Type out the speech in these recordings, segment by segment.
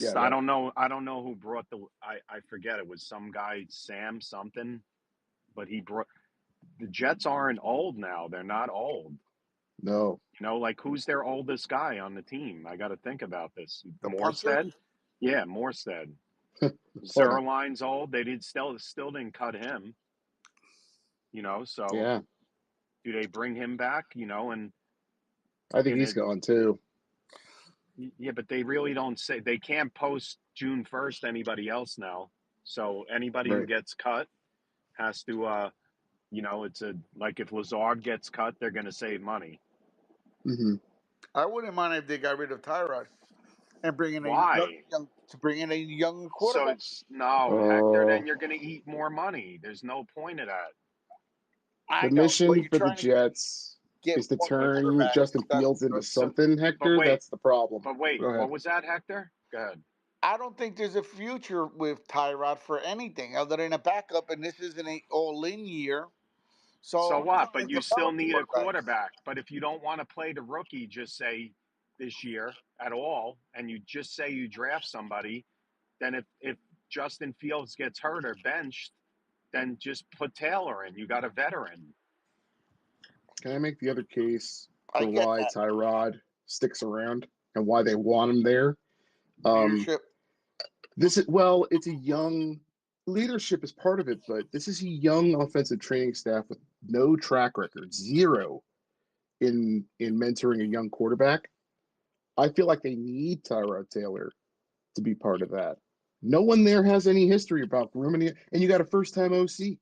Yeah, I don't know. I don't know who brought the. I forget. It was some guy, Sam something, but he brought the Jets aren't old now. They're not old. no. Like who's their oldest guy on the team? I got to think about this. The punter? Morstead? Yeah, Morstead. Funny. Zerline's old. They did still didn't cut him. So Yeah, do they bring him back? And I think in he's it, gone too. yeah, but they really don't say they can't post June 1st anybody else now. So anybody who Right. gets cut has to it's a like if Lazard gets cut, they're going to save money. Hmm. I wouldn't mind if they got rid of Tyrod and bring in Why? a young So quarterback. it's no, Hector, Uh, then you're going to eat more money. There's no point of that. I the know, but mission you're for the trying to Jets get is to one turn quarterback. Justin Fields into So, something, but Hector. wait, That's the problem. but wait, Go what ahead. was that, Hector? Go ahead. I don't think there's a future with Tyrod for anything other than a backup, and this is an all-in year. So So I'm what? trying But to you still develop need a quarterbacks. quarterback. But if you don't want to play the rookie, just say this year at all, and you just say you draft somebody, then if Justin Fields gets hurt or benched, then just put Taylor in. You got a veteran. Can I make the other case I for get why that Tyrod sticks around and why they want him there? Um, leadership. it's a young leadership is part of it, but this is a young offensive training staff with no track record, zero in mentoring a young quarterback. I feel like they need Tyrod Taylor to be part of that. No one there has any history about grooming it, and you got a first-time OC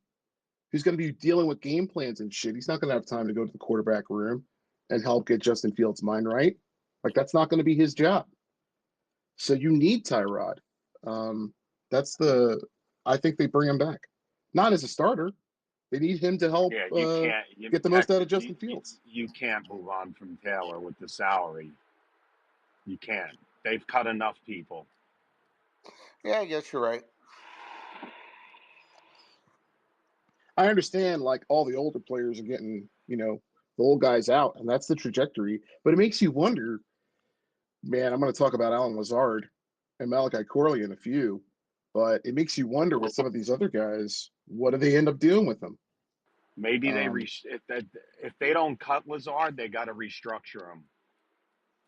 who's going to be dealing with game plans and shit. He's not going to have time to go to the quarterback room and help get Justin Fields' mind right. Like that's not going to be his job. So you need Tyrod. Um, that's the. I think they bring him back, not as a starter. They need him to help Yeah, you can't. get the most out Hector, of Justin Fields. you can't move on from Taylor with the salary. You can't. They've cut enough people. Yeah, I guess you're right. I understand, like all the older players are getting, the old guys out, and that's the trajectory. But it makes you wonder, man. I'm going to talk about Alan Lazard and Malachi Corley in a few, but it makes you wonder with some of these other guys, what do they end up doing with them? Maybe Um, if they don't cut Lazard, they got to restructure him.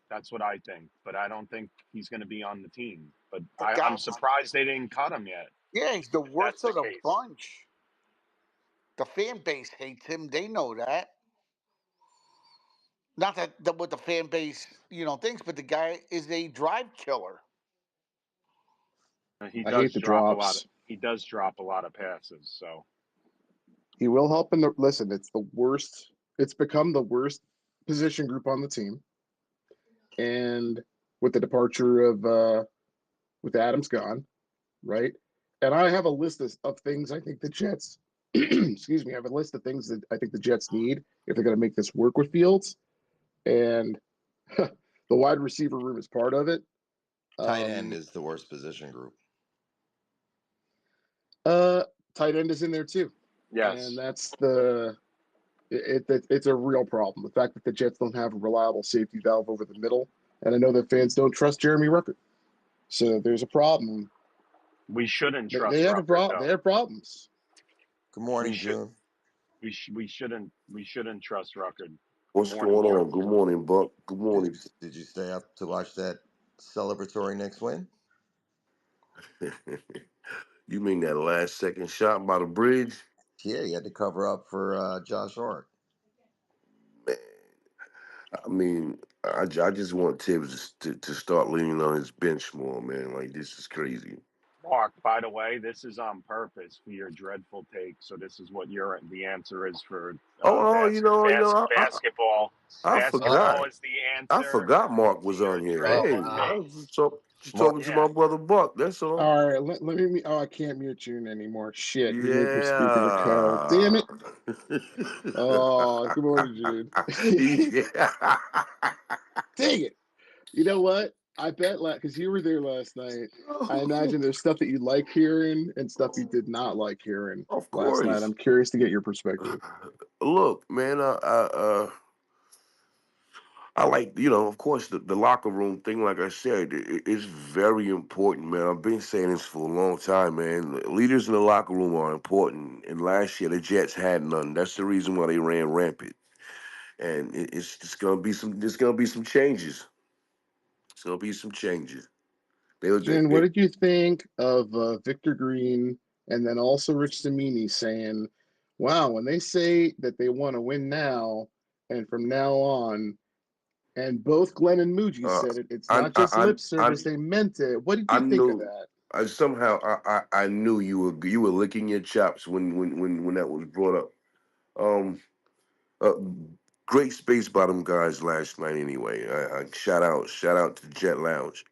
That's what I think. But I don't think he's going to be on the team. But The I'm guy, surprised they didn't cut him yet. yeah, he's the If that's worst the of the case. bunch. The fan base hates him. They know that. Not that what the fan base, thinks, but the guy is a drive killer. He I hate does the drop a lot. drops. He does drop a lot of passes. So He will help in the listen. It's the worst. It's become the worst position group on the team, and with the departure of with Adams gone, right? And I have a list of things I think the Jets, excuse me, I have a list of things that I think the Jets need if they're going to make this work with Fields. And the wide receiver room is part of it. Tight end Um, is the worst position group. uh, tight end is in there too. And yes, that's it's a real problem. The fact that the Jets don't have a reliable safety valve over the middle. And I know that fans don't trust Jeremy Ruckert. So there's a problem. we shouldn't They trust have a Ruckert problem. They though. have problems. Good We morning, should. June. We shouldn't trust Ruckert. Good What's morning, going Mark. on? Good morning, Buck. Good Did morning. you did you stay up to watch that celebratory next win? You mean that last second shot by the bridge? Yeah, you had to cover up for Josh Hart. Man, I mean, I just want Tibbs to start leaning on his bench more, man. Like, this is crazy. Mark, by the way, this is on purpose for your dreadful take. So this is what the answer is for Oh, basketball. I Basketball forgot. is the I answer forgot Mark to was your on here. Hey, dreadful Uh, I take. was just Mark, talking to Yeah, my brother Buck. That's all. All right, let me. Oh, I can't mute June anymore. Shit, you made me speak in the code. Damn Yeah. it. Oh, good morning, June. Yeah. Dang it. You know what? I bet because you were there last night. I imagine there's stuff that you like hearing and stuff you did not like hearing Of last night. course. I'm curious to get your perspective. Look, man, I like, of course, the locker room thing, like I said, it's very important, man. I've been saying this for a long time, man. Leaders in the locker room are important. And last year, the Jets had none. That's the reason why they ran rampant. And it's just gonna be some changes. It's gonna be some changes. Jen, what did you think of Victor Green and then also Rich Cimini saying, wow, when they say that they want to win now and from now on, and both Glenn and Muji uh, said it, it's I, not just I, lip I, service, they meant it. What did I you think of knew. that? I knew you were licking your chops when that was brought up. Um, uh, Great space by them guys last night. Anyway, I shout out to Jet Lounge.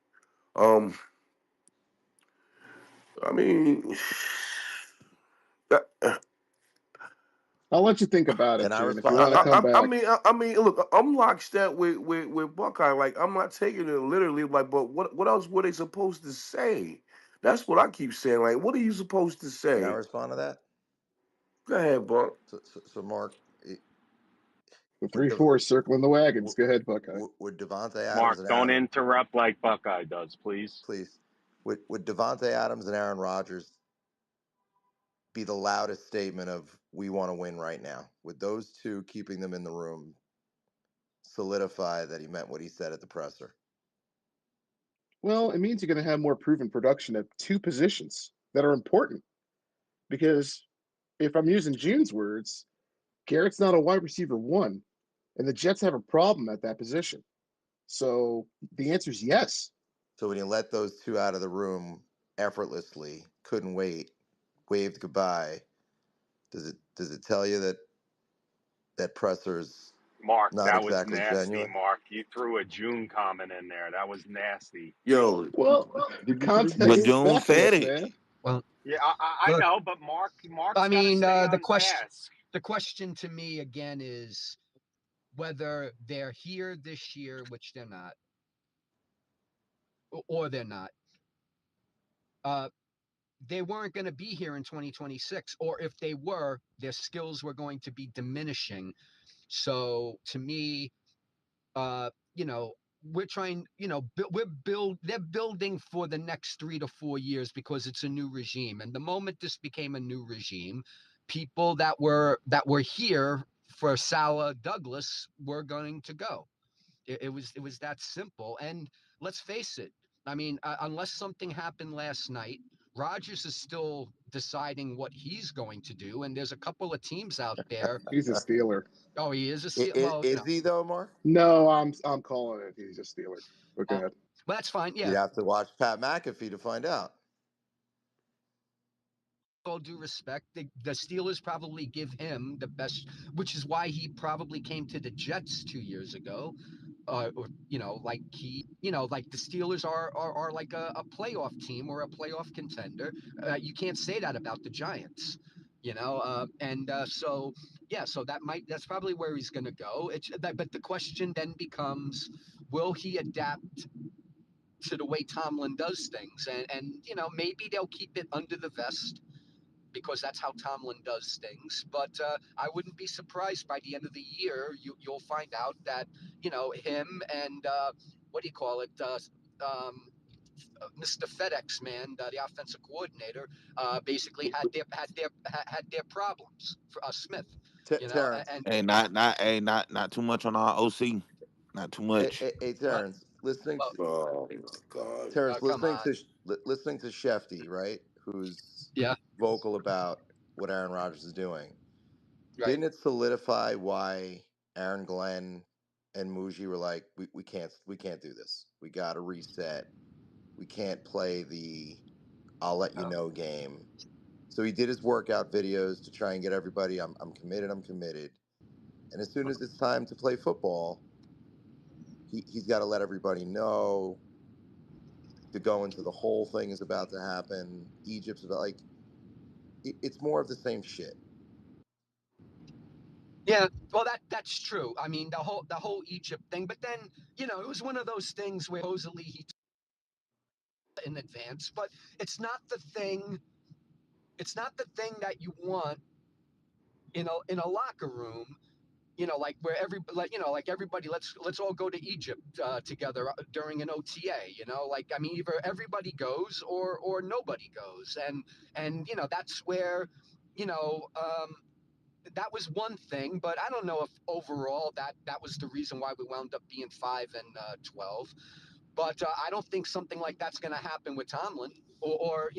Um, I mean, I, I'll let you think about it, Can I Jen. If you want to respond? come back, I mean, look, I'm lockstep with Buckeye. Like, I'm not taking it literally. Like, but what else were they supposed to say? That's what I keep saying. Like, what are you supposed to Can I say? respond to that? Go ahead, Buck. So Mark, the would 3-4 is circling the wagons. would, Go ahead, Buckeye. would Devontae Adams Mark, and don't Aaron, interrupt like Buckeye does, please. please, would Devontae Adams and Aaron Rodgers be the loudest statement of "we want to win right now"? Would those two keeping them in the room solidify that he meant what he said at the presser? Well, it means you're going to have more proven production at two positions that are important because if I'm using June's words, Garrett's not a wide receiver one, and the Jets have a problem at that position. So the answer is yes. So when you let those two out of the room effortlessly, couldn't wait, waved goodbye, does it tell you that that presser's Mark, not that was exactly nasty, genuine? Mark. You threw a June comment in there. That was nasty. Yo, Well, did you see the context But game? is June said factless, it. man. Well, Yeah, I look, know, but Mark's I got to mean, stay the on question task. the question to me again is whether they're here this year, which they're not, or they're not. Uh, they weren't going to be here in 2026, or if they were, their skills were going to be diminishing. So to me, you know, we're trying, they're building for the next 3 to 4 years because it's a new regime. And the moment this became a new regime, people that were here for Salah Douglas were going to go. It was that simple. And let's face it. I mean, unless something happened last night, Rodgers is still deciding what he's going to do. And there's a couple of teams out there. He's a Steeler. Oh, he is a well, Is he though, Mark? No, I'm calling it. He's a Steeler. But go well, ahead. that's fine. You'd Yeah. have to watch Pat McAfee to find out. All due respect, the Steelers probably give him the best, which is why he probably came to the Jets 2 years ago. Or, like like the Steelers are like a playoff team or a playoff contender. You can't say that about the Giants, and so yeah, so that's probably where he's going to go. But the question then becomes, will he adapt to the way Tomlin does things? And maybe they'll keep it under the vest because that's how Tomlin does things. But I wouldn't be surprised by the end of the year you'll find out that him and what do you call it, Mr. FedEx man, the offensive coordinator, basically had their problems for Smith, Terrence, and Hey, not too much on our OC. Not too much. what? Terrence, listening Well, to Oh my God. come on, listening to Shefty, right? Who's yeah, vocal about what Aaron Rodgers is doing. right. Didn't it solidify why Aaron Glenn and Muji were like, we can't do this. We got to reset. We can't play the I'll let you know game. So he did his workout videos to try and get everybody. I'm committed. I'm committed. And as soon as it's time to play football, he's got to let everybody know to go into the whole thing is about to happen. Egypt's about like it's more of the same shit. Yeah, well, that's true. I mean, the whole Egypt thing, but then it was one of those things where supposedly he told in advance, but it's not the thing. It's not the thing that you want in a locker room. like where everybody, let's all go to Egypt together during an OTA. Like, I mean, either everybody goes or nobody goes, and that's where, you know, that was one thing. But I don't know if overall that was the reason why we wound up being 5-12. But I don't think something like that's going to happen with Tomlin, or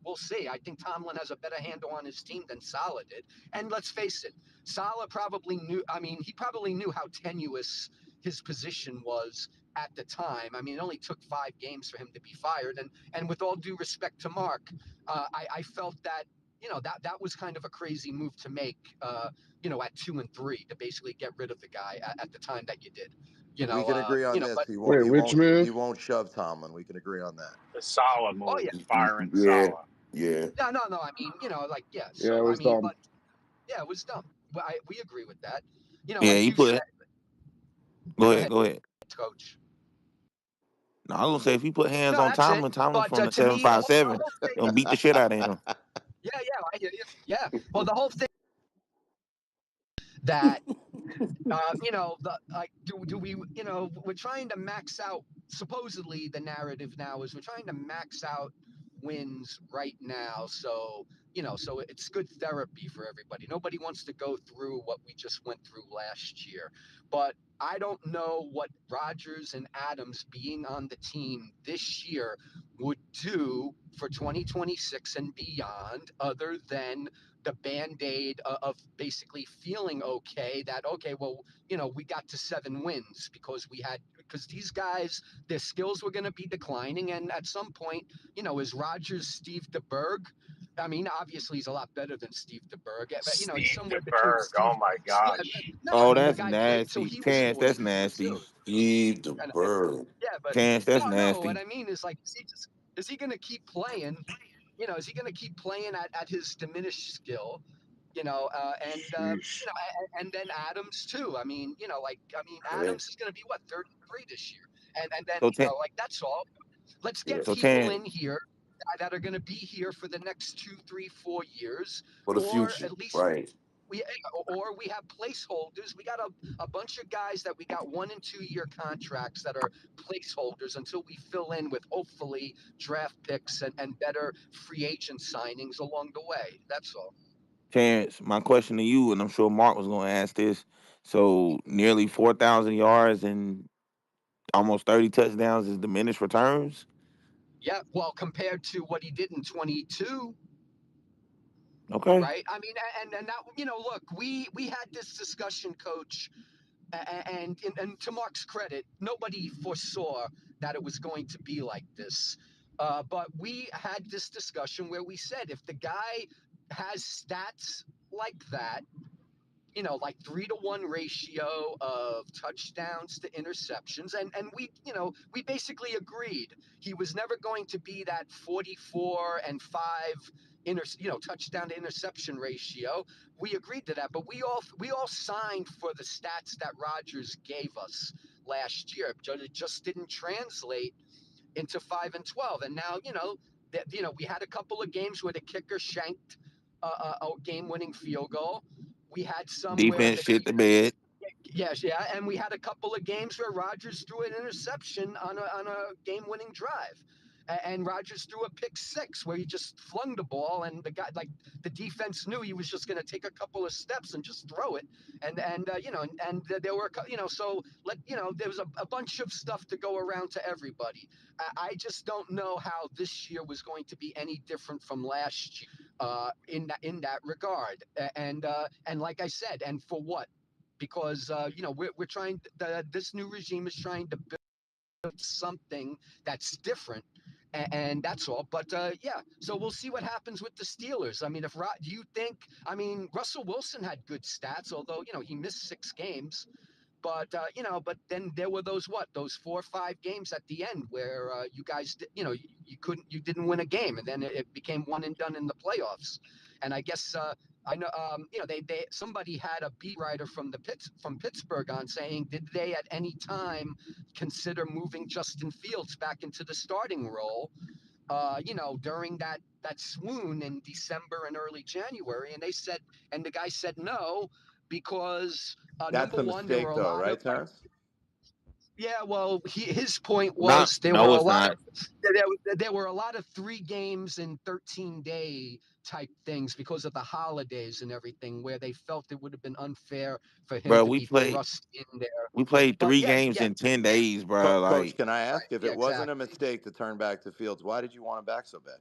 we'll see. I think Tomlin has a better handle on his team than Saleh did. And let's face it, Saleh probably knew. I mean, he probably knew how tenuous his position was at the time. I mean, it only took 5 games for him to be fired. And with all due respect to Mark, I felt that that was kind of a crazy move to make. At 2-3 to basically get rid of the guy at the time that you did. We can agree on this. But He won't. Wait, He which won't. move? He won't shove Tomlin. We can agree on that. The Salah oh move, yeah, firing Yeah, Salah. yeah. no. I mean, yeah. Yeah, it So I was mean, dumb. but yeah, it was dumb. We agree with that. Yeah, Like he you said. put. Go Go ahead. ahead, Go ahead. Coach. No, I was gonna say if he put hands No, on that's it. Tomlin But from the to seven me, five seven, the whole thing. gonna beat the shit out of him. Yeah, I hear you. Yeah. Well, the whole thing that do we, we're trying to max out. Supposedly, the narrative now is we're trying to max out wins right now. So so it's good therapy for everybody. Nobody wants to go through what we just went through last year. But I don't know what Rodgers and Adams being on the team this year would do for 2026 and beyond, other than the band-aid of basically feeling okay that, okay, well, we got to 7 wins because these guys, their skills were going to be declining. And at some point, is Rodgers Steve DeBerg? I mean, obviously he's a lot better than Steve DeBerg, but he's Steve somewhere between DeBerg. Oh my Yeah, gosh. no, Oh, the that's guy played till nasty. he was Chance, that's 44 nasty. too. Leave the And bird. yeah, but Chance, that's no, what nasty. I mean is, like, is he going to keep playing? Is he going to keep playing at his diminished skill? Sheesh. And then Adams too. I mean, Yeah. Adams is going to be what, 33 this year, and then So, like, that's all. Let's Yeah. get so people Chance, in here that are going to be here for the next 2, 3, 4 years, For the or future. at least Right. we have placeholders. We got a bunch of guys that we got 1 and 2 year contracts that are placeholders until we fill in with, hopefully, draft picks and better free agent signings along the way. That's all. Chance, my question to you, and I'm sure Mark was gonna ask this. So nearly 4,000 yards and almost 30 touchdowns is diminished returns. Yeah, well, compared to what he did in 22, Okay. right? I mean, and that, look, we had this discussion, Coach, and to Mark's credit, nobody foresaw that it was going to be like this. But we had this discussion where we said, if the guy has stats like that, like 3-to-1 ratio of touchdowns to interceptions. And we basically agreed he was never going to be that 44-and-5 touchdown to interception ratio. We agreed to that, but we all signed for the stats that Rodgers gave us last year. It just didn't translate into 5-12. And now, we had a couple of games where the kicker shanked a game-winning field goal. We had some where Defense the shit the bed. Yes, yeah, and we had a couple of games where Rodgers threw an interception on a game-winning drive, and Rodgers threw a pick six where he just flung the ball, and the guy, like, the defense knew he was just going to take a couple of steps and just throw it, and there were, so there was a bunch of stuff to go around to everybody. I just don't know how this year was going to be any different from last year in that regard, and like I said, and for what? Because we're trying. This new regime is trying to build something that's different, and that's all. But yeah, so we'll see what happens with the Steelers. I mean, do you think? I mean, Russell Wilson had good stats, although he missed 6 games. But but then there were those 4 or 5 games at the end where you guys, you didn't win a game, and then it became one and done in the playoffs. And I guess I know, they somebody had a beat writer from Pittsburgh on saying, did they at any time consider moving Justin Fields back into the starting role? During that swoon in December and early January, and the guy said no, because That's number a one, there were mistake, a though, lot of right, Terrence? yeah. Well, his point Not, was there were no, a it's lot not. of there were a lot of 3 games in 13-day type things because of the holidays and everything, where they felt it would have been unfair for him Bro, to be thrust in there. we played But 3 games in 10 days, bro. Coach, Like, can I ask if yeah, it wasn't a exactly. mistake to turn back to Fields? Why did you want him back so bad?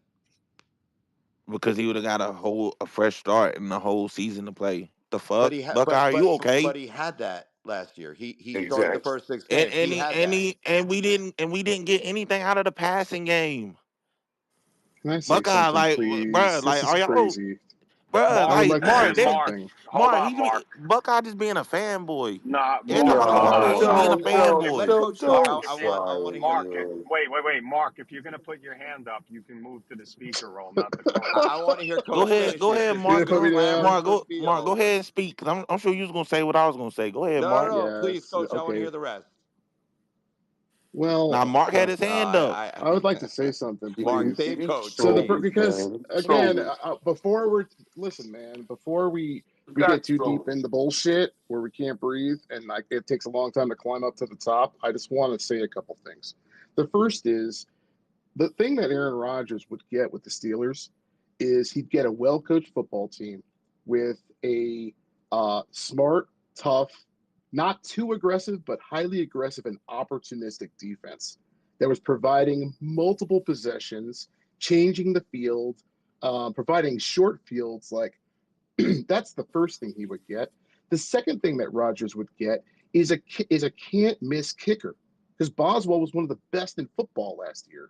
because he would have got a fresh start and the whole season to play. The But fuck, Buckeye, are you okay? but he had that last year. He started the Exactly. first 6 And games. He and he, had and that. he, and we didn't get anything out of the passing game. Can I say Buckeye, something, like, bro, please? This like, is are y'all, crazy. bro, I would Mark, like, like to say Mark, Mark, something. hold on, He's Mark. Buckeye just being a fanboy. Nah, Yeah, Mark, nah, hold Buckeye on, No, just hold being on. a don't, Mark, don't, if fanboy. you, don't, Coach talk. Mark, don't if I you, want to hear fire Mark, the if, him. wait, Mark, if you're gonna put your hand up, you can move to the speaker role, not the coach. I want to hear Coach finish Go this ahead, because he You're Mark. gonna was put me down? clamoring for Mark, go Fields. ahead and speak. Cause I'm sure you was gonna say what I was gonna say. Go ahead, Mark. No. Please, Yes. Coach. I want to Okay. hear the rest. Now, Well, Mark had his No, hand up. I would like to say I something, Mark, please. save You Coach, So trolls, please. because man. again, Trolls. before we're listen, man, before You we get got too deep trolls. in the bullshit where we can't breathe and like it takes a long time to climb up to the top, I just want to say a couple things. The first is the thing that Aaron Rodgers would get with the Steelers is he'd get a well-coached football team with a smart, tough, not too aggressive, but highly aggressive and opportunistic defense that was providing multiple possessions, changing the field, providing short fields. Like that's the first thing he would get. The second thing that Rodgers would get is a can't miss kicker because Boswell was one of the best in football last year.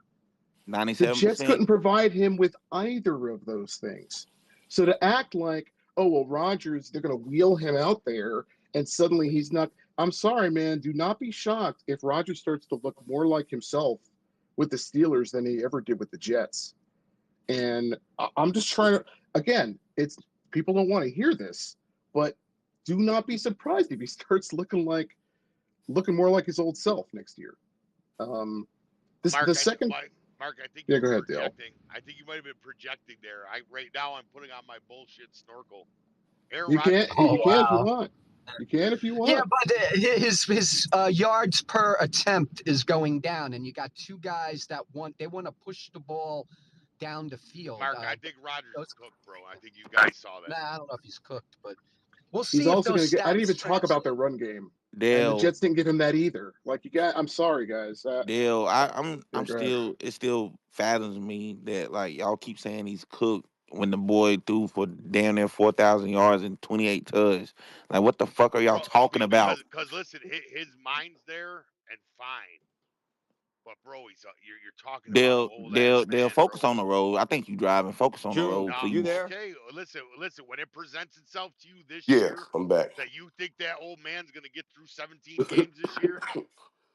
The Jets 97%. couldn't provide him with either of those things. So to act like, oh, well, Rodgers, they're going to wheel him out there and suddenly he's not. I'm sorry, man. Do not be shocked if Rodgers starts to look more like himself with the Steelers than he ever did with the Jets. And I'm just trying to, again, it's people don't want to hear this, but do not be surprised if he starts looking more like his old self next year. Um, this Mark, the second. Mark, I think Yeah, you go were ahead, Dale. projecting. I think you might have been projecting there. Right now I'm putting on my bullshit snorkel. Aaron You Rodgers can't. is Oh You can if you wow. want. You can if you Yeah, want. but his yards per attempt is going down, and you got two guys that want to push the ball down the field. Mark. I think Rodgers is Those, cooked, bro. I think you guys saw that. I don't know if he's cooked, but we'll He's see if also going those to get. I didn't stats even talk about their translate. run game, and the Dale, Jets didn't give him that either. Like you got. I'm sorry, guys. I'm Go ahead. still, it still fathoms me that, like, y'all keep saying he's cooked when the boy threw for damn near 4,000 yards and 28 touchdowns. Like, what the fuck are y'all Bro, talking about? because listen, his mind's there and fine, but bro, you're talking about an old ass They'll man, focus bro. on the road. I think you driving. Focus on the June, road, No, you please. there? okay. Listen. When it presents itself to you this Yeah, year, I'm back. that you think that old man's gonna get through 17 games this year,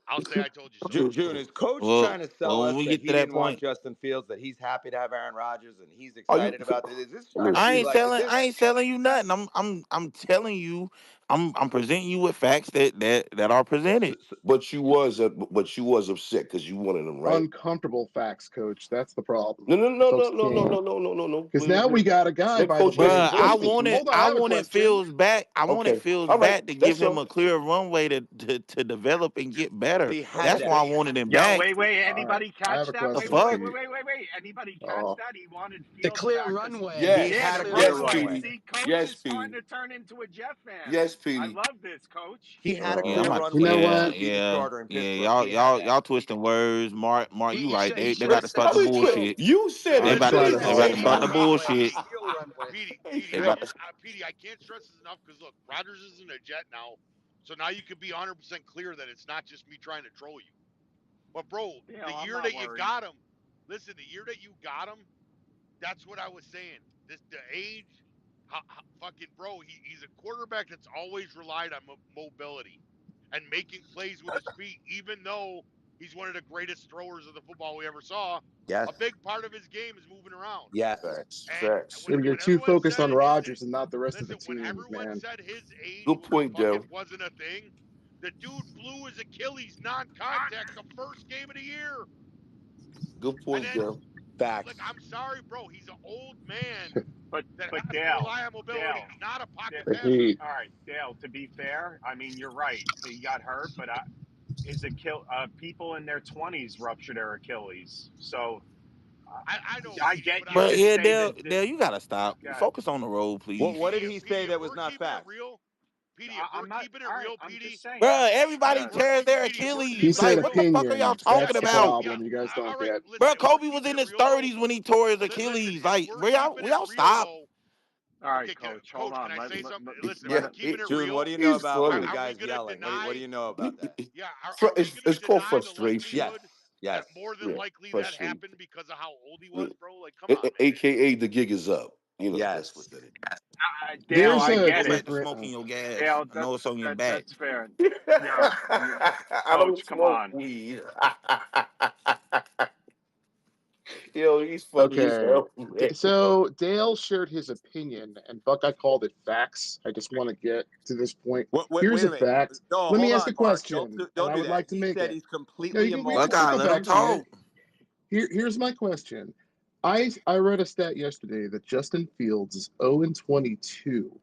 I'll say I told you so. June, is Coach trying Well, to sell when us we that get to he that didn't want point, Justin Fields, that he's happy to have Aaron Rodgers and he's Are you? excited about this? Is this trying to Listen. be like? Is I this? ain't selling you nothing. I'm telling you, I'm presenting you with facts that are presented. But you was upset because you wanted them, right? Uncomfortable facts, coach. That's the problem. No, no, The no, no, folks no, no, can't no, no, no, no, no. because now we got a guy. Let By the Coach way, finish. Bruh, Let hold me on, finish. hold on. I I have a wanted question. Fields back. I wanted Okay. Fields All right. back to give That's him all. a clear runway to develop and get better. But he had That's that. why I wanted him Yo, back. wait. All right, Anybody I have catch a that? The Wait, question wait, for wait, fuck? wait, you. wait, wait, wait. Anybody catch Oh, that? He wanted The Fields clear back to. runway. He The Yeah, had Yes. a the clear clear Yes, runway. runway. runway. Petey. See, coach Yes, is starting Petey. to turn into a Jet fan. Yes, I Petey. love this, coach. He had a Yeah, clear uh, you runway know for him to what? be the starter in yeah. Pittsburgh. He had that. Y'all twisting words. Mark, you right. He They should have about to said start the How many steel. bullshit. You said I'm it. He should trying have to They said about help to steel start the you. runway. bullshit. Steel runway. They I about just, to. Petey, I can't stress this enough because look, Rodgers isn't a Jet now, so now you can be 100% clear that it's not just me trying to troll you. But bro, Yeah, the I'm year not that you worried. got him, listen, the year that you got him, that's what I was saying. The age, fucking bro, he's a quarterback that's always relied on mobility and making plays with his feet, even though he's one of the greatest throwers of the football we ever saw. A Yes. big part of his game is moving around. Yes. facts. And Facts. Yeah, but you're when too everyone focused said on Rodgers and not the rest of the listen, when team, everyone man. said his age Good was point, fucking Dale. wasn't a thing, the dude blew his Achilles non-contact the first game of the year. Good And point, then Dale. Like, Facts. I'm sorry, bro. He's an old man but that but has to Dale, rely on mobility. Dale, He's not a Dale, pocket I passer. hate. all right, Dale. To be fair, I mean you're right. He got hurt, but people in their 20s rupture their Achilles. So I know, I Petey, get but you But could yeah, say Dale, that. Dale, you gotta stop. God, Focus on the road, please. What Petey, did he say Petey, if that was we're not keeping it facts? real, Petey, if I'm we're not. keeping it All right, real, I'm just Petey, saying. Bruh, Petey, everybody if God, we're tears their Petey, if we're He Achilles. keeping it said Like, what the real, fuck are y'all opinions. talking That's the listen, about? yeah, problem. You guys don't all right, get. listen, Bro, if we're Kobe was keeping in it his real though, 30s when he tore his listen, Achilles. if Like, we're will keeping it y'all real stop? though, all right, okay, Coach. Hold Coach, can on. I say something? Listen, if Yeah, we're keeping it June, what real, do you know he's about when funny. the are we guy's gonna yelling? What do deny? you know about that? Yeah, are we gonna It's called deny the frustration. Yes. likelihood that Yes. more than Yeah, likely that frustration. happened because of how old he was, bro? Like, come on, man. AKA the gig is up. You know that's what Yes. that Dale, There's I a Go get it. back to different. smoking your gas. Dale, I know it's on your back. that's fair. is. Yo, I don't Coach, come smoke on. weed. Yo, he's funny as Okay. hell, man. So Dale shared his opinion, and Buck, I called it facts. I just want to get to this point. Here's Wait a a minute. fact. No, Let me hold ask on, a Mark. question, and Don't I do would that. like to He make said it. he's No, completely you can. immobilized. We'll Buckeye, come let him back to talk. it. Here's my question. I read a stat yesterday that Justin Fields is 0 and 22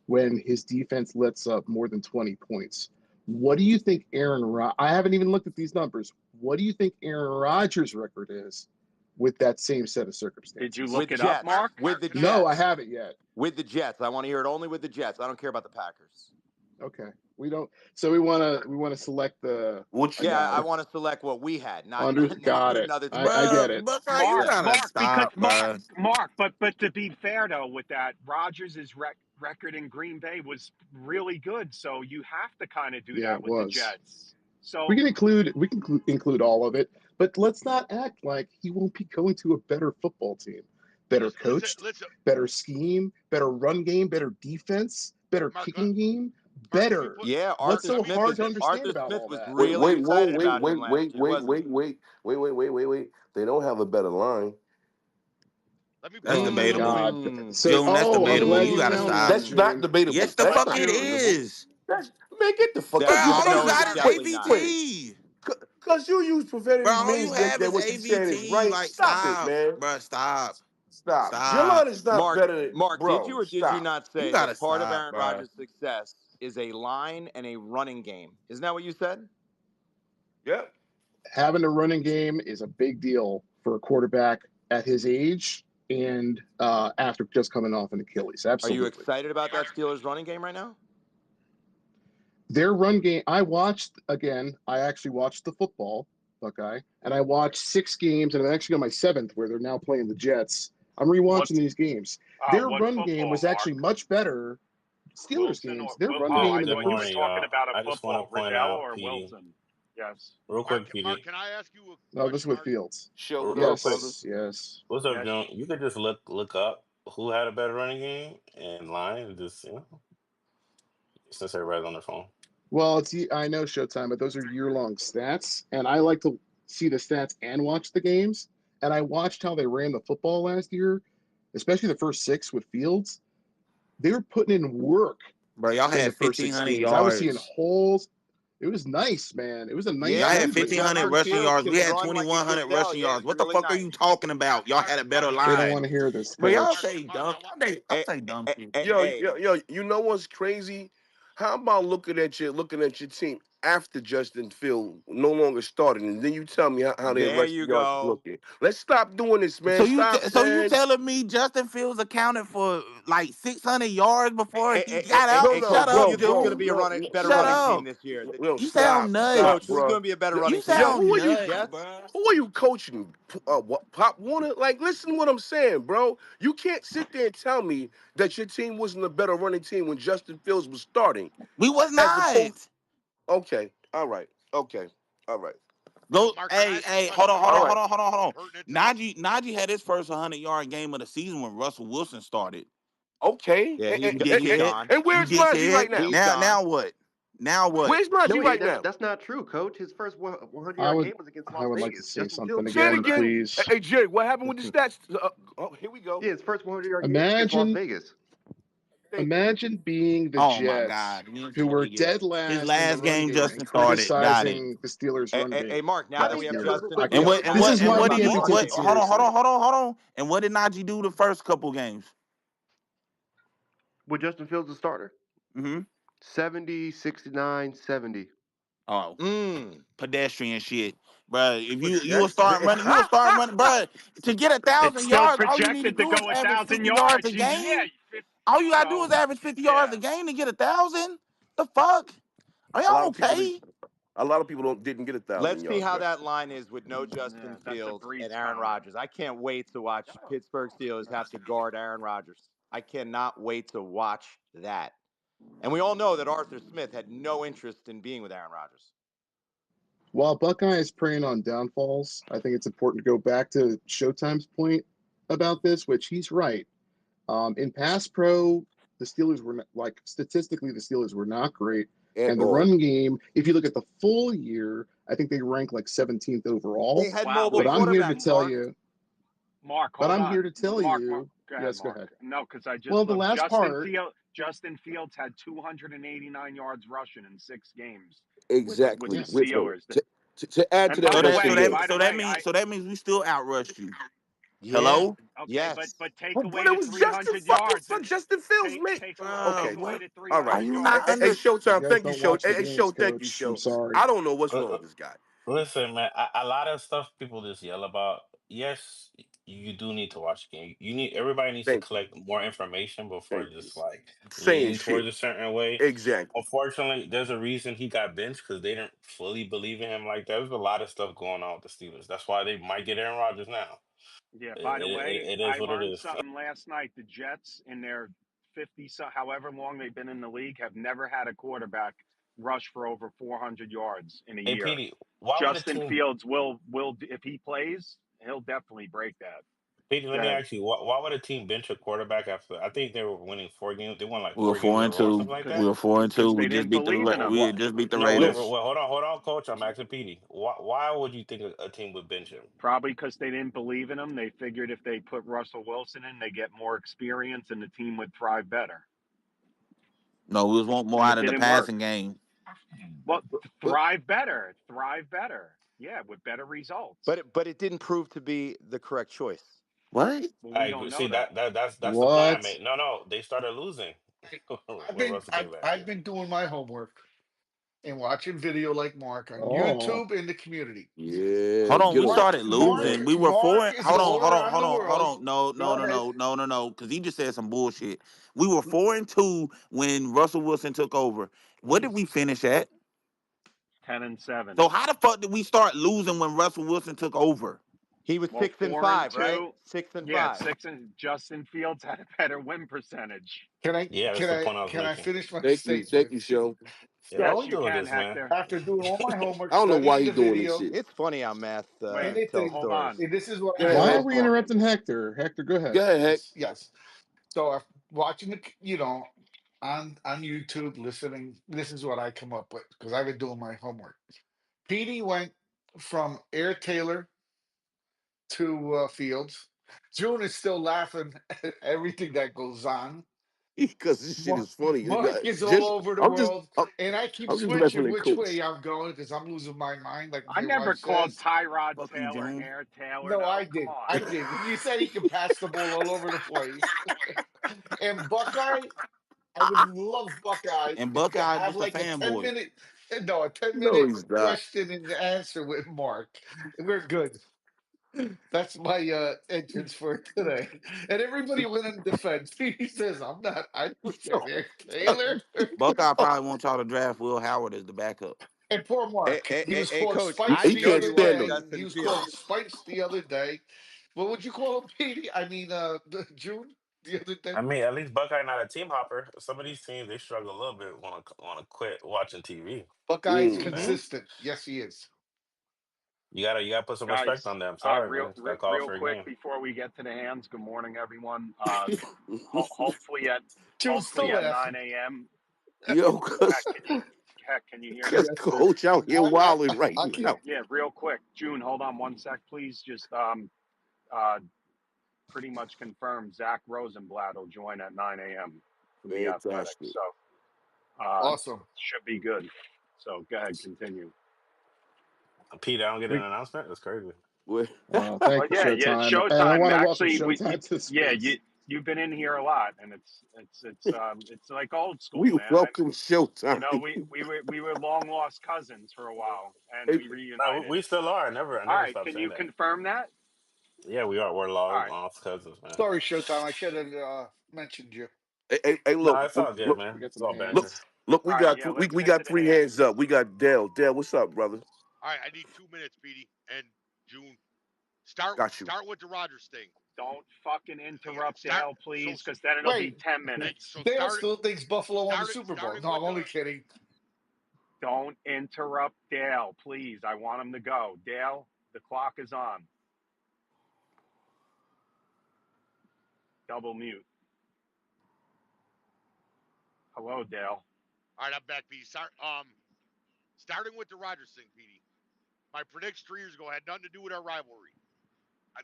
when his defense lets up more than 20 points. What do you think I haven't even looked at these numbers. What do you think Aaron Rodgers' record is with that same set of Did you circumstances? look With it up, Jets. Mark? With the Can I No, I Jets. haven't yet. With the Jets. I want to hear it only with the Jets. I don't care about the Packers. Okay. We don't. So we want to select the What you, Yeah, I again. want to select what we had, not Under got it. another I team. get Bruh, it. Buckeye, you Mark, Yeah. gotta because stop, bruh. But to be fair though, with that, Rodgers' record in Green Bay was really good. So you have to kind of do Yeah, that it with the was. Jets. We So can include all of it, but let's not act like he won't be going to a better football team, better coached, listen, better scheme, better run game, better defense, better Mark. kicking game, Mark, let me better. put. Yeah, What's Arthur Let so me Smith put hard is to this. understand Arthur about Smith all was that? wait, really wait, whoa, excited wait, about him wait, last wait, year, wait, wasn't wait, he? wait, wait, wait, wait, wait, wait. They don't have a better line. Let me put That's this to you. debatable. God. Mm, So, June, that's oh, I'm debatable. glad You you gotta challenged stop. that, That's not June. Yes, debatable. the That's fuck not it June. debatable. is. Man, get the fuck Bruh, out. You Because all you know you it's got is definitely not. wait, AVT. because you use Bro, preventative all you means that, have that is what you're saying is AVT. right. Like, Stop it, stop. man. Bro, stop. Stop. Your Stop. line is not Mark, better than Mark, did you bro. or did you Stop. not You say gotta that part of stop, Aaron bro. Rodgers' success is a line and a running game? Isn't that what you said? Yep. Having a running game is a big deal for a quarterback at his age and after just coming off an Achilles. Are you Absolutely. excited about that Steelers running game right now? Their run game, I actually watched the football, Buckeye, and I watched 6 games, and I'm actually on my 7th where they're now playing the Jets. I'm what rewatching these games. Their what run game football, was actually Mark? much better. Steelers Wilson games, or their run oh, game I in the Good thought you were morning, first, talking y'all. about a I just want football, to point Riddell out, or PD, Wilson. Yes. real Mark, quick, Mark, PD. can I ask you a no, this is question, with Mark? Fields. Show what Real up, quick, brother. Yes. what's up, Yes. John? You could just look up who had a better running game and line, and just since everybody's on their phone. Well, I know Showtime, but those are year-long stats, and I like to see the stats and watch the games. And I watched how they ran the football last year, especially the first 6 with Fields. They were putting in work Bro, y'all in the had first 6 1,500 games. I was seeing yards. holes. It was nice, man. It was a nice Y'all Yeah, had run but game. your 1,500 first rushing team yards. We can had run like you 2,100 just said. rushing Yeah, yards. it's What the really fuck are nice. you talking about? Y'all had a better They don't want to line. hear this, But y'all coach. say dumb. I Hey, say dumb hey, shit. hey, Yo, hey, yo, yo, you know what's crazy? How about looking at your team after Justin Field no longer started, and then you tell me how their there rushing you yards go. looking? Let's stop doing this, man. Stop, So you man. telling me Justin Fields accounted for like 600 yards before he got No, out? no, Shut Coach, who do up, bro, you think's going bro, to June. be a no, better Shut no, running up. team this year? no, You sound stop, nuts. stop, Coach, who's bro. going to be a better Yo, You running team yo, this sound who are year? The you? nuts, Jets? bro. Who are you coaching? What, Pop Warner? Like, listen to what I'm saying, bro. You can't sit there and tell me that your team wasn't a better running team when Justin Fields was starting, We was as opposed. not. Okay, all right, okay, all right, So, Go, Mark, can I hey, ask you a hey, hold question on, about hold all on, right. hold on, hold on, hold on. pertinent to this? Najee had his first 100-yard game of the season when Russell Wilson started. Okay, Yeah, He did he's shit. gone. and He where's did Najee right shit. now? He's gone. Now what? Now what? Where's No, Najee he right that's now? that's not true, Coach. His first 100 I yard would game was against I Las would like to Vegas. say Justin something Fields Say it again, quarterback. again. please. Hey, Jay, what happened with the stats? Oh, here we go. Yeah, his first 100 yard game was against Las Imagine Vegas. Imagine being the Oh my Jets, God. You who were totally get it. dead His last in the last run game game, and Justin started. Got it. criticizing the Steelers' run Hey, game. Mark. Now How that many we have Yeah, Steelers Justin were And Fields, what behind? and this how what is do you and why feel you what about did can't he be Najee? what taken hold on, hold seriously. on, hold on, hold on. And what did Najee do the first couple games? With Justin Fields the starter? Mm-hmm. 70, 69, 70. Oh, Mm. pedestrian shit. Bruh, if you will start Pedestrian. running, you will start running, bruh. To get It's 1,000 still yards, all you need to projected to do is go a average thousand 50 yards a yards. Yeah, game. All you gotta do is so average 50 yards yeah. a game to get 1,000. The fuck? Are A lot y'all of people okay? didn't. A lot of people didn't get 1,000 Let's see yards how last that year. line is with no Justin Yeah, that's a Fields and breeze Aaron comment. Rodgers. I can't wait to watch Pittsburgh Steelers have to guard Aaron Rodgers. I cannot wait to watch that. And we all know that Arthur Smith had no interest in being with Aaron Rodgers. While Buckeye is preying on downfalls, I think it's important to go back to Showtime's point about this, which he's right. In pass pro, the Steelers were not, like statistically, the Steelers were not great. At And the all. run game, if you look at the full year, I think they rank like 17th They overall. had Wow, mobile But wait, I'm here to quarterbacks, tell Mark. you, Mark, but hold I'm here on. to tell Mark, you, go ahead, yes, go Mark. ahead. No, because I Well, just the looked. last part, Justin Fields had 289 yards rushing in 6 games with Exactly. the yeah, With him. Steelers. To add to And that, So by the that Buster so way, that Doug. by the so that way, means I so that means we still outrushed you. Yeah. Hello? okay, but Yes. take But away it the was Justin 300 fucking yards for and Justin Fields, mate. Bruh, Okay. take away what? the All right. Are 300 you Hey, not yards. hey, under? you Showtime. guys Thank you, don't Show. watch the Hey, games, Show. Thank you, coach. I'm Show. sorry. I don't know what's Uh, wrong uh, with this guy. Listen, man, a lot of stuff people just yell about. Yes, you do need to watch the game. You need everybody needs to Thank you. collect more information before Thank you. just like Saying leaning towards shit. a certain way. Exactly. Unfortunately, there's a reason he got benched because they didn't fully believe in him like that. There's a lot of stuff going on with the Steelers. That's why they might get Aaron Rodgers now. Yeah, It, by the it, way, it is I what it learned is. something last night. The Jets, in their 50, so however long they've been in the league, have never had a quarterback rush for over 400 yards in a Hey, year. Petey, why would a Justin team? Fields will if he plays, he'll definitely break that. Petey, Go let me ahead. ask you, why would a team bench a quarterback after? I think they were winning 4 games. They won like We were 4 games four in a and row or two. something like We Because that. were 4 and 2. We they just didn't beat the believe in him. we What? had just beat the No, No. Raiders. Hold on, Coach. I'm asking Petey. Why would you think a team would bench him? probably because they didn't believe in him. They figured if they put Russell Wilson in, they get more experience and the team would thrive better. No, we was want more And it out of the didn't work. passing game. Well, But thrive better. Yeah, with better results. but it didn't prove to be the correct choice. What? Well, I we agree. don't See know that. that's the point I What? made. No, they started losing I've when been Russell came I've, back. I've been doing my homework and watching video like Mark on Oh, YouTube in the community. Yeah. Hold on, Get we him. started Mark Get him. losing. Mark We were four. Mark is Hold on, going hold on, around hold the on, hold world. on. No, no, Go no, ahead. no, no, no, no. Because he just said some bullshit. We were 4 and 2 when Russell Wilson took over. What did we finish at? 10-7. So how the fuck did we start losing when Russell Wilson took over? He was Well, six and four and five, right? two. 6 and 5. 6 and Justin Fields had a better win percentage. Can I Yeah, that's can the I point I was can I making. finish my Thank you. Thank statement? you, Show. Yeah, why Yes, we So you doing can, this, man? Hector. after doing all my homework, I don't know why studying he the doing this video, shit. It's funny how math Wait, anything, tells hold stories. on. and this is what Go I ahead, why Heck. are love, we Mark. interrupting Hector? Hector, go Go ahead. ahead, Heck. Yes. So I'm watching on YouTube, listening. This is what I come up with because I've been doing my homework. Petey went from Air Taylor to Fields. June is still laughing at everything that goes on. Because this shit Mark, is funny. Mark is all Just, over the I'm just, world, and I keep I'm just messing switching with which Coach. way I'm going because I'm losing my mind, like I my never wife called says. Tyrod Fuck you, Taylor June. Air Taylor. No, No, I come did. on. I did. When you said he can pass the ball all over the place, and Buckeye, I would love Buckeye And to Buckeye have just a like a fanboy. no, a 10 No, minute he's not. question and answer with Mark. We're good. That's my entrance for today. And everybody went in defense. He says, I never said Eric Taylor. Buckeye probably want y'all to draft Will Howard as the backup. And poor Hey, Mark. hey, He hey, was hey, called Coach, He, I Spikes he the knew can't other you stand liked him. day. He Justin was called Fields. Spikes the other day. What would you call him, Petey? I mean June the other day? I mean, at least Buckeye not a team hopper. Some of these teams they struggle a little bit. Want to quit watching TV. Buckeye's Mm-hmm. Saying consistent. Yes, he is. you gotta put some respect Guys, on them. Sorry, man. Just gotta call real for a quick game. before we get to the hands. Good morning, everyone. Hopefully at June's still 9 laughing. a.m. Yo, Heck, can you hear cause me? Yes, sir. Coach out here wilding right I now. can. Yeah, real quick. June, hold on one sec, please. Just uh, pretty much confirmed Zach Rosenblatt will join at 9 a.m. from the Athletics. Fantastic. So Awesome. should be good. So go ahead, continue. Pete, I don't get an We, announcement. That's crazy. thank Well, you, yeah, it's Showtime, and I Showtime. want to welcome Actually, Showtime to the yeah, space. you've been in here a lot, and it's like old school, We man. welcome Showtime. We were long lost cousins for a while, and Hey, we No, reunited. we still are. I All never right, stopped can saying you that. confirm that? Yeah, we are. We're All long right, lost cousins, man. Sorry, Showtime. I should have mentioned you. hey, No, look, it's all good, We man. got It's some all look, banter. hands. look. all We right, got yeah. we, Let's we get to got the three hands. hands up. We got Dale. Dale, what's up, brother? All right, I need 2 minutes, Petey and June. Start Got you. start with the Rogers thing. Don't fucking Yeah, interrupt start Dale, so please, because then it'll be Wait, 10 minutes. so Dale still thinks Buffalo won the Super Bowl. starting No, with I'm only kidding. Don't interrupt Dale, please. I want him to go. Dale, the clock is on. Double mute. Hello, Dale. All right, I'm back, Petey. Starting with the Rogers thing, Petey. My prediction 3 years ago had nothing to do with our rivalry.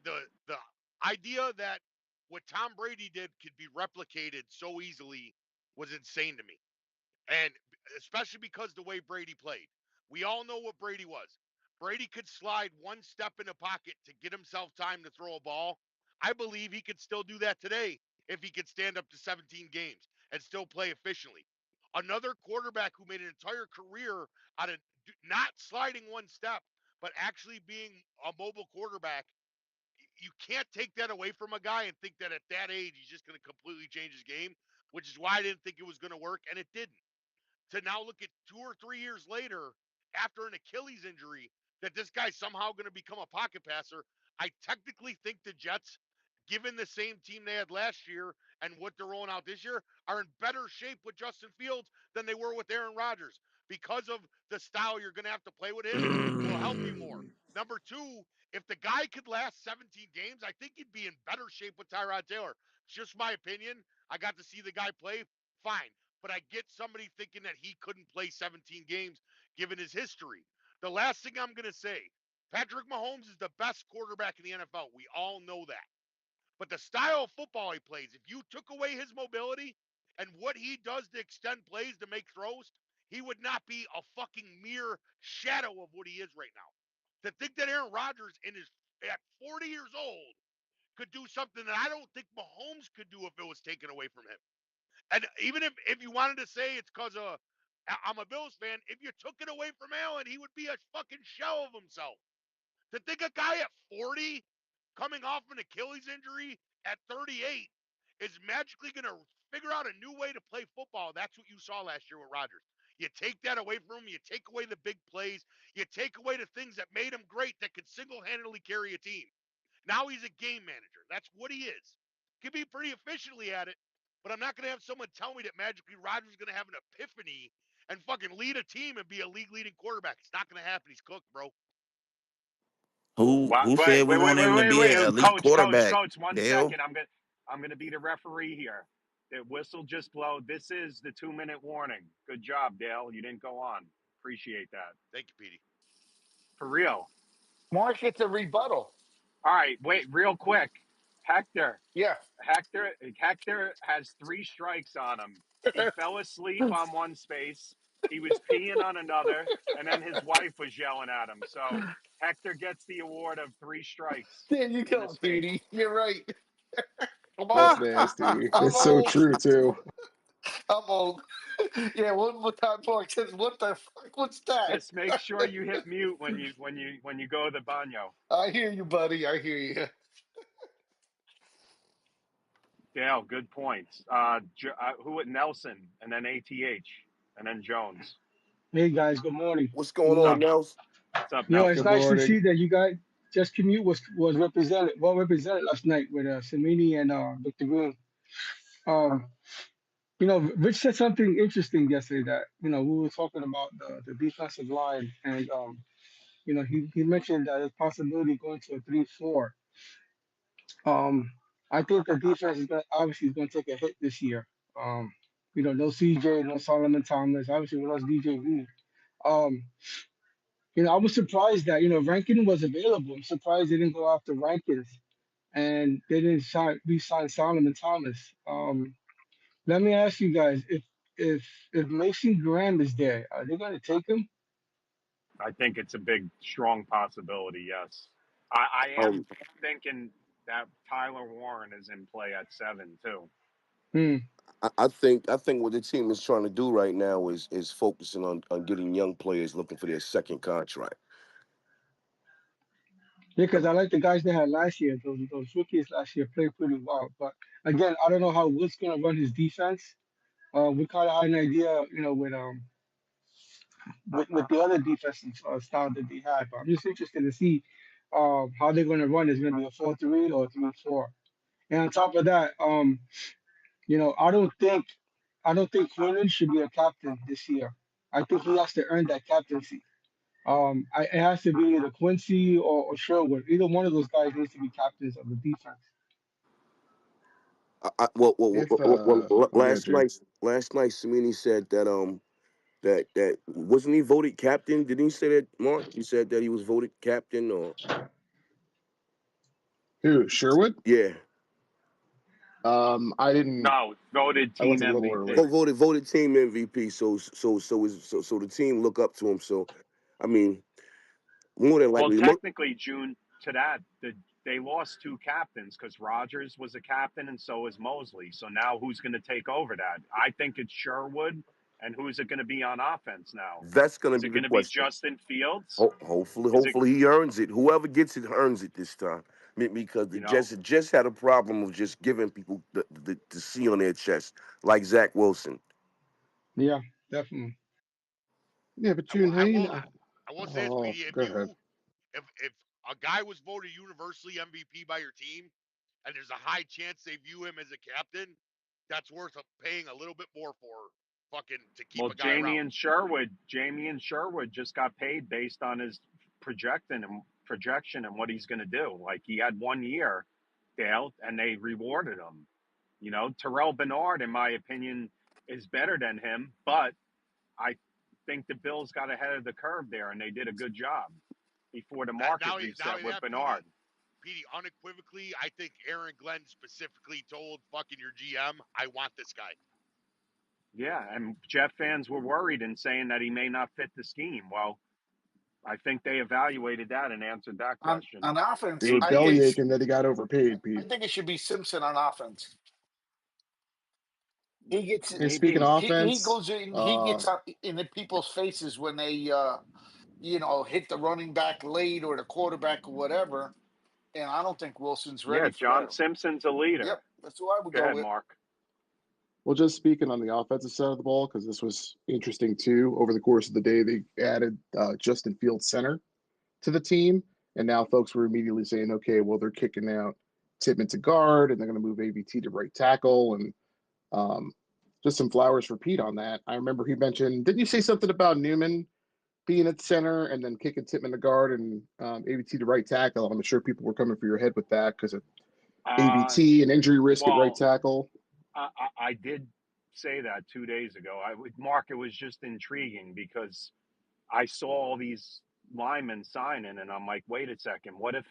The idea that what Tom Brady did could be replicated so easily was insane to me, and especially because the way Brady played. We all know what Brady was. Brady could slide one step in the pocket to get himself time to throw a ball. I believe he could still do that today if he could stand up to 17 games and still play efficiently. Another quarterback who made an entire career out of not sliding one step, but actually being a mobile quarterback. You can't take that away from a guy and think that at that age he's just going to completely change his game, which is why I didn't think it was going to work, and it didn't. To now look at 2 or 3 years later, after an Achilles injury, that this guy's somehow going to become a pocket passer, I technically think the Jets, given the same team they had last year and what they're rolling out this year, are in better shape with Justin Fields than they were with Aaron Rodgers because of the style you're going to have to play with him will help you more. Number two, if the guy could last 17 games, I think he'd be in better shape with Tyrod Taylor. It's just my opinion. I got to see the guy play. Fine. But I get somebody thinking that he couldn't play 17 games given his history. The last thing I'm going to say, Patrick Mahomes is the best quarterback in the NFL. We all know that. But the style of football he plays, if you took away his mobility and what he does to extend plays to make throws, he would not be a fucking mere shadow of what he is right now. To think that Aaron Rodgers at 40 years old could do something that I don't think Mahomes could do if it was taken away from him. And even if you wanted to say it's because of I'm a Bills fan, if you took it away from Allen, he would be a fucking shell of himself. To think a guy at 40 coming off an Achilles injury at 38 is magically going to figure out a new way to play football. That's what you saw last year with Rodgers. You take that away from him, you take away the big plays, you take away the things that made him great that could single handedly carry a team. Now he's a game manager. That's what he is. Could be pretty efficiently at it, but I'm not going to have someone tell me that magically Rodgers is going to have an epiphany and fucking lead a team and be a league leading quarterback. It's not going to happen. He's cooked, bro. Wow, Who wait, said we wait, wait, want wait, him to wait, be an wait. elite quarterback, Coach. 1 second. Dale? I'm gonna be the referee here. The whistle just blow. This is the 2 minute warning. Good job, Dale. You didn't go on. Appreciate that. Thank you, Petey. For real. Mark gets a rebuttal. All right, wait, real quick. Hector. Yeah. Hector has 3 strikes on him. He fell asleep on one space. He was peeing on another, and then his wife was yelling at him. So Hector gets the award of 3 strikes There you in the go, space. Petey. You're right. I'm That's old. nasty. I'm It's so old. true too. I'm old. Yeah, one more time, Mark says, what the fuck? What's that? Just make sure you hit mute when you go to the baño. I hear you, buddy. I hear you. Dale, good points. Who at Nelson, and then ATH, and then Jones. Hey guys, good morning. What's Good going on, morning. Nels? What's up, It's Good Nelson? nice to morning. see that you guys just commute was represented well represented last night with Samini and Dr. Green. Um, Rich said something interesting yesterday that we were talking about the defensive line and he mentioned that there's possibility going to a 3-4. Um, I think the defense is going to take a hit this year. No CJ, no Solomon Thomas. Obviously, we lost DJ Reed. Um, I was surprised that Rankin was available. I'm surprised they didn't go after Rankins and they didn't re-sign Solomon Thomas. Let me ask you guys, if Mason Graham is there, are they gonna take him? I think it's a big, strong possibility. Yes, I am Um, thinking that Tyler Warren is in play at 7 too. Hmm. I think what the team is trying to do right now is focusing on getting young players looking for their second contract. Yeah, because I like the guys they had last year. Those rookies last year played pretty well. But again, I don't know how Wood's gonna run his defense. We kind of had an idea, with the other defensive style that they had. But I'm just interested to see how they're gonna run. Is it gonna be a 4-3 or a 3-4? And on top of that, I don't think Quinlan should be a captain this year. I think he has to earn that captaincy. It has to be either Quincy or Sherwood. Either one of those guys needs to be captains of the defense. Well, If oh, go ahead, last Jay. night, Samini said that wasn't he voted captain? Didn't he say that, Mark? He said that he was voted captain, or Who? Sherwood? yeah, I didn't. No, voted I team left a little early. MVP. voted team MVP. So the team look up to him. So, I mean, more than Well, likely, technically, June to that, they lost two captains because Rogers was a captain and so is Mosley. So now who's going to take over that? I think it's Sherwood. And who's it going to be on offense now? that's going to Is be it the going to be question. Justin Fields? Hopefully, Is it, hopefully he earns it. Whoever gets it earns it this time. Because the you know? Jets just had a problem of just giving people the C on their chest, like Zach Wilson. Yeah, definitely. Yeah, but I will. June, how I do you will. know? I will say this, Oh, PD. go ahead. If a guy was voted universally MVP by your team, and there's a high chance they view him as a captain, that's worth paying a little bit more for fucking to keep Well, a guy around. Jamie and Sherwood just got paid based on his projection and what he's going to do. Like he had 1 year, Dale, and they rewarded him. Terrell Bernard, in my opinion, is better than him, but I think the Bills got ahead of the curve there, and they did a good job before the That market now reset with that PD, Bernard. unequivocally, I think Aaron Glenn specifically told fucking your GM, I want this guy. Yeah, and Jet fans were worried and saying that he may not fit the scheme. Well, I think they evaluated that and answered that question. On They offense, were They I think did. bellyaching that he got overpaid, I Pete. think it should be Simpson on offense. He gets And speaking Maybe. of he offense, goes in, he gets up in the people's faces when they hit the running back late or the quarterback or whatever. And I don't think Wilson's Yeah, ready for John that. Simpson's a leader. Yep, that's who I would Go go ahead, with. Mark. well, just speaking on the offensive side of the ball, because this was interesting too. Over the course of the day, they added Justin Fields center to the team, and now folks were immediately saying, okay, well, they're kicking out Tippmann to guard, and they're going to move AVT to right tackle, and um, just some flowers for Pete on that. I remember he mentioned, didn't you say something about Newman being at center and then kicking Tippmann to guard and AVT to right tackle? I'm sure people were coming for your head with that because of Uh, AVT and injury risk at right well, tackle. I did say that 2 days ago. Mark, it was just intriguing because I saw all these linemen signing, and I'm like, wait a second, what if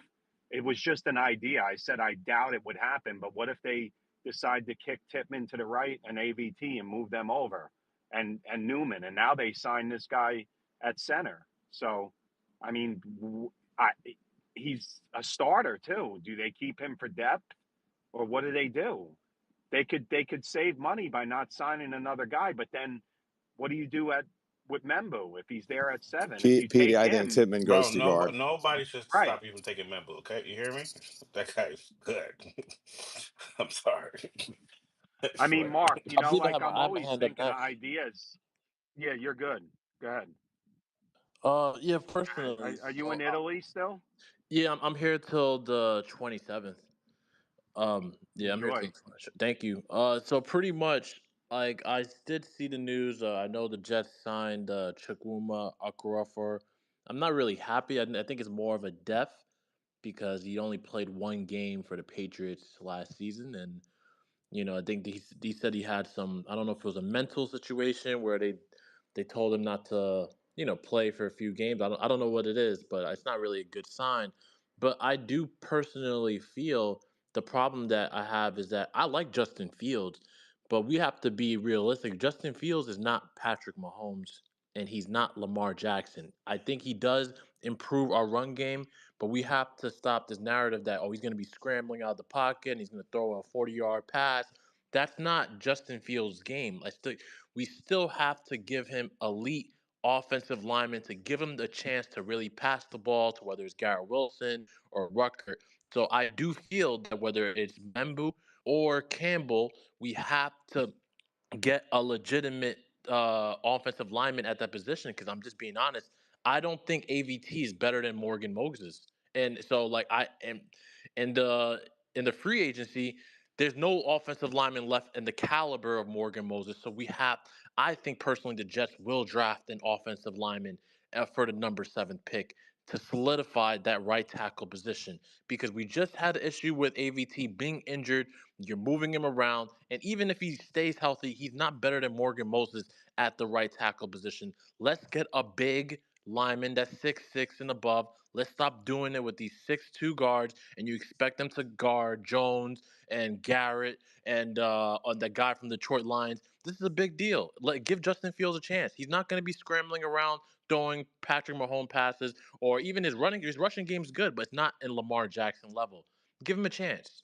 it was just an idea? I said I doubt it would happen, but what if they decide to kick Tippmann to the right and AVT and move them over, and Newman, and now they sign this guy at center. So, I mean, I, he's a starter too. Do they keep him for depth, or what do they do? They could save money by not signing another guy, but then what do you do at with Membo if he's there at 7? If you Petey, take I think him, Tippmann Bro, goes to no, guard. nobody should right? stop even taking Membo. Okay, you hear me? That guy's good. I'm sorry. I I mean, swear. Mark, Peter, like I'm I have my always hand up thinking of next. ideas. Yeah, you're good. Go ahead. Yeah, personally, Are you in so Italy still? yeah, I'm here till the 27th. Yeah, I'm here till Enjoy. the 27th. Thank you. So pretty much, like, I did see the news. I know the Jets signed Chukwuma Akurafor. I'm not really happy. I think it's more of a death because he only played one game for the Patriots last season, and I think he said he had some. I don't know if it was a mental situation where they told him not to play for a few games. I don't know what it is, but it's not really a good sign. But I do personally feel the problem that I have is that I like Justin Fields, But we have to be realistic. Justin Fields is not Patrick Mahomes and he's not Lamar Jackson. I think he does improve our run game, but we have to stop this narrative that, oh, he's going to be scrambling out of the pocket and he's going to throw a 40-yard pass. That's not Justin Fields' game. We still have to give him elite offensive linemen to give him the chance to really pass the ball to whether it's Garrett Wilson or Rucker. So I do feel that whether it's Membu or Campbell, we have to get a legitimate offensive lineman at that position because I'm just being honest. I don't think AVT is better than Morgan Moses. And so like I am in the free agency, there's no offensive lineman left in the caliber of Morgan Moses. So we have I think personally the Jets will draft an offensive lineman for the number 7 pick to solidify that right tackle position because we just had an issue with AVT being injured. You're moving him around, and even if he stays healthy, he's not better than Morgan Moses at the right tackle position. Let's get a big lineman that's 6'6" and above. Let's stop doing it with these 6'2" guards, and you expect them to guard Jones and Garrett and the guy from Detroit Lions. This is a big deal. Give Justin Fields a chance. He's not going to be scrambling around throwing Patrick Mahomes passes, or even his rushing game's good, but it's not in Lamar Jackson level. Give him a chance.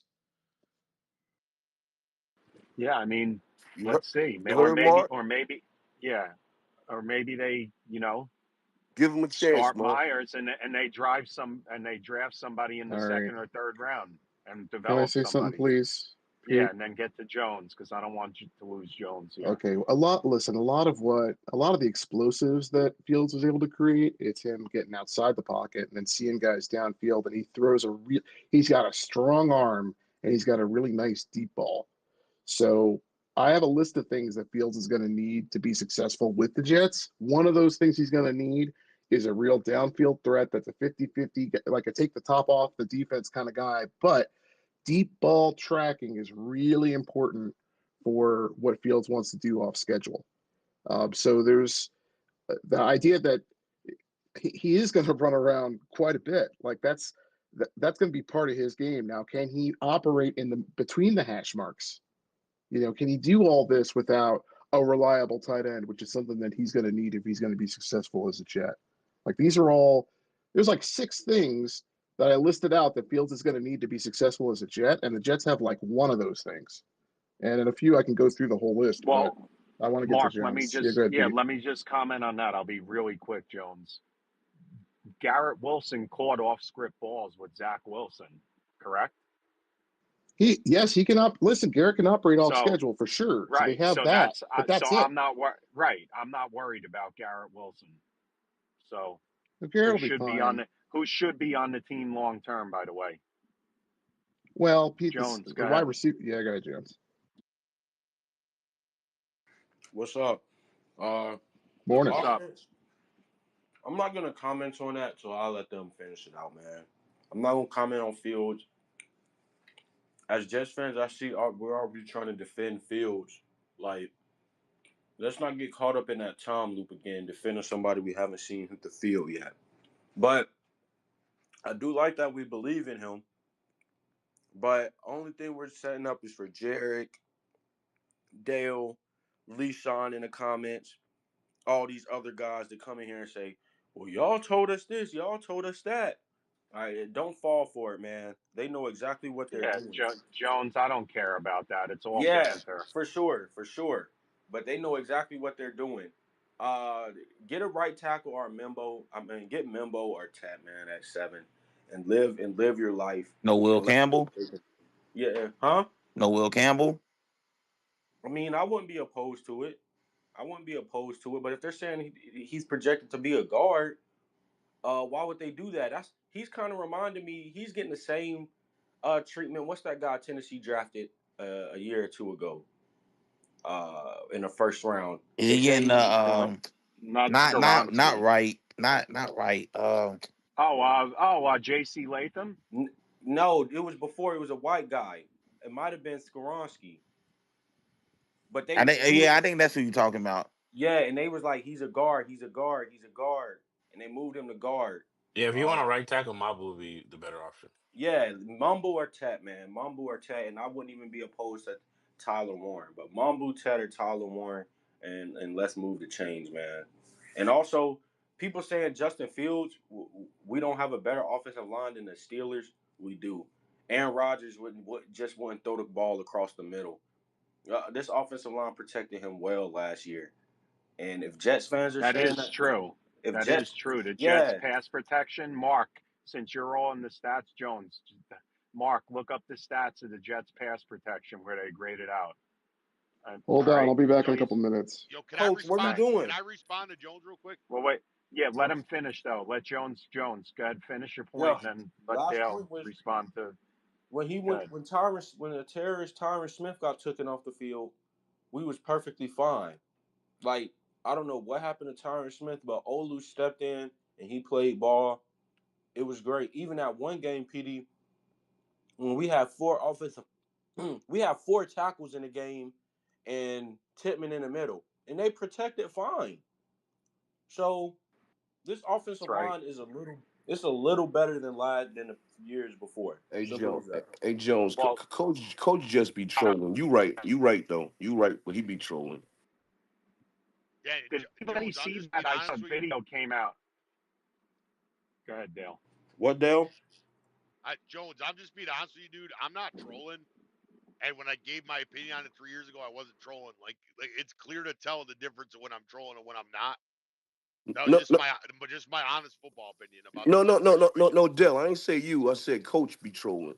Yeah, I mean, You heard, let's see, you heard Mark? yeah, or maybe they, Give him a chance, start Mark. Myers and they draft somebody in the All right. second or third round and Can I develop say something, somebody. please, Yeah, Pete? and then get to Jones because I don't want you to lose Jones here. Okay, listen, a lot of the explosives that Fields was able to create, it's him getting outside the pocket and then seeing guys downfield, and he's got a strong arm and he's got a really nice deep ball. So I have a list of things that Fields is going to need to be successful with the Jets. One of those things he's going to need is a real downfield threat that's a 50-50, like a take the top off the defense kind of guy, but deep ball tracking is really important for what Fields wants to do off schedule. So there's the idea that he is going to run around quite a bit. Like that's going to be part of his game. Now, can he operate in the between the hash marks? Can he do all this without a reliable tight end, which is something that he's going to need if he's going to be successful as a Jet? Like there's like 6 things that I listed out that Fields is going to need to be successful as a Jet, and the Jets have like one of those things. And in a few, I can go through the whole list, but Well, I want to get to Mark, Jones. Yeah, go ahead, Pete. let me just comment on that. I'll be really quick, Jones. Garrett Wilson caught off script balls with Zach Wilson, correct? Yes, he can listen. Garrett can operate off So schedule for sure. So they right, have so that, but so that's it. I'm not worried about Garrett Wilson. So Garrett will be fine. who should be on the team long term, by the way? Well, Pete, Jones, go the wide ahead. receiver. Yeah, go ahead, Jones. What's up? The Morning. What's up? offense. I'm not gonna comment on that, so I'll let them finish it out, man. I'm not gonna comment on Fields. As Jets fans, I see we're already trying to defend Fields. Like, let's not get caught up in that time loop again, defending somebody we haven't seen hit the field yet. But I do like that we believe in him. But only thing we're setting up is for Jarek, Dale, Leashon in the comments, all these other guys that come in here and say, well, y'all told us this, y'all told us that. All right, don't fall for it, man. They know exactly what they're Yeah, doing. Jones. I don't care about that. It's all Yeah, banter. for sure, for sure. But they know exactly what they're doing. Uh, get a right tackle or Membo. I mean, get Membo or Tat, man, at 7, and live your life No Will and let. Campbell. Yeah, huh? No Will Campbell. I mean, I wouldn't be opposed to it. I wouldn't be opposed to it. But if they're saying he's projected to be a guard, why would they do that? He's kind of reminding me. He's getting the same treatment. What's that guy Tennessee drafted a year or two ago? In the first round, Is they he said getting Not not Skoronsky. right? Not right. J.C. Latham. no, it was before. It was a white guy. It might have been Skoronsky, but I think he was yeah, I think that's who you're talking about. yeah, and they was like, he's a guard, he's a guard, he's a guard, and they moved him to guard. Yeah, if you want Uh, a right tackle, Mabu would be the better option. yeah, Mumble or Tet, man, Mumble or Tet, and I wouldn't even be opposed Tyler Warren. But Mambu Ted or Tyler Warren, and let's move the chains, man. And also, people saying Justin Fields, we don't have a better offensive line than the Steelers. We do. Aaron Rodgers just wouldn't throw the ball across the middle. This offensive line protected him well last year. And if Jets fans are That saying is that, true. if That Jets, is true. The Jets yeah, pass protection, Mark, since you're all in the stats, Jones, Mark, look up the stats of the Jets pass protection where they grade it out. Hold All on, right. I'll be back in a Yo, couple minutes. can I Coach, what are you respond? Thanks. Can doing? I respond to Jones real quick? Well, wait. Yeah, let Yeah, him finish, though. Let Jones, go ahead, finish your yeah. point, and then let Last Dale point was respond to, when he go went ahead. when the terrorist Tyron Smith got taken off the field, we was perfectly fine. Like, I don't know what happened to Tyron Smith, but Olu stepped in and he played ball. It was great. Even that one game, PD, when we have four tackles in the game and Titman in the middle. And they protected fine. So this That's offensive right. line is a little better than the years before. Hey Simple Jones, as that. hey Jones, Well, coach just be trolling. You right though. You right, but he be trolling. Yeah, did anybody Jones. I'm see just that? being I saw a honest with you. video came out. Go ahead, Dale. What, Dale? Jones, I'm just being honest with you, dude. I'm not trolling. And when I gave my opinion on it 3 years ago, I wasn't trolling. Like it's clear to tell the difference of when I'm trolling and when I'm not. That was No, no, just my honest football opinion about the no, no, Jets no, no, no, situation. no, Dell. I ain't say you. I said coach be trolling.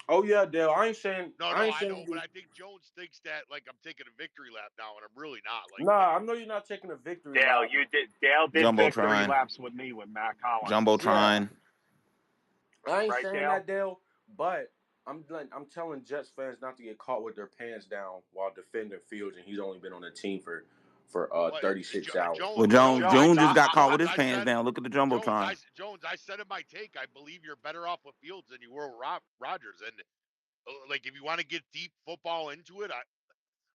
Oh yeah, Dale. I ain't saying No, I no, ain't I saying know, but you. I think Jones thinks that like I'm taking a victory lap now, and I'm really not. Nah, I know you're not taking a victory Dale, lap. you did. Dale did victory Jumbotron, laps with me with Matt Collins. Yeah, Jumbotron. I ain't Right, saying Dale? that, Dale. But I'm telling Jets fans not to get caught with their pants down while defending Fields, and he's only been on the team for Well, 36 hours. Well, Jones, Jones, Jones, June just got caught with his I pants said, down. Look at the Jones, jumbotron. I said in my take, I believe you're better off with Fields than you were with Rodgers, and like if you want to get deep football into it,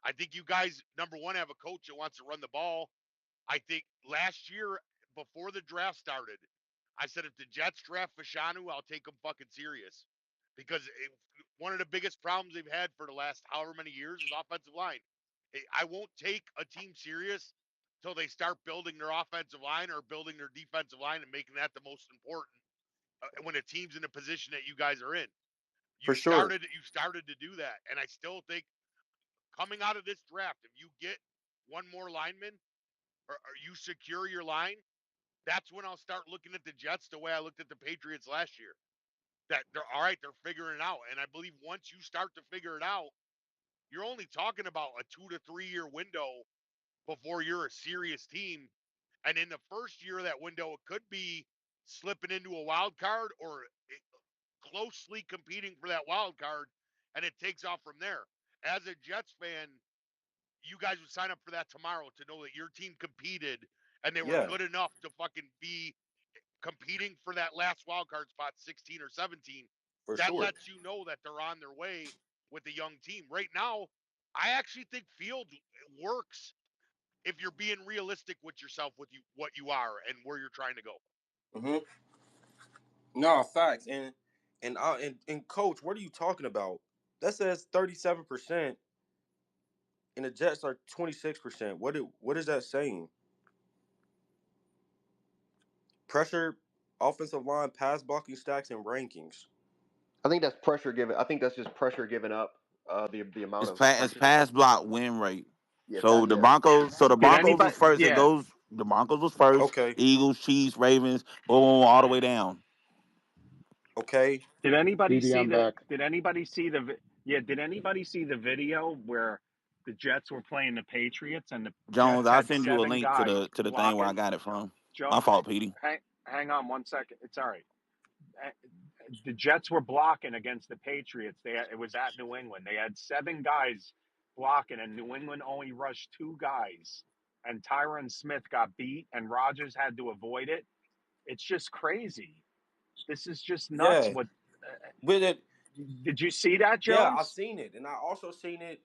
I think you guys number one have a coach that wants to run the ball. I think last year before the draft started, I said if the Jets draft Fashanu, I'll take them fucking serious because one of the biggest problems they've had for the last however many years is offensive line. I won't take a team serious till they start building their offensive line or building their defensive line and making that the most important when a team's in a position that you guys are in. For sure. You started to do that, and I still think coming out of this draft, if you get one more lineman or you secure your line, that's when I'll start looking at the Jets the way I looked at the Patriots last year. That they're all right, they're figuring it out. And I believe once you start to figure it out, you're only talking about a 2 to 3 year window before you're a serious team. And in the first year of that window, it could be slipping into a wild card or closely competing for that wild card, and it takes off from there. As a Jets fan, you guys would sign up for that tomorrow to know that your team competed and they were Yeah, good enough to fucking be competing for that last wild card spot 16 or 17. for That sure. lets you know that they're on their way with a young team. Right now, I actually think Fields works if you're being realistic with yourself with what you are and where you're trying to go. hmm No, facts. And coach, what are you talking about? That says 37% and the Jets are 26%. What is that saying? Pressure, offensive line, pass blocking stacks, and rankings. I think that's pressure given. I think that's just pressure given up. The amount of It's pressure. pass block win rate. Yeah, So the yeah. Broncos, so the Did Broncos was anybody? first. It Yeah. goes. The Broncos was first. Okay, Eagles, Chiefs, Ravens, boom, all the way down. okay. Did anybody BD, see I'm the? back. Did anybody see the? Yeah. Did anybody see the video where the Jets were playing the Patriots and the Jones, Jets I'll had send you a seven link to guys the thing where I blocking? got it from. Joe, My fault, Petey. hang on 1 second. It's all right. Uh, The Jets were blocking against the Patriots. It was at New England. They had seven guys blocking, and New England only rushed two guys. And Tyron Smith got beat, and Rodgers had to avoid it. It's just crazy. This is just nuts. Yeah, What with it. did you see that, Yeah, I Jones? seen it, and I also seen it.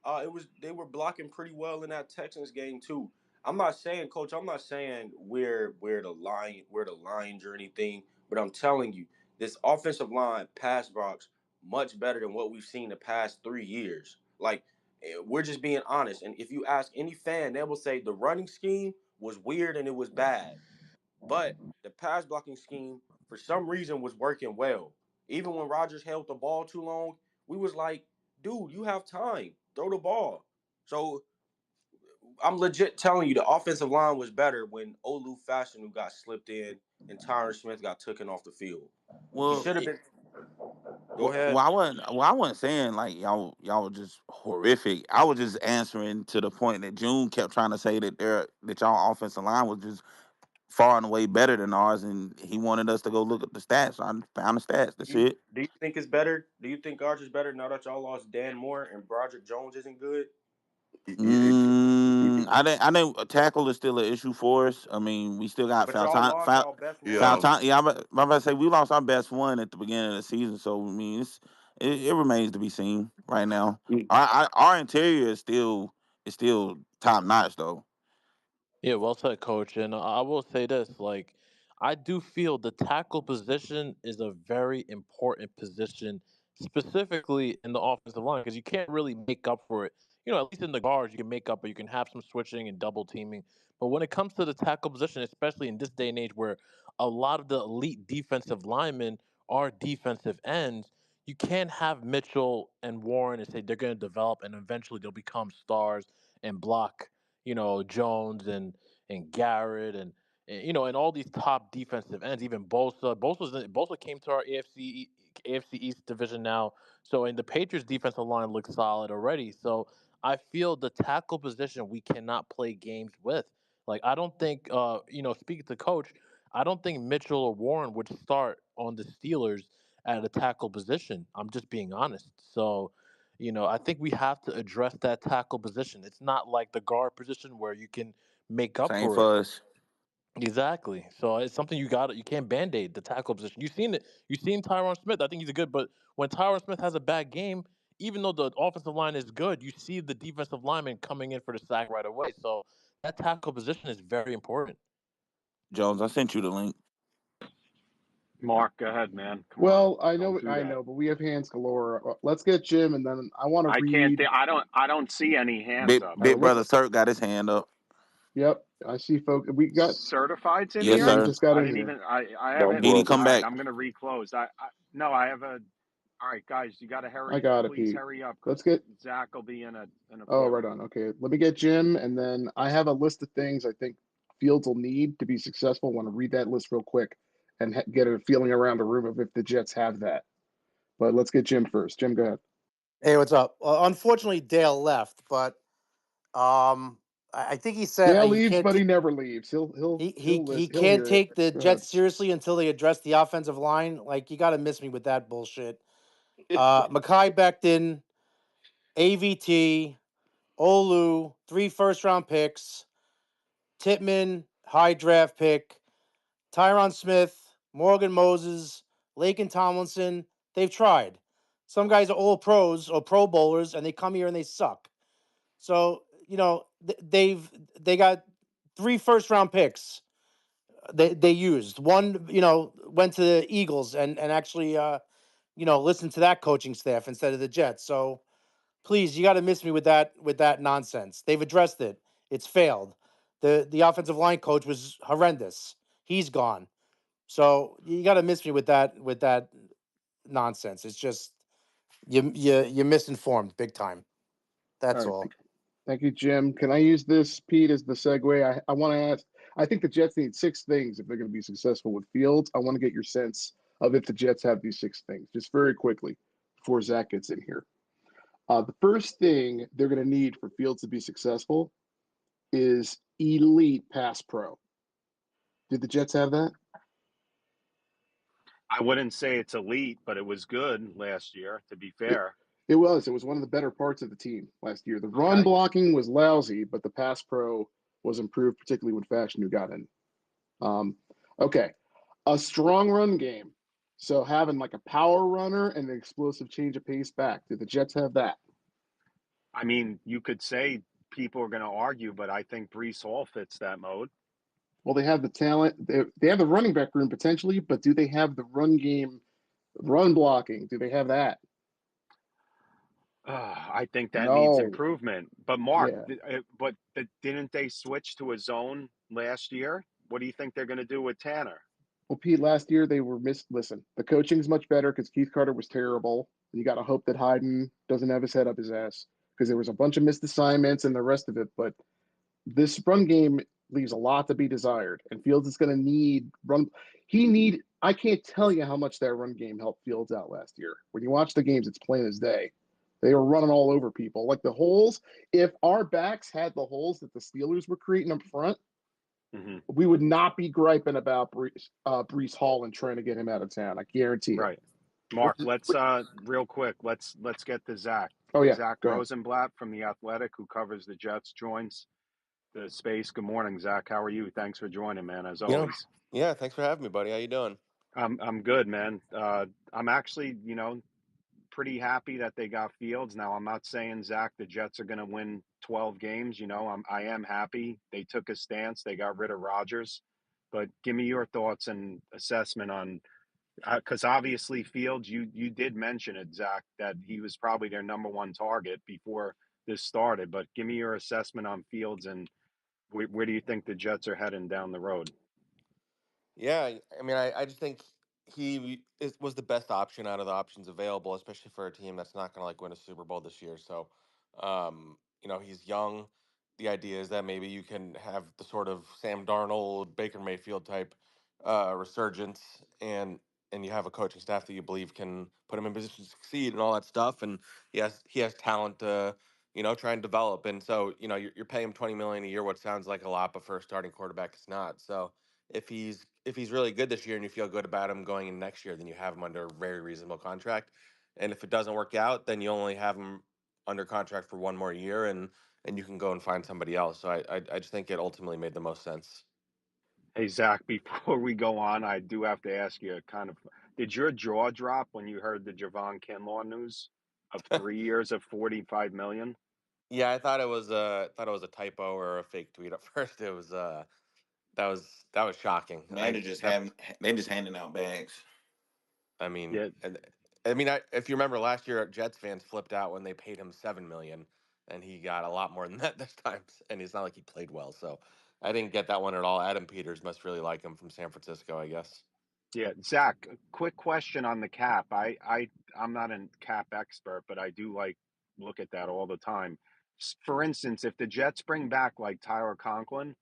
It was they were blocking pretty well in that Texans game too. I'm not saying, Coach. I'm not saying we're the Lions or anything, but I'm telling you, this offensive line pass blocks much better than what we've seen the past 3 years. Like, we're just being honest. And if you ask any fan, they will say the running scheme was weird and it was bad. But the pass blocking scheme, for some reason, was working well. Even when Rodgers held the ball too long, we was like, dude, you have time. Throw the ball. So I'm legit telling you, the offensive line was better when Olu Fashanu got slipped in and Tyron Smith got taken off the field. He Well, should have been. Go well, ahead. I wasn't saying like y'all were just horrific. I was just answering to the point that June kept trying to say that y'all offensive line was just far and away better than ours, and he wanted us to go look at the stats. So I found the stats. That's it. Do you think it's better? Do you think Arch is better now that y'all lost Dan Moore and Broderick Jones isn't good? I think a tackle is still an issue for us. I mean, we still got But y'all lost y'all best one. Yeah. Falcon. Yeah, I'm about to say we lost our best one at the beginning of the season. So I mean, it remains to be seen right now. Our interior is still top notch though. Yeah, well said, coach. And I will say this, like, I do feel the tackle position is a very important position, specifically in the offensive line, because you can't really make up for it. At least in the guards, you can make up, or you can have some switching and double teaming. But when it comes to the tackle position, especially in this day and age where a lot of the elite defensive linemen are defensive ends, you can't have Mitchell and Warren and say they're going to develop and eventually they'll become stars and block Jones and Garrett and all these top defensive ends, even Bosa. Bosa came to our AFC East division now. So and the Patriots defensive line looks solid already. So I feel the tackle position we cannot play games with. Like I don't think speaking to coach, I don't think Mitchell or Warren would start on the Steelers at a tackle position. I'm just being honest. So I think we have to address that tackle position. It's not like the guard position where you can make up Same for it. for us. Exactly. So it's something you can't band-aid the tackle position. You've seen it. You've seen Tyron Smith. I think he's a good, but when Tyron Smith has a bad game, even though the offensive line is good, you see the defensive lineman coming in for the sack right away. So that tackle position is very important. Jones, I sent you the link. Mark, go ahead, man. Come on, Well, I don't know, do I that. know, but we have hands galore. Let's get Jim, and then I want to I can't. read. I don't see any hands Big up. All right, Big brother let's. Turk got his hand up. Yep, I see, folks. We got. Certified's in Yes, Yeah, he here. sir. just got I in didn't here. even. I I'm haven't. Petey, broke. come All right, back. I'm gonna reclose. I no. I have a. All right, guys, you got to I hurry. got it, Please Pete. hurry up Let's because get. Zach will be in a Oh, right courtroom. on. Okay, let me get Jim, and then I have a list of things I think Fields will need to be successful. I want to read that list real quick and get a feeling around the room of if the Jets have that. But let's get Jim first. Jim, go ahead. Hey, what's up? Unfortunately, Dale left, but I think he said Dale he leaves, can't but he never leaves. he He'll can't hear it. take the Go ahead. Jets seriously until they address the offensive line. Like you got to miss me with that bullshit. Makai Becton, AVT, Olu, 3 first-round picks, Titman, high draft pick, Tyron Smith, Morgan Moses, Lakin Tomlinson. They've tried. Some guys are all pros or Pro Bowlers, and they come here and they suck. So they got 3 first-round picks. They used one. Went to the Eagles and actually listened to that coaching staff instead of the Jets. So please, you got to miss me with that nonsense. They've addressed it. It's failed. The offensive line coach was horrendous. He's gone. So you got to miss me with that nonsense. It's just you're misinformed big time. All That's right. all. Thank you, Jim. Can I use this, Pete, as the segue? I want to ask. I think the Jets need 6 things if they're going to be successful with Fields. I want to get your sense of if the Jets have these 6 things, just very quickly before Zach gets in here. The first thing they're going to need for Fields to be successful is elite pass pro. Did the Jets have that? I wouldn't say it's elite, but it was good last year. To be It, fair. it was. It was one of the better parts of the team last year. The run Okay. blocking was lousy, but the pass pro was improved, particularly when Fashion got in. Okay. A strong run game. So having like a power runner and an explosive change of pace back. Did the Jets have that? I mean, you could say people are going to argue, but I think Brees Hall fits that mode. Well, they have the talent. They have the running back room potentially, but do they have the run game, run blocking? Do they have that? I think that needs No, improvement. But Mark, yeah. didn't they switch to a zone last year? What do you think they're going to do with Tanner? Well, Pete, last year they were listen, the coaching's much better because Keith Carter was terrible. You got to hope that Hayden doesn't have his head up his ass because there was a bunch of missed assignments and the rest of it. But this run game leaves a lot to be desired, and Fields is going to need run. I can't tell you how much that run game helped Fields out last year. When you watch the games, it's plain as day. They were running all over people. Like the holes, if our backs had the holes that the Steelers were creating up front, Hmm. we would not be griping about Brees Hall and trying to get him out of town. I guarantee you. Right. Mark, let's real quick, let's get to Zach. Oh yeah, Zach go ahead. Rosenblatt from The Athletic, who covers the Jets, joins the space. Good morning, Zach. How are you? Thanks for joining, man, as You know, always. yeah, thanks for having me, buddy. How you doing? I'm good, man. I'm actually, pretty happy that they got Fields. Now, I'm not saying, Zach, the Jets are going to win 12 games. I am happy they took a stance. They got rid of Rodgers. But give me your thoughts and assessment on, because obviously Fields, you did mention it, Zach, that he was probably their number one target before this started. But give me your assessment on Fields and where do you think the Jets are heading down the road? Yeah, I mean, I just think was the best option out of the options available, especially for a team that's not going to like win a Super Bowl this year. So, he's young. The idea is that maybe you can have the sort of Sam Darnold, Baker Mayfield type resurgence, and you have a coaching staff that you believe can put him in position to succeed and all that stuff. And he has talent to try and develop. And so you're paying him 20 million a year, what sounds like a lot, but for a starting quarterback, it's not. So if he's really good this year and you feel good about him going in next year, then you have him under a very reasonable contract. And if it doesn't work out, then you only have him under contract for one more year, and you can go and find somebody else. So I just think it ultimately made the most sense. Hey, Zach, before we go on, I do have to ask you did your jaw drop when you heard the Javon Kinlaw news of 3 years of 45 million? Yeah, I thought it was a typo or a fake tweet at first. It was that was shocking. Man, they just handing out bags. I mean, Yeah, and if you remember last year, Jets fans flipped out when they paid him 7 million, and he got a lot more than that this time. And it's not like he played well, so I didn't get that one at all. Adam Peters must really like him from San Francisco, I guess. yeah. Zach, a quick question on the cap. I'm not a cap expert, but I do look at that all the time. For instance, if the Jets bring back like Tyler Conklin,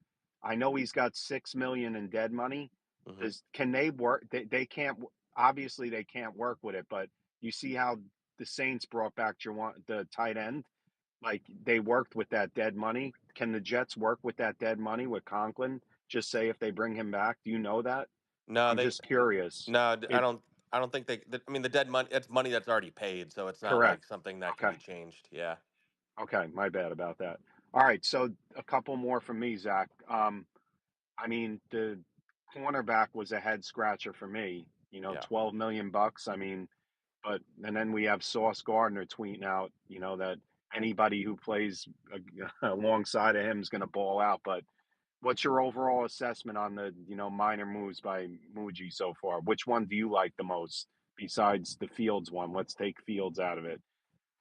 I know he's got 6 million in dead money. Hmm. Can they work? They can't. Obviously, they can't work with it. But you see how the Saints brought back the tight end. Like they worked with that dead money. Can the Jets work with that dead money with Conklin? Just say if they bring him back. Do you know that? No, I'm just curious. no, I It don't. I don't think I mean, the dead money. It's money that's already paid, so it's not correct. like something that can Okay. be changed. Yeah, Okay. My bad about that. All right. So a couple more from me, Zach. I mean, the cornerback was a head scratcher for me. yeah. 12 million bucks. I mean, but and then we have Sauce Gardner tweeting out, that anybody who plays alongside of him is going to ball out. But what's your overall assessment on the, minor moves by Muji so far? Which one do you like the most besides the Fields one? Let's take Fields out of it.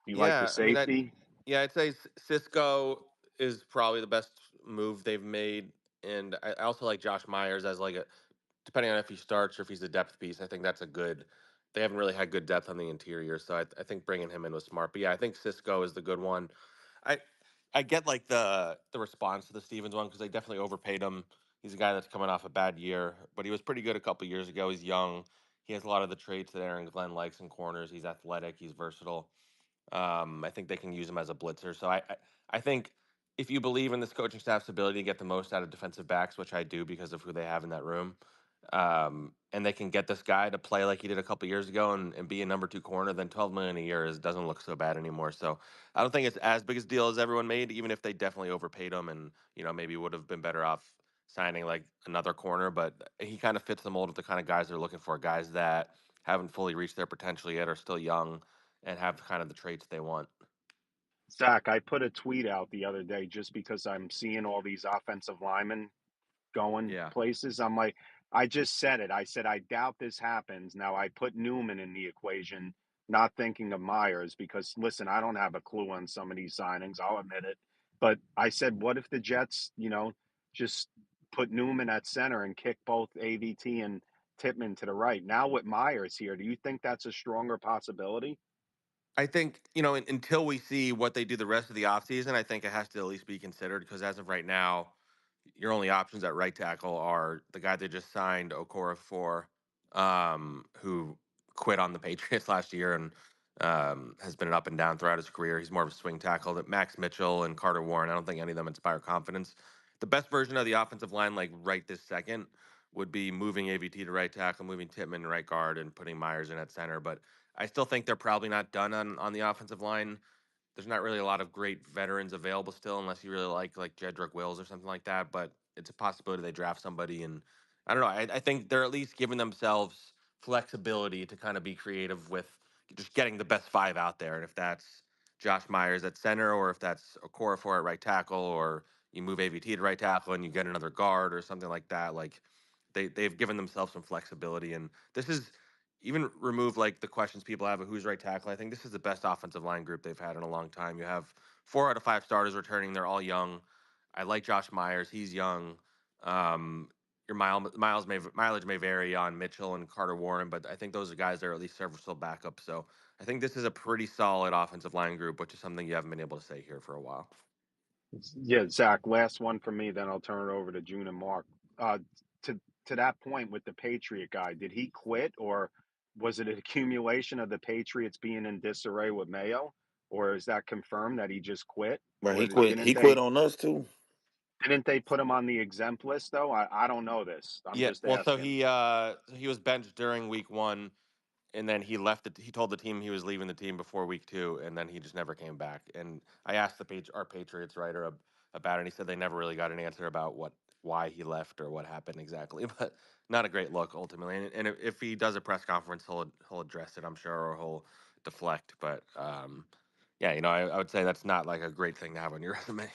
Do you like the Yeah, I mean, safety? I'd say Cisco is probably the best move they've made, and I also like Josh Myers as like a, depending on if he starts or if he's a depth piece. I think that's a good. They haven't really had good depth on the interior, so I think bringing him in was smart. But yeah, I think Cisco is the good one. I I get like the response to the Stevens one because they definitely overpaid him. He's a guy that's coming off a bad year, but he was pretty good a couple years ago. He's young. He has a lot of the traits that Aaron Glenn likes in corners. He's athletic. He's versatile. I think they can use him as a blitzer. So I think if you believe in this coaching staff's ability to get the most out of defensive backs, which I do because of who they have in that room, and they can get this guy to play like he did a couple years ago and be a number two corner, then 12 million a year doesn't look so bad anymore. So I don't think it's as big a deal as everyone made, even if they definitely overpaid him and maybe would have been better off signing like another corner. But he kind of fits the mold of the kind of guys they're looking for, guys that haven't fully reached their potential yet, are still young and have kind of the traits they want. Zach, I put a tweet out the other day just because I'm seeing all these offensive linemen going Yeah. places. I'm like, I just said it. I said, I doubt this happens. Now, I put Newman in the equation not thinking of Myers because listen, I don't have a clue on some of these signings. I'll admit it. But I said, what if the Jets, just put Newman at center and kick both AVT and Titman to the right? Now with Myers here, do you think that's a stronger possibility? I think, until we see what they do the rest of the offseason, I think it has to at least be considered because as of right now, your only options at right tackle are the guy they just signed, Okora, for, who quit on the Patriots last year and has been an up and down throughout his career. He's more of a swing tackle. That Max Mitchell and Carter Warren, I don't think any of them inspire confidence. The best version of the offensive line, like right this second, would be moving AVT to right tackle, moving Tittman to right guard, and putting Myers in at center. But I still think they're probably not done on the offensive line. There's not really a lot of great veterans available still, unless you really like Jedrick Wills or something like that. But it's a possibility they draft somebody, and I don't know. I think they're at least giving themselves flexibility to kind of be creative with just getting the best five out there. And if that's Josh Myers at center, or if that's Okorafor at right tackle, or you move AVT to right tackle and you get another guard or something like that, like they've given themselves some flexibility. And this is even remove like the questions people have of who's right tackle. I think this is the best offensive line group they've had in a long time. You have 4 out of 5 starters returning. They're all young. I like Josh Myers. He's young. Your mileage may vary on Mitchell and Carter Warren, but I think those are guys that are at least serviceable backups. So I think this is a pretty solid offensive line group, which is something you haven't been able to say here for a while. Yeah, Zach, last one for me, then I'll turn it over to June and Mark. Uh, to that point with the Patriot guy, did he quit or was it an accumulation of the Patriots being in disarray with Mayo? Or is that confirmed that he just quit? Bro, Or he quit. didn't He quit they on us too. didn't they put him on the exempt list though? I don't know this. I'm Yeah, just well, so asking. he was benched during week 1, and then he left it. He told the team he was leaving the team before week 2, and then he just never came back. And I asked our Patriots writer about it, and he said they never really got an answer about why he left or what happened exactly. But not a great look ultimately. And if he does a press conference, he'll address it, I'm sure, or he'll deflect. But yeah, I would say that's not like a great thing to have on your resume. Are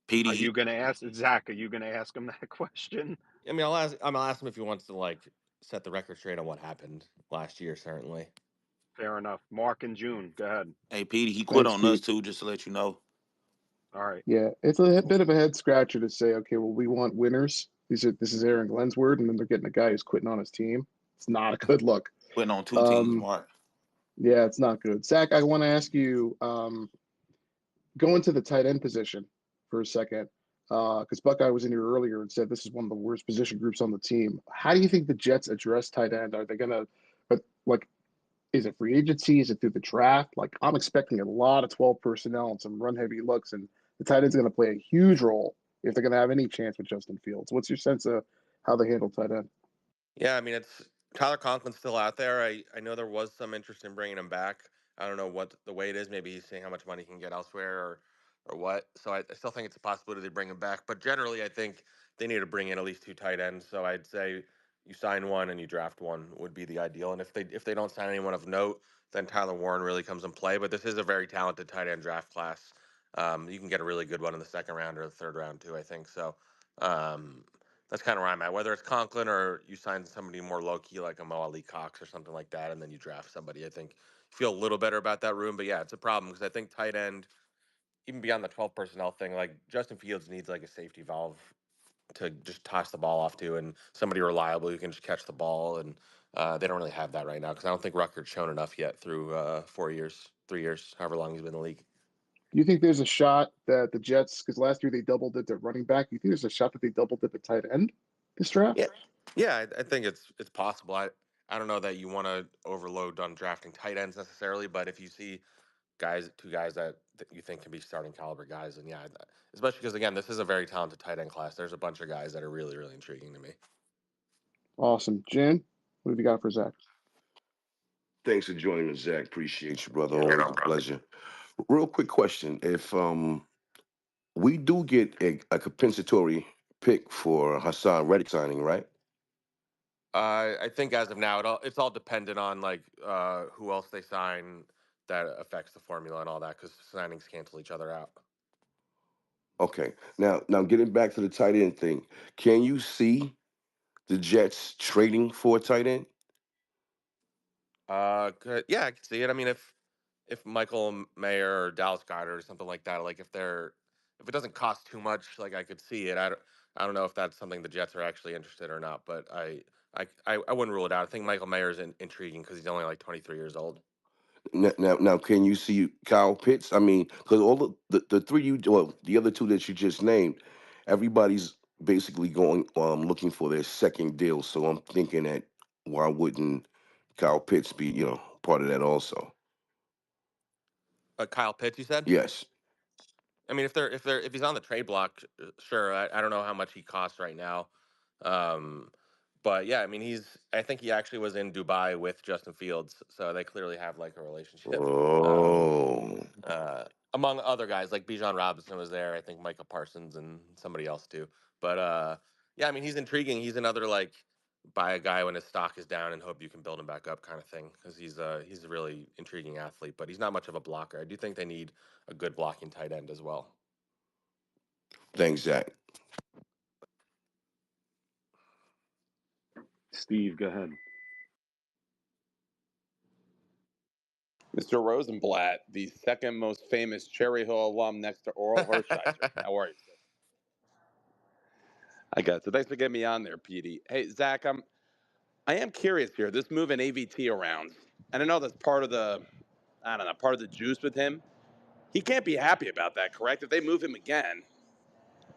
PD, you gonna ask Zach, are you gonna ask him that question? I mean, I'll ask him if he wants to like set the record straight on what happened last year. Certainly. Fair enough. Mark and June, go ahead. hey PD, he quit Thanks, on us Pete. too. Just to let you know. All right. Yeah, it's a bit of a head scratcher to say, okay, well, we want winners. This is Aaron Glenn's word, and then they're getting a guy who's quitting on his team. It's not a good look. Quitting on 2 teams, Um, Mark. yeah, it's not good. Zach, I want to ask you, go into the tight end position for a second, because Buckeye was in here earlier and said this is one of the worst position groups on the team. How do you think the Jets address tight end? Are they gonna, but like, is it free agency? Is it through the draft? Like, I'm expecting a lot of 12 personnel and some run heavy looks, and the tight end's going to play a huge role if they're going to have any chance with Justin Fields. What's your sense of how they handle tight end? Yeah, I mean, it's Tyler Conklin's still out there. I know there was some interest in bringing him back. I don't know what the weight is. Maybe he's seeing how much money he can get elsewhere, or what. So I still think it's a possibility they bring him back. But generally, I think they need to bring in at least 2 tight ends. So I'd say you sign one and you draft one would be the ideal. And if they don't sign anyone of note, then Tyler Warren really comes in play. But this is a very talented tight end draft class. You can get a really good one in the second round or the third round too. I think so. Um, that's kind of where I'm at. Whether it's Conklin or you sign somebody more low key like a Mo Ali Cox or something like that, and then you draft somebody, I think you feel a little better about that room. But yeah, it's a problem because I think tight end, even beyond the 12 personnel thing, like Justin Fields needs like a safety valve to just toss the ball off to, and somebody reliable who can just catch the ball. And they don't really have that right now because I don't think Rucker's shown enough yet through 4 years, 3 years, however long he's been in the league. Do you think there's a shot that the Jets, because last year they double dipped at running back, you think there's a shot that they double dip at tight end this draft? Yeah, yeah, I think it's possible. I don't know that you want to overload on drafting tight ends necessarily, but if you see 2 guys that you think can be starting caliber guys, and yeah, especially because again, this is a very talented tight end class. There's a bunch of guys that are really, really intriguing to me. Awesome. Jen, what have you got for Zach? Thanks for joining us, Zach. Appreciate you, brother. Always a pleasure. Real quick question: if we do get a compensatory pick for Hassan Reddick signing, right? I think as of now, it's all dependent on like who else they sign that affects the formula and all that because signings cancel each other out. Okay. Now getting back to the tight end thing, can you see the Jets trading for a tight end? Yeah, I can see it. I mean, if Michael Mayer or Dallas Goddard or something like that, like if it doesn't cost too much, like I could see it. I don't know if that's something the Jets are actually interested or not, but I wouldn't rule it out. I think Michael Mayer is intriguing because he's only like 23 years old. Now, can you see Kyle Pitts? I mean, because all the three well, the other two that you just named, everybody's basically going looking for their second deal. So I'm thinking that why wouldn't Kyle Pitts be part of that also? Kyle Pitts, you said? Yes. I mean, if he's on the trade block, sure. I don't know how much he costs right now, um, but yeah, I mean, I think he actually was in Dubai with Justin Fields, so they clearly have like a relationship. Um, Oh, uh, Among other guys, like Bijan Robinson was there. I think Micah Parsons and somebody else too. But yeah, I mean, he's intriguing. He's another like buy a guy when his stock is down and hope you can build him back up kind of thing because he's a really intriguing athlete, but he's not much of a blocker. I do think they need a good blocking tight end as well. thanks, Zach. Steve, go ahead. Mr. Rosenblatt, the second most famous Cherry Hill alum next to Oral Hershiser. How are you, sir? I got it. So thanks for getting me on there, Petey. Hey, Zach, I am curious here. This moving AVT around, and I know that's part of the, I don't know, part of the juice with him. He can't be happy about that, correct? If they move him again,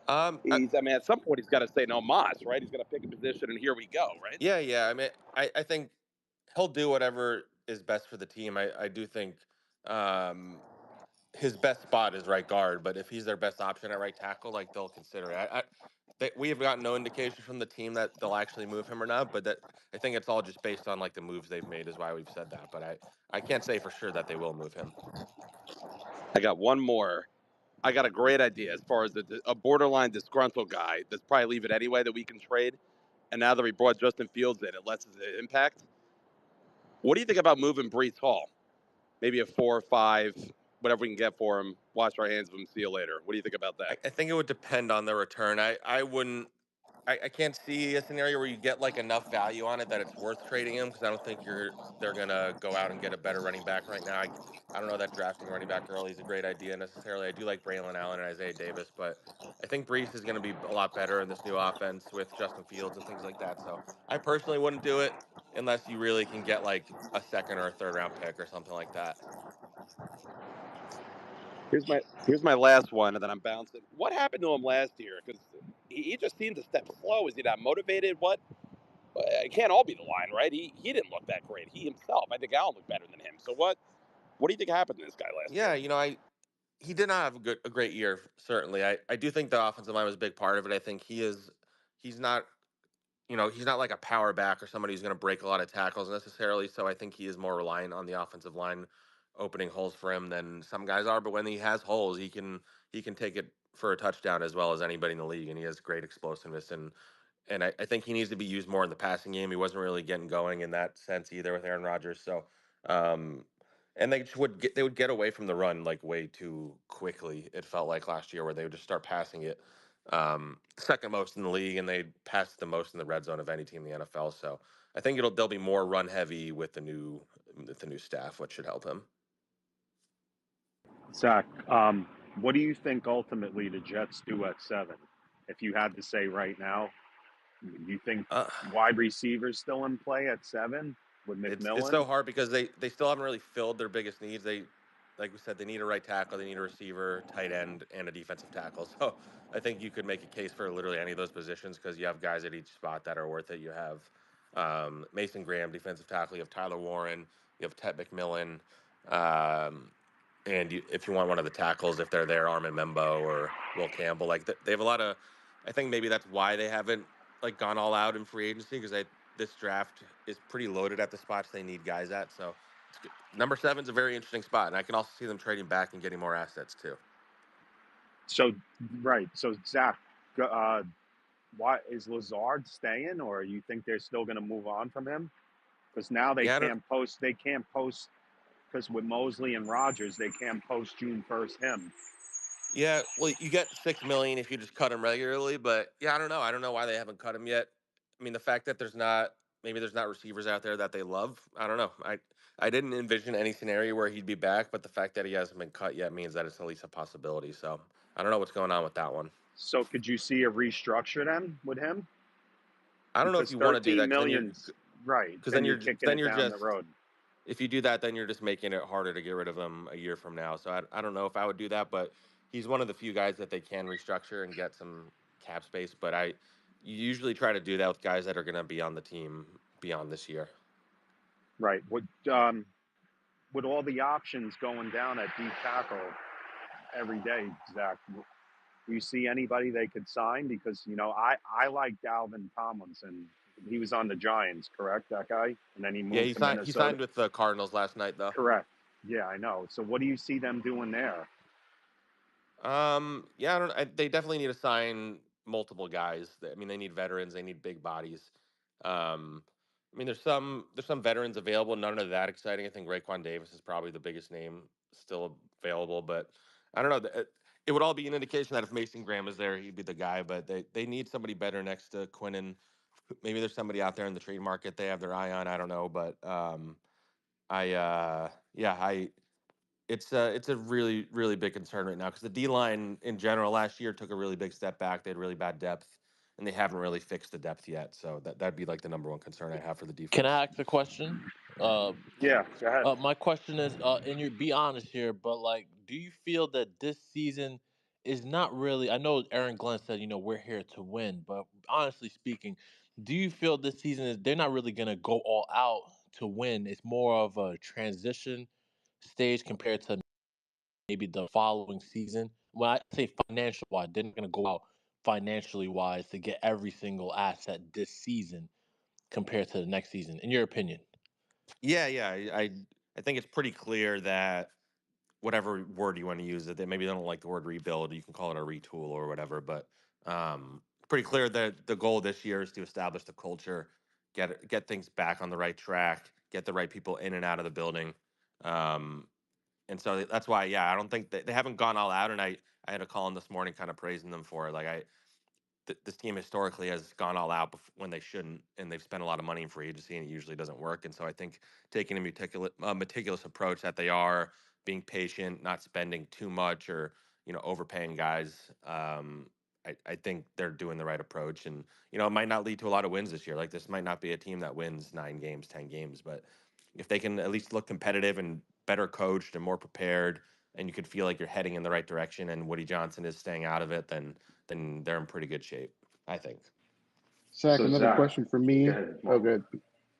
Um, I, I mean, at some point he's got to say no mas, right? He's got to pick a position, and here we go, right? yeah. I mean, I think he'll do whatever is best for the team. I do think um, his best spot is right guard, but if he's their best option at right tackle, like they'll consider it. We have gotten no indication from the team that they'll actually move him or not, but that I think it's all just based on like the moves they've made is why we've said that. But I can't say for sure that they will move him. I got one more. I got a great idea as far as a borderline disgruntled guy that's probably leave it anyway that we can trade. And now that we brought Justin Fields in, it lessens the impact. What do you think about moving Brees Hall? Maybe a 4 or 5, whatever we can get for him. Wash our hands of him. See you later. What do you think about that? I think it would depend on the return. I wouldn't. I can't see a scenario where you get like enough value on it that it's worth trading him because I don't think they're gonna go out and get a better running back right now. I don't know that drafting a running back early is a great idea necessarily. I do like Braylon Allen and Isaiah Davis, but I think Brees is going to be a lot better in this new offense with Justin Fields and things like that. So I personally wouldn't do it unless you really can get like a second or a third round pick or something like that. Here's my last one, and then I'm bouncing. What happened to him last year? Because he just seemed to step slow. Is he not motivated? What? It can't all be the line, right? He didn't look that great. He himself, I think Allen looked better than him. So what do you think happened to this guy last year? Yeah, he did not have a great year. Certainly, I do think the offensive line was a big part of it. I think he's not he's not like a power back or somebody who's going to break a lot of tackles necessarily. So I think he is more reliant on the offensive line opening holes for him than some guys are. But when he has holes, he can take it for a touchdown as well as anybody in the league, and he has great explosiveness and I think he needs to be used more in the passing game. He wasn't really getting going in that sense either with Aaron Rodgers. So, um, and they would get away from the run like way too quickly. It felt like last year where they would just start passing it second most in the league, and they passed the most in the red zone of any team in the NFL. So I think they'll be more run heavy with the new staff, which should help him. Zach, what do you think ultimately the Jets do at 7? If you had to say right now, do you think Uh, wide receivers still in play at 7 with it's so McMillan? hard because they still haven't really filled their biggest needs. Like we said, they need a right tackle, they need a receiver, tight end, and a defensive tackle. So I think you could make a case for literally any of those positions because you have guys at each spot that are worth it. You have Mason Graham, defensive tackle. You have Tyler Warren. You have Ted McMillan. Um, and if you want one of the tackles, if they're there, Armin Membo or Will Campbell, like they have a lot of. I think maybe that's why they haven't like gone all out in free agency because this draft is pretty loaded at the spots they need guys at. So it's good. Number 7's a very interesting spot, and I can also see them trading back and getting more assets too. So, right. So, Zach, uh, why is Lazard staying, or you think they're still going to move on from him? Because now they Yeah, I don't. can't post. They can't post because with Mosley and Rogers, they can't post June 1st him. Yeah, well, you get 6 million if you just cut him regularly, but yeah, I don't know. I don't know why they haven't cut him yet. I mean, the fact that there's not maybe there's not receivers out there that they love. I don't know. I didn't envision any scenario where he'd be back, but the fact that he hasn't been cut yet means that it's at least a possibility. So I don't know what's going on with that one. So could you see a restructure then with him? I don't know if Because you want to do that 13 millions, right? because Then you're kicking then it you're down the just road. if you do that, then you're just making it harder to get rid of him a year from now. So I don't know if I would do that, but he's one of the few guys that they can restructure and get some cap space. But I you usually try to do that with guys that are going to be on the team beyond this year. Right. With all the options going down at D tackle every day, Zach, do you see anybody they could sign? Because I like Dalvin Tomlinson. He was on the Giants, correct? That guy, and then he Yeah, moved to he Minnesota. signed with the Cardinals last night though. Correct. Yeah, I know. So what do you see them doing there? Yeah, they definitely need to sign multiple guys. I mean, they need veterans. They need big bodies. I mean, there's some veterans available. None of that exciting. I think Raekwon Davis is probably the biggest name still available, but I don't know. It would all be an indication that if Mason Graham is there, he'd be the guy. But they need somebody better next to Quinnen. Maybe there's somebody out there in the trade market they have their eye on. I don't know, but I it's a really really big concern right now because the D line in general last year took a really big step back. They had really bad depth, and they haven't really fixed the depth yet. So that'd be like the number one concern I have for the Can defense. I ask a question? Uh, Yeah, go ahead. my question is, and you be honest here, but like, do you feel that this season is not really? I know Aaron Glenn said, we're here to win, but honestly speaking, do you feel this season is they're not really gonna go all out to win? It's more of a transition stage compared to maybe the following season. When I say financial wise, they're not gonna go out financially wise to get every single asset this season compared to the next season. In your opinion? Yeah, yeah, I think it's pretty clear that whatever word you want to use, that they maybe they don't like the word rebuild. You can call it a retool or whatever, but pretty clear that the goal this year is to establish the culture, get things back on the right track, get the right people in and out of the building. Um, and so that's why, yeah, I don't think they haven't gone all out. And I had a call in this morning, kind of praising them for it. Like this team historically has gone all out when they shouldn't, and they've spent a lot of money in free agency, and it usually doesn't work. And so I think taking a meticulous approach that they are, being patient, not spending too much or overpaying guys. I think they're doing the right approach, and it might not lead to a lot of wins this year. Like this might not be a team that wins 9 games, 10 games, but if they can at least look competitive and better coached and more prepared, and you could feel like you're heading in the right direction, and Woody Johnson is staying out of it, then they're in pretty good shape, I think. Zach, So another Zach, question for go me. ahead, Oh, Mark. good.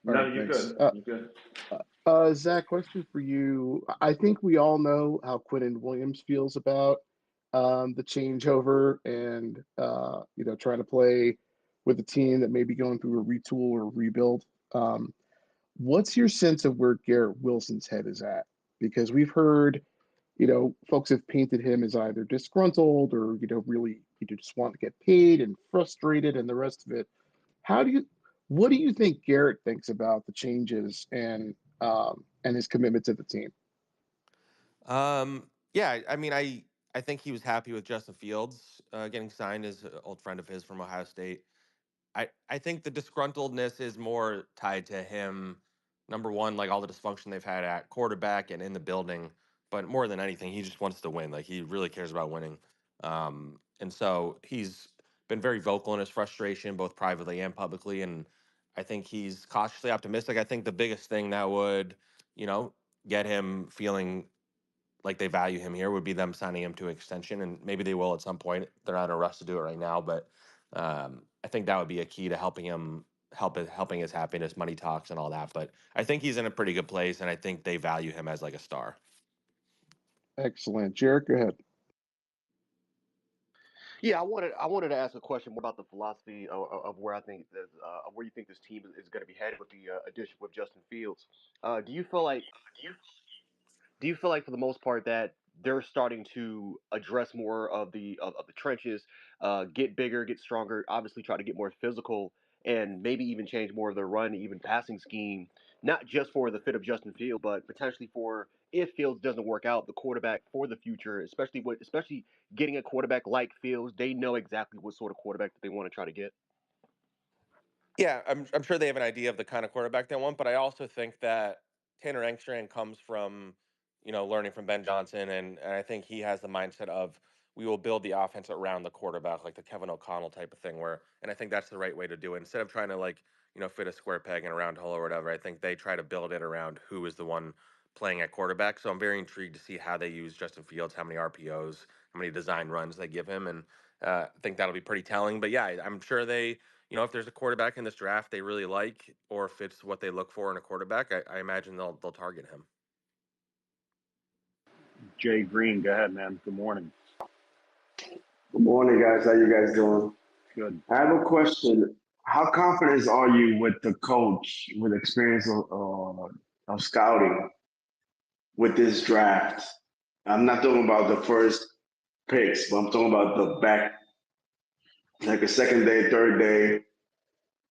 All No, right, you're thanks. good. You're good. Zach, question for you. I think we all know how Quentin Williams feels about the changeover and trying to play with a team that may be going through a retool or rebuild. What's your sense of where Garrett Wilson's head is at? Because we've heard, folks have painted him as either disgruntled or really just want to get paid and frustrated and the rest of it. How do you, what do you think Garrett thinks about the changes and his commitment to the team? Yeah, I mean, I think he was happy with Justin Fields getting signed as an old friend of his from Ohio State. I think the disgruntledness is more tied to him. Number one, like all the dysfunction they've had at quarterback and in the building, but more than anything, he just wants to win. Like he really cares about winning, and so he's been very vocal in his frustration, both privately and publicly. And I think he's cautiously optimistic. I think the biggest thing that would, you know, get him feeling like they value him here would be them signing him to an extension, and maybe they will at some point. They're not in a rush to do it right now, but I think that would be a key to helping his happiness, money talks, and all that. But I think he's in a pretty good place, and I think they value him as like a star. Excellent. Jared, go ahead. Yeah, I wanted to ask a question more about the philosophy of where I think of where you think this team is going to be headed with the addition with Justin Fields. Do you feel like for the most part that they're starting to address more of the trenches, get bigger, get stronger, obviously try to get more physical, and maybe even change more of their run, even passing scheme, not just for the fit of Justin Field, but potentially for if Fields doesn't work out, the quarterback for the future, especially getting a quarterback like Fields, they know exactly what sort of quarterback that they want to try to get. Yeah, I'm sure they have an idea of the kind of quarterback they want, but I also think that Tanner Engstrand comes from, learning from Ben Johnson, and I think he has the mindset of we will build the offense around the quarterback, like the Kevin O'Connell type of thing. And I think that's the right way to do it. Instead of trying to fit a square peg in a round hole or whatever, I think they try to build it around who is the one playing at quarterback. So I'm very intrigued to see how they use Justin Fields, how many RPOs, how many design runs they give him, and I think that'll be pretty telling. But yeah, I'm sure they if there's a quarterback in this draft they really like, or if it's what they look for in a quarterback, I imagine they'll target him. Jay Green, go ahead, man. Good morning. Good morning, guys. How you guys doing? Good. I have a question. How confident are you with the coach with experience of scouting with this draft? I'm not talking about the first picks, but I'm talking about the back, like a second day, third day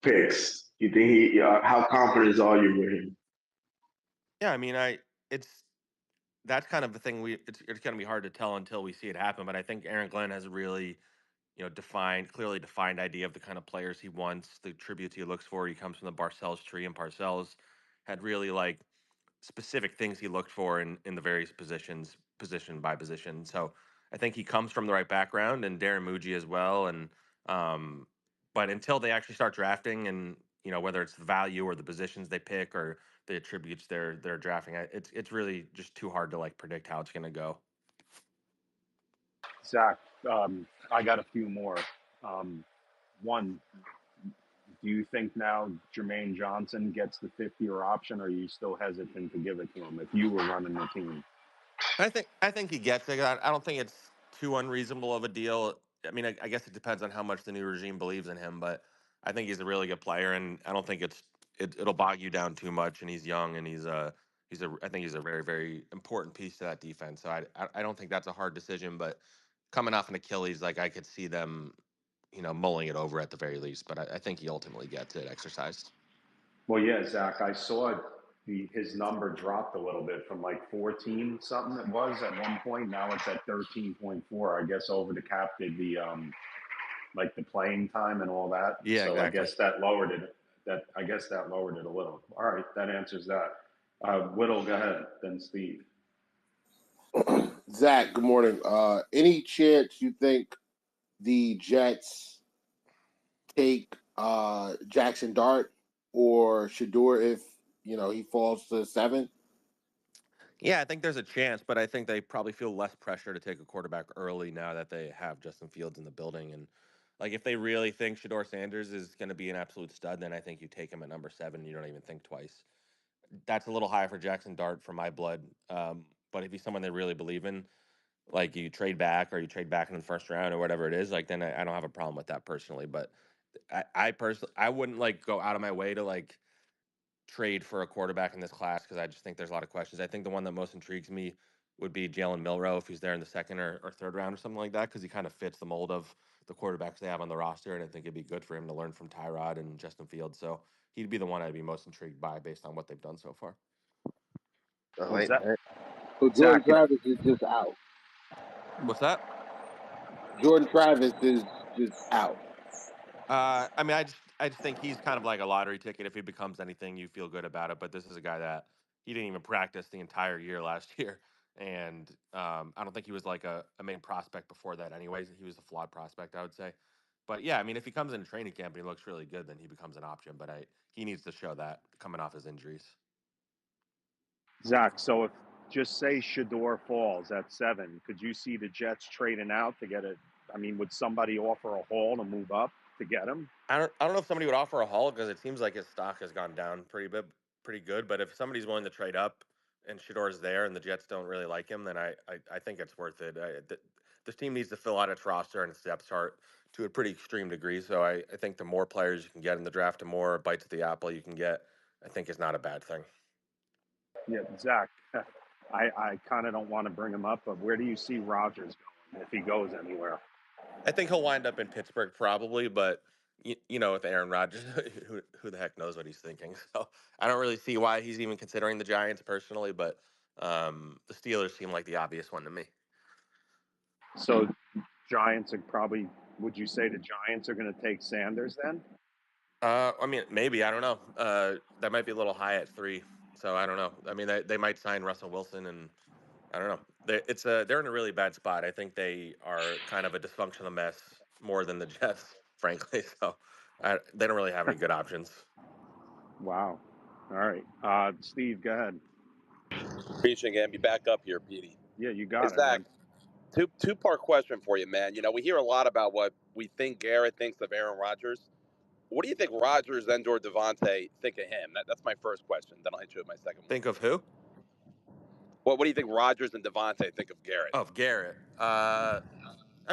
picks. You think how confident are you with him? Yeah, I mean, it's that's kind of the thing. It's going to be hard to tell until we see it happen. But I think Aaron Glenn has a really clearly defined idea of the kind of players he wants, the attributes he looks for. He comes from the Parcells tree, and Parcells had really specific things he looked for in the various positions, position by position. So I think he comes from the right background, and Darren Muji as well. And but until they actually start drafting, and whether it's the value or the positions they pick or the attributes they're drafting, it's really just too hard to predict how it's going to go. Zach, I got a few more. One, do you think now Jermaine Johnson gets the 50-year option, or are you still hesitant to give it to him if you were running the team? I think he gets it. I don't think it's too unreasonable of a deal. I mean, I guess it depends on how much the new regime believes in him, but I think he's a really good player, and I don't think it'll bog you down too much. And he's young, and I think he's a very very important piece to that defense. So I don't think that's a hard decision. But coming off an Achilles, I could see them, mulling it over at the very least. But I think he ultimately gets it exercised. Well, yeah, Zach, I saw his number dropped a little bit from 14 something it was at one point. Now it's at 13.4. I guess over the cap did the the playing time and all that. Yeah, So I exactly. guess that lowered it. I guess that lowered it a little. All right, that answers that. Whittle, go ahead. Then Steve. Zach, good morning. Any chance you think the Jets take Jackson Dart or Shador if he falls to 7? Yeah, I think there's a chance, but I think they probably feel less pressure to take a quarterback early now that they have Justin Fields in the building. And if they really think Shador Sanders is going to be an absolute stud, then I think you take him at number 7. And you don't even think twice. That's a little high for Jackson Dart for my blood. But if he's someone they really believe in, you trade back or you trade back in the first round or whatever it is, then I don't have a problem with that personally. But I personally, I wouldn't go out of my way to trade for a quarterback in this class because I just think there's a lot of questions. I think the one that most intrigues me would be Jalen Milrow if he's there in the second or third round or something like that, because he kind of fits the mold of the quarterbacks they have on the roster, and I think it'd be good for him to learn from Tyrod and Justin Fields. So he'd be the one I'd be most intrigued by based on what they've done so far. Well, Zach, So Jordan Zach, Travis is just out. What's that? Jordan Travis is just out. I mean, I just think he's kind of like a lottery ticket. If he becomes anything, you feel good about it. But this is a guy that he didn't even practice the entire year last year, and I don't think he was a main prospect before that. Anyways, he was a flawed prospect, I would say. But yeah, I mean, if he comes in training camp and he looks really good, then he becomes an option. But he needs to show that coming off his injuries. Zach. So if just say Shador falls at 7, could you see the Jets trading out to get it? I mean, would somebody offer a haul to move up to get him? I don't know if somebody would offer a haul because it seems like his stock has gone down pretty good. But if somebody's willing to trade up and Shador's there and the Jets don't really like him, then I think it's worth it. This team needs to fill out its roster and its depth chart to a pretty extreme degree. So I think the more players you can get in the draft, the more bites at the apple you can get, I think is not a bad thing. Yeah, Zach. I kind of don't want to bring him up, but where do you see Rodgers going if he goes anywhere? I think he'll wind up in Pittsburgh probably, but with Aaron Rodgers, who the heck knows what he's thinking? So I don't really see why he's even considering the Giants personally, but the Steelers seem like the obvious one to me. So Giants are probably. Would you say the Giants are going to take Sanders then? I mean, maybe I don't know. That might be a little high at 3. So I don't know. I mean, they might sign Russell Wilson, and I don't know. They're in a really bad spot. I think they are kind of a dysfunctional mess more than the Jets, frankly. So they don't really have any good options. Wow. All right. Steve, go ahead. Appreciate getting me back up here, Petey. Yeah, you Hey, got it, Zach, man. two-part question for you, man. You know, we hear a lot about what we think Garrett thinks of Aaron Rodgers. What do you think Rodgers and/or Devontae think of him? That's my first question. Then I'll hit you with my second one. Think of who? What do you think Rodgers and Devontae think of Garrett? Of Garrett. I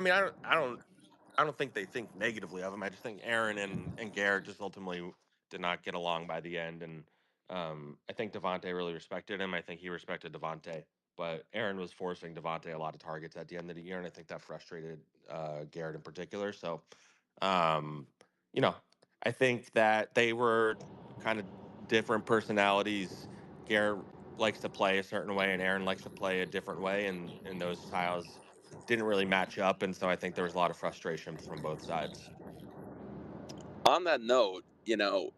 mean, I don't think they think negatively of him. I just think Aaron and Garrett just ultimately did not get along by the end, and I think Devontae really respected him. I think he respected Devontae, but Aaron was forcing Devontae a lot of targets at the end of the year, and I think that frustrated Garrett in particular. So, um, you know, I think that they were kind of different personalities. Garrett likes to play a certain way, and Aaron likes to play a different way, and those styles didn't really match up, and so I think there was a lot of frustration from both sides. On that note, you know,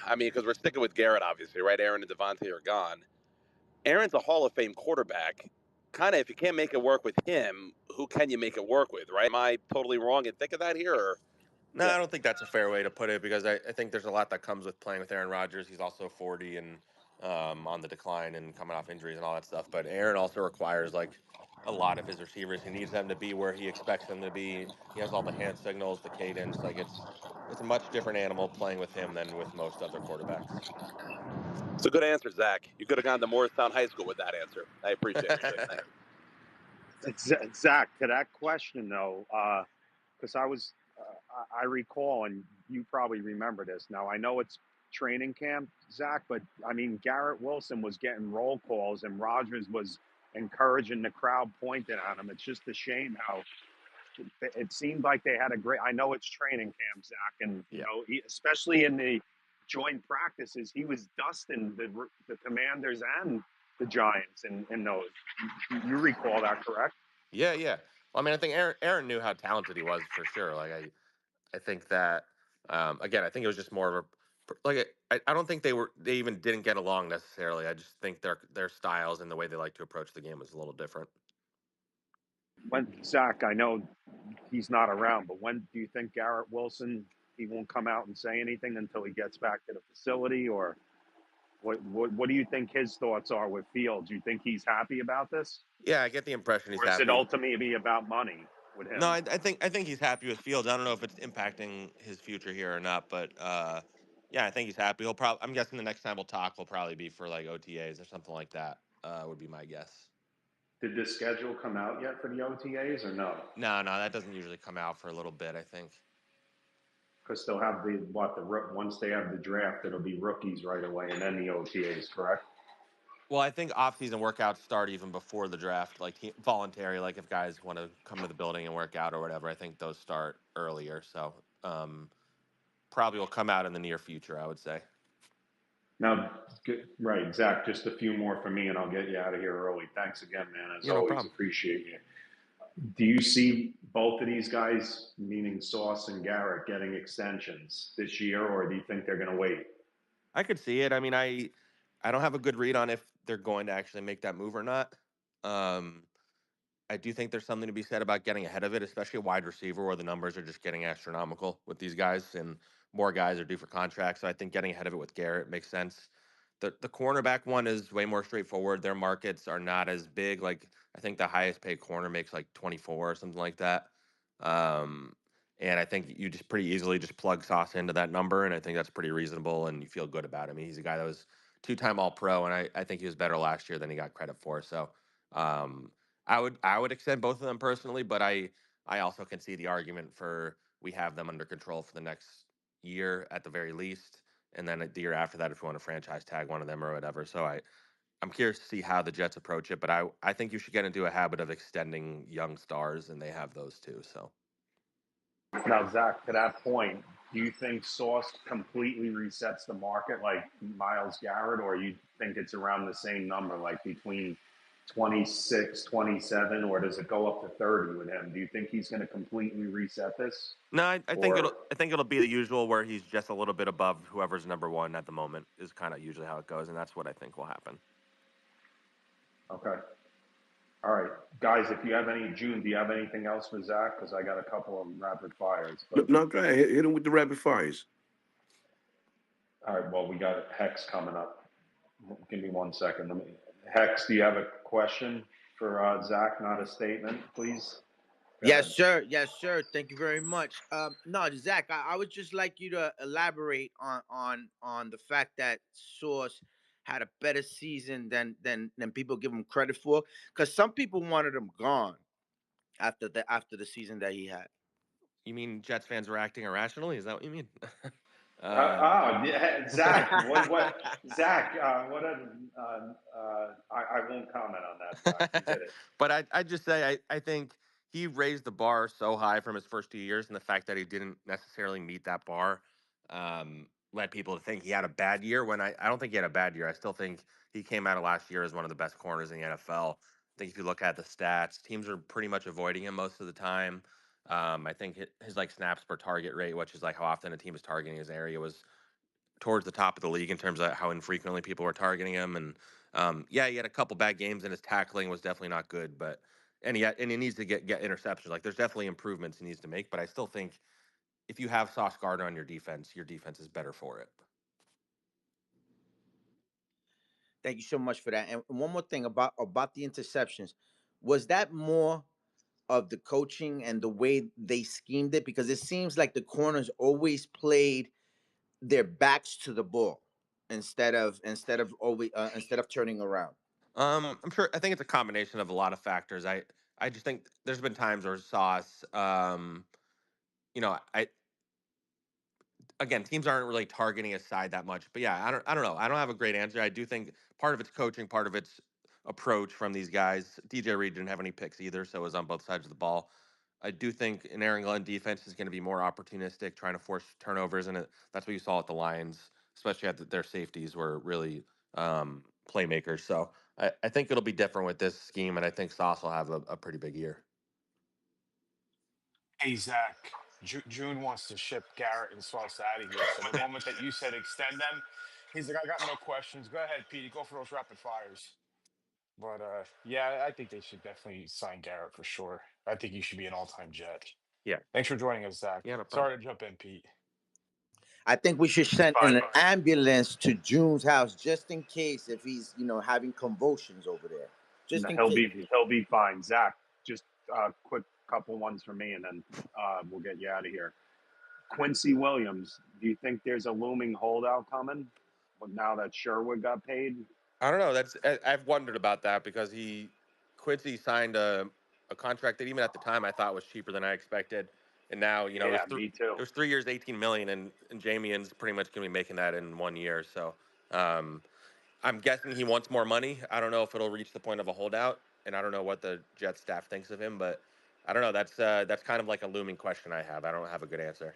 I mean, because we're sticking with Garrett, obviously, right? Aaron and Devontae are gone. Aaron's a Hall of Fame quarterback. Kind of, if you can't make it work with him, who can you make it work with, right? Am I totally wrong in thinking that here? Or, No, yeah. I don't think that's a fair way to put it because I think there's a lot that comes with playing with Aaron Rodgers. He's also 40 and on the decline and coming off injuries and all that stuff. But Aaron also requires like a lot of his receivers. He needs them to be where he expects them to be. He has all the hand signals, the cadence. Like it's a much different animal playing with him than with most other quarterbacks. It's a good answer, Zach. You could have gone to Morristown High School with that answer. I appreciate it, Jake. Thank you. Zach, to that question though, because I recall, and you probably remember this. Now I know it's training camp, Zach, but I mean Garrett Wilson was getting roll calls, and Rogers was encouraging the crowd, pointing at him. It's just a shame how it seemed like they had a great. I know it's training camp, Zach, and Yeah. especially in the joint practices, he was dusting the Commanders and the Giants in those. You recall that, correct? Yeah. Well, I mean, I think Aaron knew how talented he was for sure. Like I think that again, I think it was just more of a like I don't think they even didn't get along necessarily. I just think their styles and the way they like to approach the game was a little different. When Zach, I know he's not around, but when do you think Garrett Wilson he won't come out and say anything until he gets back to the facility, or what do you think his thoughts are with Fields? Do you think he's happy about this, Yeah, I get the impression he's or is it happy. ultimately about money with No, him? I think he's happy with Fields. I don't know if it's impacting his future here or not, but yeah, I think he's happy. He'll probably I'm guessing the next time we'll talk will probably be for like OTAs or something like that. Would be my guess. Did the schedule come out yet for the OTAs or no? No, that doesn't usually come out for a little bit, I think. Because they'll have once they have the draft, it'll be rookies right away, and then the OTAs, correct? Well, I think off-season workouts start even before the draft, like voluntary. Like if guys want to come to the building and work out or whatever, I think those start earlier. So probably will come out in the near future, I would say. Now, good, right, Zach. Just a few more for me, and I'll get you out of here early. Thanks again, man. As Yeah, no always, problem. appreciate you. Do you see both of these guys, meaning Sauce and Garrett, getting extensions this year, or do you think they're going to wait? I could see it. I mean, I don't have a good read on if they're going to actually make that move or not. Um, I do think there's something to be said about getting ahead of it, especially a wide receiver where the numbers are just getting astronomical with these guys and more guys are due for contracts. So I think getting ahead of it with Garrett makes sense. The cornerback one is way more straightforward. Their markets are not as big. Like I think the highest paid corner makes like 24 or something like that. Um, and I think you just pretty easily just plug Sauce into that number, and I think that's pretty reasonable, and you feel good about him. He's a guy that was two-time All Pro, and I think he was better last year than he got credit for. So um, I would extend both of them personally, but I also can see the argument for we have them under control for the next year at the very least, and then the year after that if we want to franchise tag one of them or whatever. So I'm curious to see how the Jets approach it, but I think you should get into a habit of extending young stars, and they have those too. So Now, Zach, to that point, do you think Sauce completely resets the market like Miles Garrett, or you think it's around the same number, like between 26, 27, or does it go up to 30 with him? Do you think he's going to completely reset this? No, I think Or, it'll be the usual where he's just a little bit above whoever's number one at the moment is kind of usually how it goes, and that's what I think will happen. okay. All right. Guys, if you have June, do you have anything else for Zach? Because I got a couple of rapid fires. No, But no, go ahead. Hit him with the rapid fires. all right, well, we got Hex coming up. Give me 1 second. Hex, do you have a question for Zach, not a statement, please? Go Yes, ahead. sir. Yes, sir. Thank you very much. No, Zach, I would just like you to elaborate on the fact that Source had a better season than people give him credit for, because some people wanted him gone after the season that he had. You mean Jets fans were acting irrationally? Is that what you mean? Yeah, Zach, Zach, I won't comment on that, Zach. You hit it. But I just say I think he raised the bar so high from his first 2 years, and the fact that he didn't necessarily meet that bar led people to think he had a bad year. When I don't think he had a bad year. I still think he came out of last year as one of the best corners in the NFL. I think if you look at the stats, teams are pretty much avoiding him most of the time. I think his like snaps per target rate, which is like how often a team is targeting his area, was towards the top of the league in terms of how infrequently people were targeting him. And yeah, he had a couple bad games, and his tackling was definitely not good. But and he needs to get interceptions. Like there's definitely improvements he needs to make. But I still think if you have Sauce Gardner on your defense is better for it. Thank you so much for that. And one more thing about the interceptions, was that more of the coaching and the way they schemed it? Because it seems like the corners always played their backs to the ball instead of turning around. I'm sure. I think it's a combination of a lot of factors. I just think there's been times where Sauce, I again, teams aren't really targeting his side that much. But yeah, I don't know. I don't have a great answer. I do think part of it's coaching, part of it's approach from these guys. DJ Reed didn't have any picks either, so it was on both sides of the ball. I do think an Aaron Glenn defense is going to be more opportunistic, trying to force turnovers, and that's what you saw at the Lions, especially at their safeties were really playmakers. So I think it'll be different with this scheme, and I think Sauce will have a pretty big year. Hey, Zach, June wants to ship Garrett and Sauce out of here. So the moment that you said extend them, he's like, I got no questions. Go ahead, Petey. Go for those rapid fires. But yeah, I think they should definitely sign Garrett for sure. I think he should be an all-time Jet. Yeah, Thanks for joining us, Zach. yeah, no problem. Sorry to jump in, Pete. I think we should send Fine. an ambulance to June's house just in case if he's having convulsions over there. Just No, in he'll case. be fine. Zach, just quick couple ones for me, and then we'll get you out of here. Quincy Williams, do you think there's a looming holdout coming? Well, now that Sherwood got paid, I don't know. I've wondered about that because Quincy signed a contract that even at the time I thought was cheaper than I expected, and now it was yeah, me too. it was 3 years, 18 million, and Jamian's pretty much going to be making that in 1 year. So um, I'm guessing he wants more money. I don't know if it'll reach the point of a holdout, and I don't know what the Jets staff thinks of him, but I don't know. That's kind of like a looming question I have. I don't have a good answer.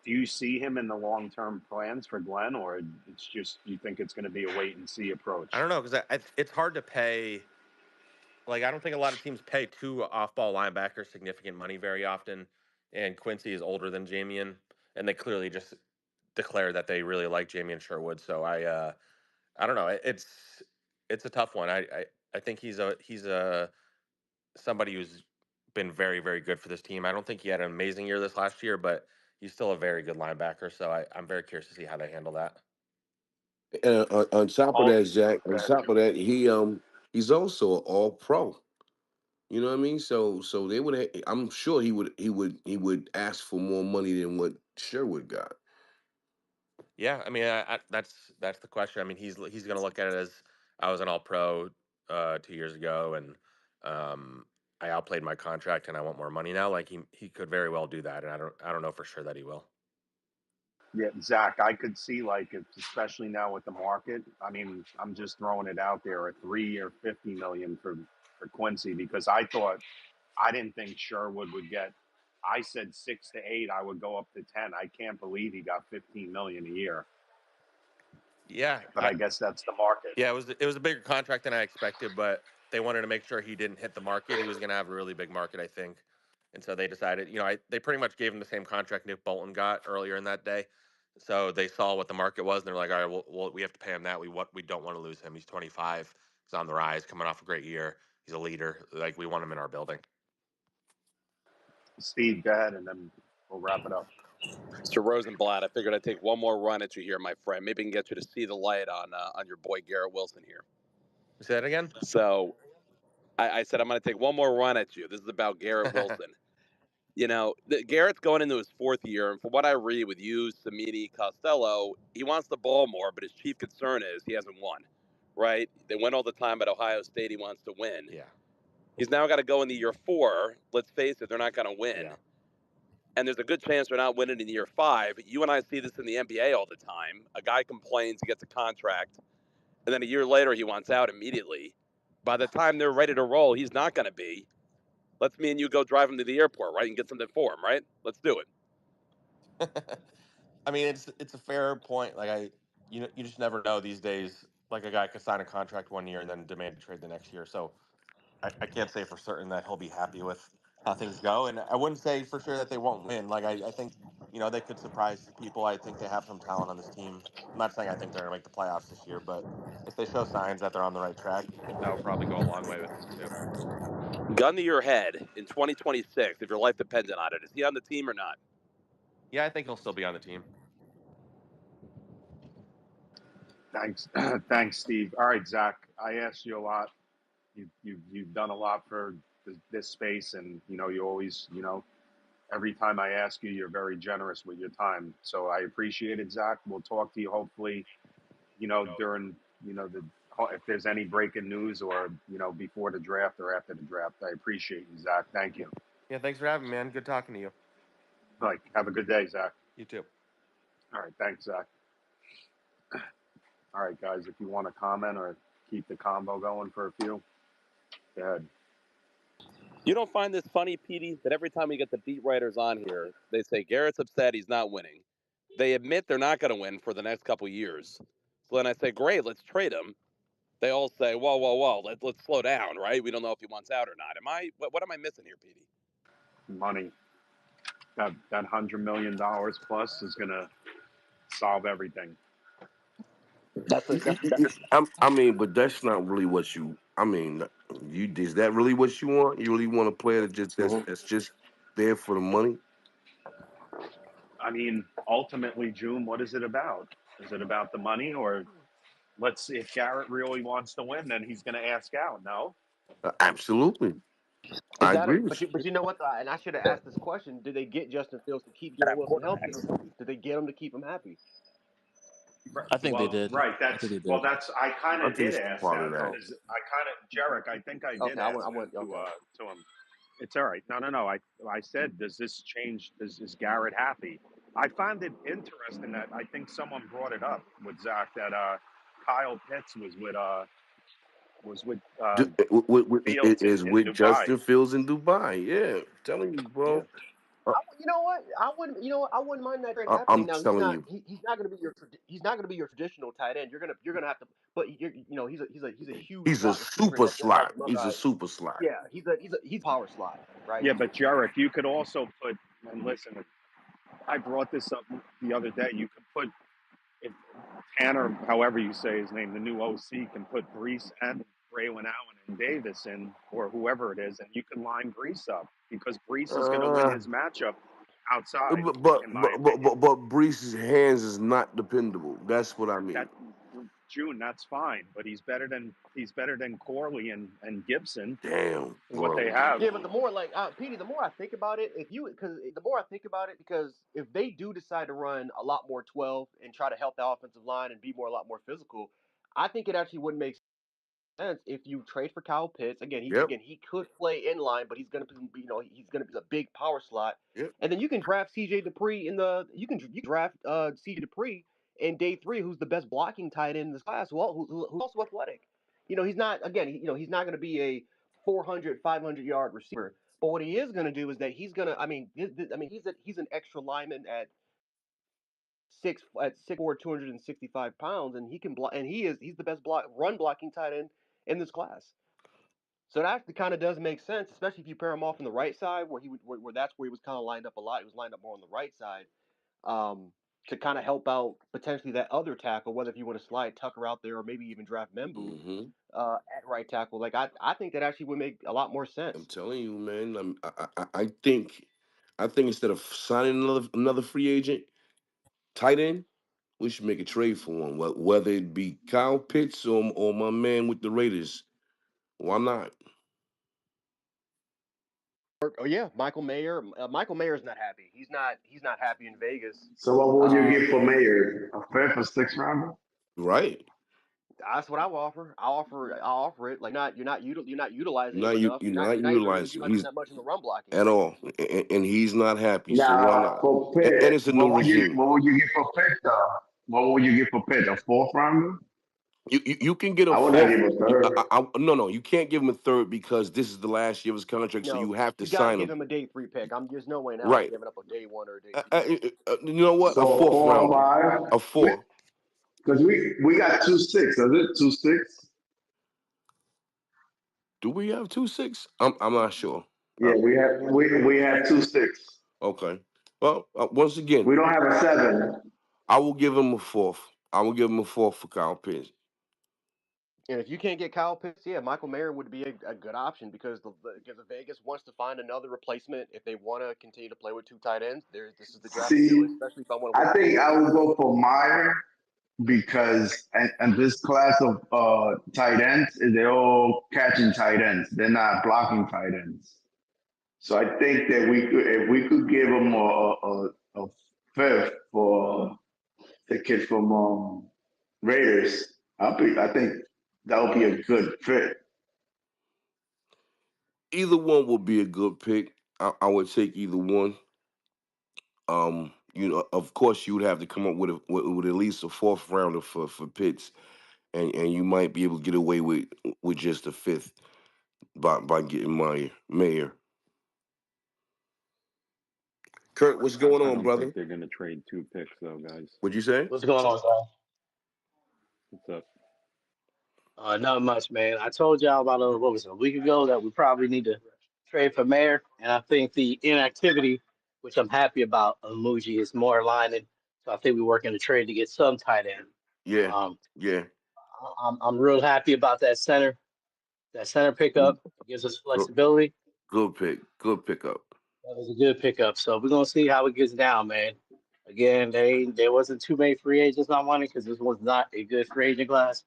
Do you see him in the long term plans for Glenn, or it's just you think it's going to be a wait and see I approach? don't know because it's hard to pay. Like I don't think a lot of teams pay two off-ball linebackers significant money very often. And Quincy is older than Jamian, and they clearly just declared that they really like Jamian Sherwood. So I don't know. It's a tough one. I think he's a somebody who's been very very good for this team. I don't think he had an amazing year this last year, but he's still a very good linebacker. So I'm very curious to see how they handle that. On top of Oh, that, Zach. On top of that, he's also an All Pro. You know what I mean? So they would. I'm sure he would ask for more money than what Sherwood got. Yeah, I mean, that's the question. I mean, he's going to look at it as I was an All Pro 2 years ago, and I outplayed my contract, and I want more money now. Like he could very well do that, and I don't know for sure that he will. yeah, Zach, I could see like especially now with the market. I mean, I'm just throwing it out there, a 3 year 50 million for Quincy, because I didn't think Sherwood would get. I said 6 to 8. I would go up to 10. I can't believe he got 15 million a year. Yeah, but I guess that's the market. yeah, it was a bigger contract than I expected, but they wanted to make sure he didn't hit the market. He was going to have a really big market, I think, and so they decided. They pretty much gave him the same contract Nick Bolton got earlier in that day. So they saw what the market was, and they're like, all right, well, we have to pay him that. We don't want to lose him. He's 25. He's on the rise, coming off a great year. He's a leader. Like we want him in our building. Steve, go ahead, and then we'll wrap it up. Mr. Rosenblatt, I figured I'd take one more run at you here, my friend. Maybe I can get you to see the light on your boy Garrett Wilson here. Say that again. So I said I'm going to take one more run at you. This is about Garrett Wilson. Garrett's going into his fourth year, and from what I read with you, Samini, Costello, he wants the ball more, but his chief concern is he hasn't won, right? They win all the time at Ohio State. He wants to win. Yeah. He's now got to go into year 4. Let's face it, they're not going to win. Yeah. And there's a good chance they're not winning in year 5. You and I see this in the NBA all the time. A guy complains, he gets a contract, and then a year later he wants out immediately. By the time they're ready to roll, he's not going to be. Let's me and you go drive him to the airport, right, and get something for him, right? Let's do it. I mean, it's a fair point. Like you just never know these days. Like a guy could sign a contract one year and then demand a trade the next year. So I can't say for certain that he'll be happy with how things go. And I wouldn't say for sure that they won't win. Like I think they could surprise people. I think they have some talent on this team. I'm not saying I think they're gonna make the playoffs this year, but if they show signs that they're on the right track, I think that will probably go a long way with them too. Gun to your head in 2026, if your life depended on it, is he on the team or not? Yeah, I think he'll still be on the team. Thanks, thanks, Steve. All right, Zach. I asked you a lot. You've done a lot for this space, and you always every time I ask you, you're very generous with your time. So I appreciate it, Zach. We'll talk to you hopefully, during the if there's any breaking news or before the draft or after the draft. I appreciate you, Zach. Thank you. Yeah, thanks for having me, man. Good talking to you. Like, have a good day, Zach. You too. All right, thanks, Zach. All right, guys, if you want to comment or keep the convo going for a few, go ahead. You don't find this funny, Petey, that every time we get the beat writers on here, they say Garrett's upset he's not winning. They admit they're not going to win for the next couple years. So then I say, great, let's trade him. They all say, whoa, let's slow down, right? We don't know if he wants out or not. What am I missing here, Petey? Money. That $100 million plus is going to solve everything. I mean, but that's not really what you. I mean, is that really what you want? You really want a player that's just there for the money? I mean, ultimately, June, what is it about? Is it about the money, or if Garrett really wants to win, then he's going to ask out? No. Absolutely, Is I that agree but with you know what? And I should have asked this question: did they get Justin Fields to keep Garrett Wilson healthy, or did they get him to keep him happy? I think they Well, did. right. I think they Well, did. that's I kind you. I of think did it's ask part of that that. because I kind of Jarek. I think I did Okay, I ask went. that Okay. to him. It's all right. No. I said, does this change? Is Garrett happy? I found it interesting that I think someone brought it up with Zach that Kyle Pitts was with It Fields is in with Dubai. Justin Fields in Dubai. Yeah, I'm telling you, Yeah. bro. Uh, You know what? I wouldn't. You know what? I wouldn't mind that trade happening. I'm Now telling you, he's not going to be he's not going to be your traditional tight end. You're gonna have to. But he's a huge he's a slot receiver, super and just like slot. the He's a guys. super slot. Yeah, he's power slot, right? Yeah, but Jarek, you could also put and listen. I brought this up the other day. You could put if Tanner, however you say his name, the new OC, can put Brees and Braylon Allen and Davis in, or whoever it is, and you can line Brees up because Brees is going to win Uh, his matchup outside, but but in my but but, opinion. but, but Brees's hands is not dependable. That's what I mean. That June, that's fine, but he's better than Corley and Gibson, Damn, what they bro. have. Yeah, but the more like Petey, the more I think about it, because if they do decide to run a lot more 12 and try to help the offensive line and be a lot more physical, I think it actually would make sense if you trade for Kyle Pitts. Yep. He could play in line, but he's gonna be he's gonna be a big power slot. Yep. And then you can draft CJ Dupree you draft CJ Dupree in day 3, who's the best blocking tight end in this class, who's also athletic. He's not he's not gonna be a 400, 500 yard receiver. But what he is gonna do is that he's gonna I mean he's an extra lineman at 6'4", 265 pounds, and he can block, and he's the best run blocking tight end in this class. So that actually kind of does make sense, especially if you pair him off on the right side, where that's where he was kind of lined up a lot. He was lined up more on the right side, um, to kind of help out potentially that other tackle, whether if you want to slide Tucker out there or maybe even draft Membu Hmm. at right tackle. Like I think that actually would make a lot more I'm sense. telling you, man. I think instead of signing another free agent tight end, we should make a trade for one. Whether it be Kyle Pitts or my man with the Raiders. Why not? Oh yeah, Michael Mayer. Michael Mayer's not happy. He's not happy in Vegas. So what would you Um, give for Mayer? A fifth or sixth rounder? Right? that's what I will offer. I'll offer it. Like you're not utilizing him enough. You're not You're not even utilizing him. utilizing him He's that much in the run blocking. at all, and he's not happy. So why Now not? for And Pitt, it's a new regime. what would you give for Pitt though? What would you give for Pitt? A fourth rounder? You can get a I would not fourth. give a third. No, you can't give him a third because this is the last year of his contract. So you No, have to you got to sign give him. him a day 3 pick. There's no way in hell I'm Right. giving up a day 1 or a day 2 pick. You know what? A So fourth 4 rounder. and A 5. four. Because we got 2 6. Is it 2 6? Do we have 2 6? I'm not sure. Yeah, we have 2 6. Okay. Well, once again, We don't have a 7. I will give him a fourth. I will give him a fourth for Kyle Pitts. And if you can't get Kyle Pitts, yeah, Michael Mayer would be a good option because the Vegas wants to find another replacement if they want to continue to play with 2 tight ends. This is the draft to do it, See, especially if I want to win I a Super think I Bowl. would go for Meyer because and this class of tight ends is they're all catching tight ends. They're not blocking tight ends. So I think that if we could give them a fifth for the kid from Raiders, I think that would be a good fit. Either one would be a good pick. I would take either one. Of course, you would have to come up with at least a fourth rounder for Pitts, and you might be able to get away with just a fifth by getting my Mayor. Kurt, what's going I on, don't think brother? they're going to trade 2 picks, though, guys. What'd you say? What's going on, guys? What's up? Not much, man. I told y'all about what was it, a week ago that we probably need to trade for mayor, and I think the inactivity, which I'm happy about, of Muji is more aligning. So I think we're working to trade to get some tight end. Yeah, Um, yeah. I'm real happy about that center. That center Good, pickup gives us flexibility. good pick. Good pickup. That was a good pickup. So we're gonna see how it gets down, man. Again, there wasn't too many free agents I wanted because this was not a good free agent class.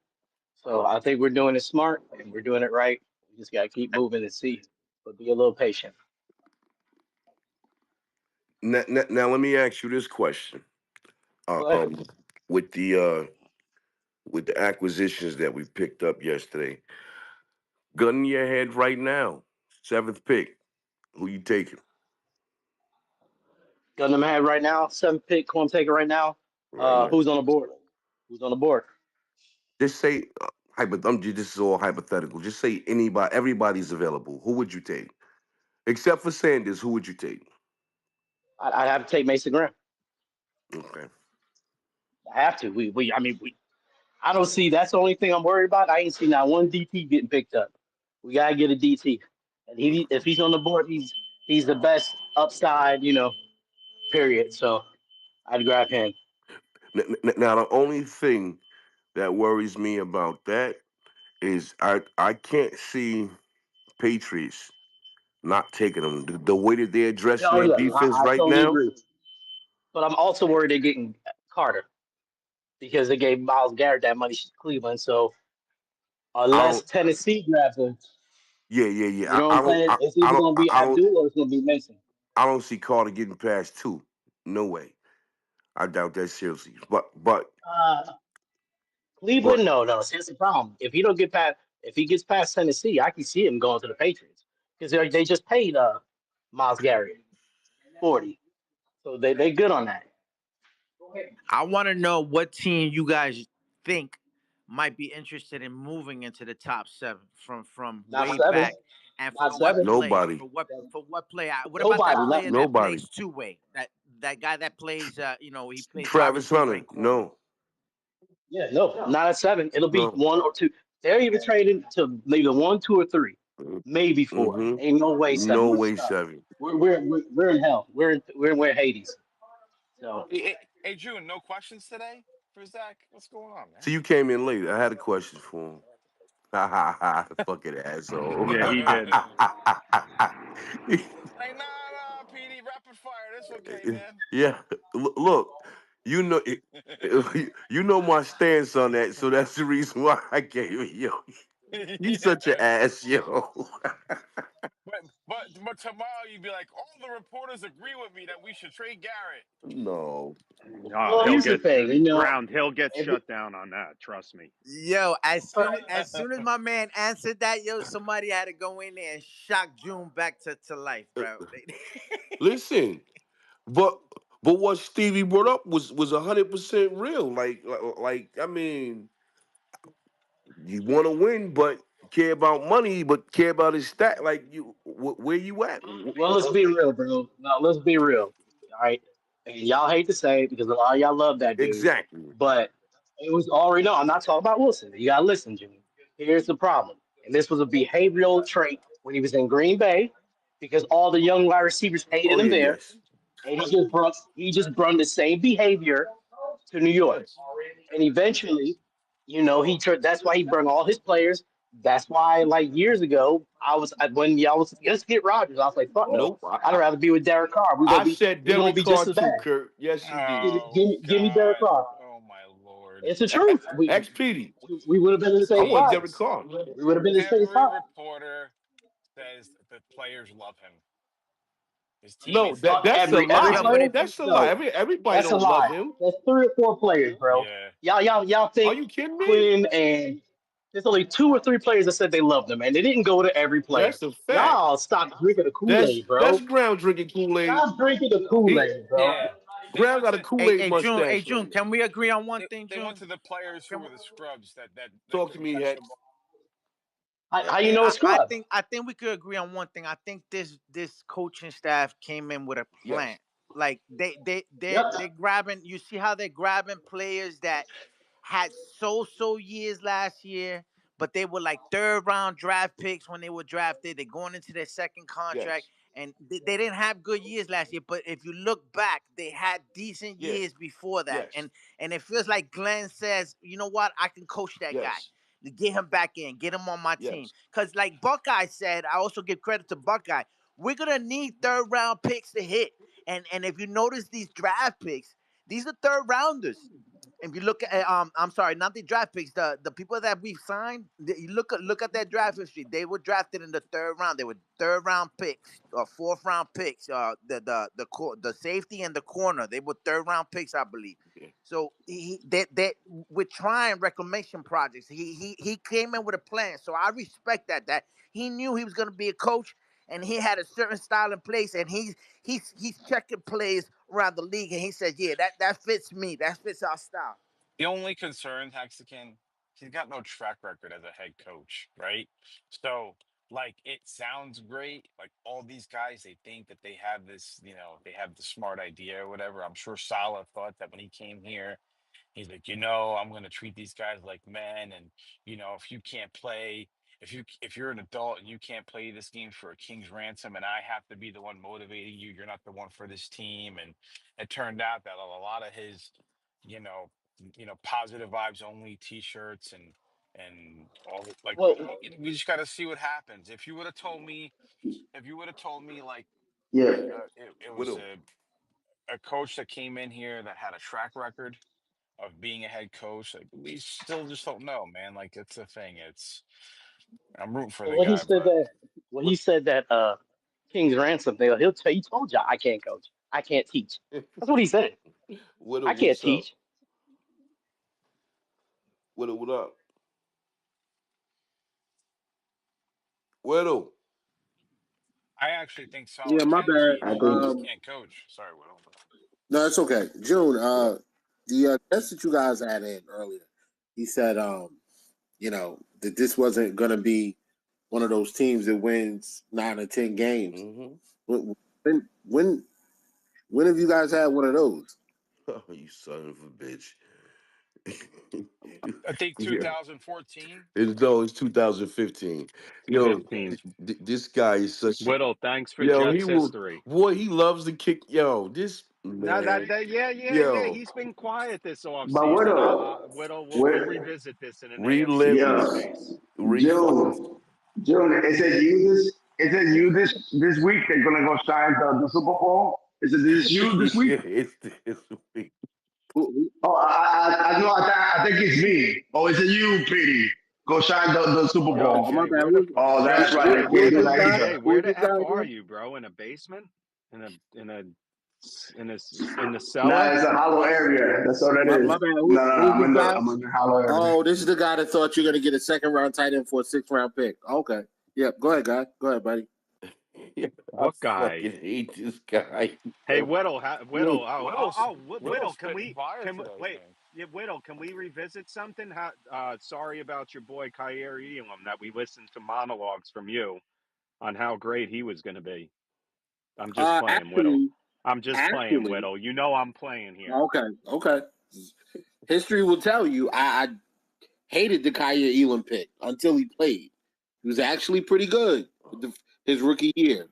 So I think we're doing it smart and we're doing it right. We just got to keep moving and see, but be a little patient. Now let me ask you this question. Uh, Go ahead. um, with the acquisitions that we picked up yesterday, gun in your head right now, seventh pick. Who you taking? Got them ahead right now. 7th pick, going to take it right now. Right now. Who's on the board? Who's on the board? Just say this is all hypothetical. Just say anybody, everybody's available. Who would you take? Except for Sanders, who would you take? I'd have to take Mason Graham. Okay. I have to. I mean, I don't see. That's the only thing I'm worried about. I ain't seen not one DT getting picked up. We gotta get a DT, and if he's on the board, he's the best upside. Period. So I'd grab him. Now the only thing that worries me about that is I can't see Patriots not taking them. The way that they're addressing Oh their yeah, defense I right totally now, agree. But I'm also worried they're getting Carter because they gave Miles Garrett that money to Cleveland. So I unless don't. Tennessee grabs him, you Yeah. know what I'm saying? It's either gonna be Abdul or it's gonna be Mason. I don't see Carter getting past two. No way. I doubt that seriously. Uh, But Cleveland, no. See, that's the problem. If he gets past Tennessee, I can see him going to the Patriots because they just paid Miles Garrett 40, so they good on that. I want to know what team you guys think might be interested in moving into the top 7 from Not way seven, back, and not for what seven. play? nobody. For what play? What about that Nobody, not player that Nobody. plays two way? that guy that plays. He plays wide Travis receiver Hunter. and corner. No, Yeah, no, not at 7. It'll be no. 1 or 2. They're even trading to maybe 1, 2, or 3, maybe 4. Mm-hmm. Ain't no way 7. No We're way stuck. 7. We're in hell. We're Hades. So Hey, June, no questions today for Zach? What's going on, So man? you came in late. I had a question for him. Ha ha ha! Fucking asshole. Yeah, he did. Like, nah, PD, rapid fire. That's okay, man. Yeah. Look, you know, you know my stance on that, so that's the reason why I gave it. Yo, you such an Yeah. ass, yo. But tomorrow you'd be like, all the reporters agree with me that we should trade Garrett. No. Oh, well, he'll here's the get thing. ground. He'll get If, shut down on that. Trust me. Yo, uh, as soon as my man answered that, yo, somebody had to go in there and shock June back to life, bro. Listen, but what Stevie brought up was 100% real. Like I mean, you want to win, but care about money, but care about his stat. Like where you at? well, let's be real, bro. No, let's be real. All right. And y'all hate to say it because a lot of y'all love that dude, Exactly. but it was already known. I'm not talking about Wilson. You gotta listen, Jimmy. Here's the problem. And this was a behavioral trait when he was in Green Bay because all the young wide receivers Oh hated him yeah, there. yes, And he just brought the same behavior to New York. yes, And eventually, he turned. That's why he brought all his players. That's why, like years ago, when y'all was let's get Rodgers. I was like, fuck no, nope. I'd rather be with Derek Carr. We're gonna I be said we're gonna Derek be just Carr as too, bad. Kurt. Yes, indeed. Give Oh, me, give me Derek God. Carr. Oh, my Lord. It's the truth. Ex PD. We would have been in the I same want spot. Derek Please. Carr. We would have been in the same Every spot. reporter says that the players love him. His No, teammates love him. that's a Every Yo, lie. but player? if you That's a lie. No, Everybody that's a don't love lie. him. That's 3 or 4 players, bro. Yeah. Y'all Are think you kidding me? Quinn and there's only 2 or 3 players that said they loved them, and they didn't go to every player. That's a fact. Y'all stop drinking the Kool That's Aid, that's bro. ground drinking Kool Aid. Stop drinking the Kool He Aid, bro. Yeah. They Ground went got a to Kool hey Aid hey June, mustache right now. can we agree on one they, thing, they went June? to the players who Can were the scrubs that Talk to couldn't me, catch the Hex. ball. How you know a scrub? I think we could agree on one thing. I think this coaching staff came in with a plan. Yes, Like Yep. they're grabbing. You see how they're grabbing players that had so years last year, but they were like third round draft picks when they were drafted. They're going into their second contract, yes, and they didn't have good years last year. But if you look back, they had decent yes, years before that, yes, and it feels like Glenn says, you know what, I can coach that guy. yes, Get him back in, get him on my team. yes. Because like Buckeye said, I also give credit to Buckeye. We're gonna need third round picks to hit. And if you notice these draft picks, these are third rounders. If you look at I'm sorry, not the draft picks, the people that we've signed, you look at their draft history. They were drafted in the third round. They were third round picks or fourth round picks. The safety and the corner, they were third round picks, I believe. Yeah. So they we're trying reclamation projects. He came in with a plan. So I respect that he knew he was gonna be a coach and he had a certain style in place, and he's checking plays around the league, and he said, "Yeah, that fits me. That fits our style." The only concern, Hexagon, he's got no track record as a head coach, right? So, like, it sounds great. Like, all these guys, they think that they have this, they have the smart idea or whatever. I'm sure Salah thought that when he came here. He's like, I'm going to treat these guys like men, and if you can't play, if you're an adult and you can't play this game for a king's ransom, and I have to be the one motivating you, you're not the one for this team. And it turned out that a lot of his, you know, positive vibes only T-shirts and all like Well, we just got to see what happens. If you would have told me like Yeah, it was Widow. a coach that came in here that had a track record of being a head coach. Like we still just don't know, man. Like it's a thing. I'm rooting for the when he guy, said but that, when he said that, King's ransom thing, he'll tell he told y'all I can't coach, I can't teach. That's what he said. Widow, I can't what's up? teach. Widow, what up? Widow. I actually think Salah Yeah, my can bad. I teach. He think just can't coach. Sorry, Will. No, it's okay. June, yeah, the guest that you guys had in earlier, he said, that this wasn't going to be one of those teams that wins 9 or 10 games. Mm-hmm. When When have you guys had one of those? Oh, you son of a bitch. I think Yeah. 2014. It's 2015. Yo, 15. this guy is such a Whittle, thanks for yo. He Jets will, history. boy. He loves to kick. Yo, this No, man. yeah. Yo, He's been quiet this But offseason. Widow, Whittle, we'll where, revisit this in an AFTP reliving, yeah, space. refucking. June, June, is it you this week they're gonna go shine the Super Bowl? Is it this you this week? It's this week. Oh, I know. I think it's me. Oh, is it you, Petey? Go shine the Super Yo, Oh, Bowl. my Jay, bad. where the Oh, that's Jay, right. Jay, They where can't do the Who's this that guy? Jay, either. where Who's the this guy f are again? you, bro? In a basement? In the Nah, cellar? it's a hollow area. That's all that My is. bad. No. Who's this guy? I'm in the hollow area. Oh, this is the guy that thought you're gonna get a second round tight end for a 6th round pick. Okay. Yep. Go ahead, guy. Go ahead, buddy. I What guy? fucking hate this guy. Hey, Yo, Whittle, Whittle. Whittle's Whittle. Can spitting we? fire Can we today, wait? man. Yeah, Whittle. Can we revisit something? Sorry about your boy Kyrie Elam that we listened to monologues from you on how great he was going to be. I'm just playing, Whittle. Actually, I'm just playing, actually, Whittle. You know I'm playing here. okay. History will tell you I hated the Kaya Elam pick until he played. He was actually pretty good with his rookie year.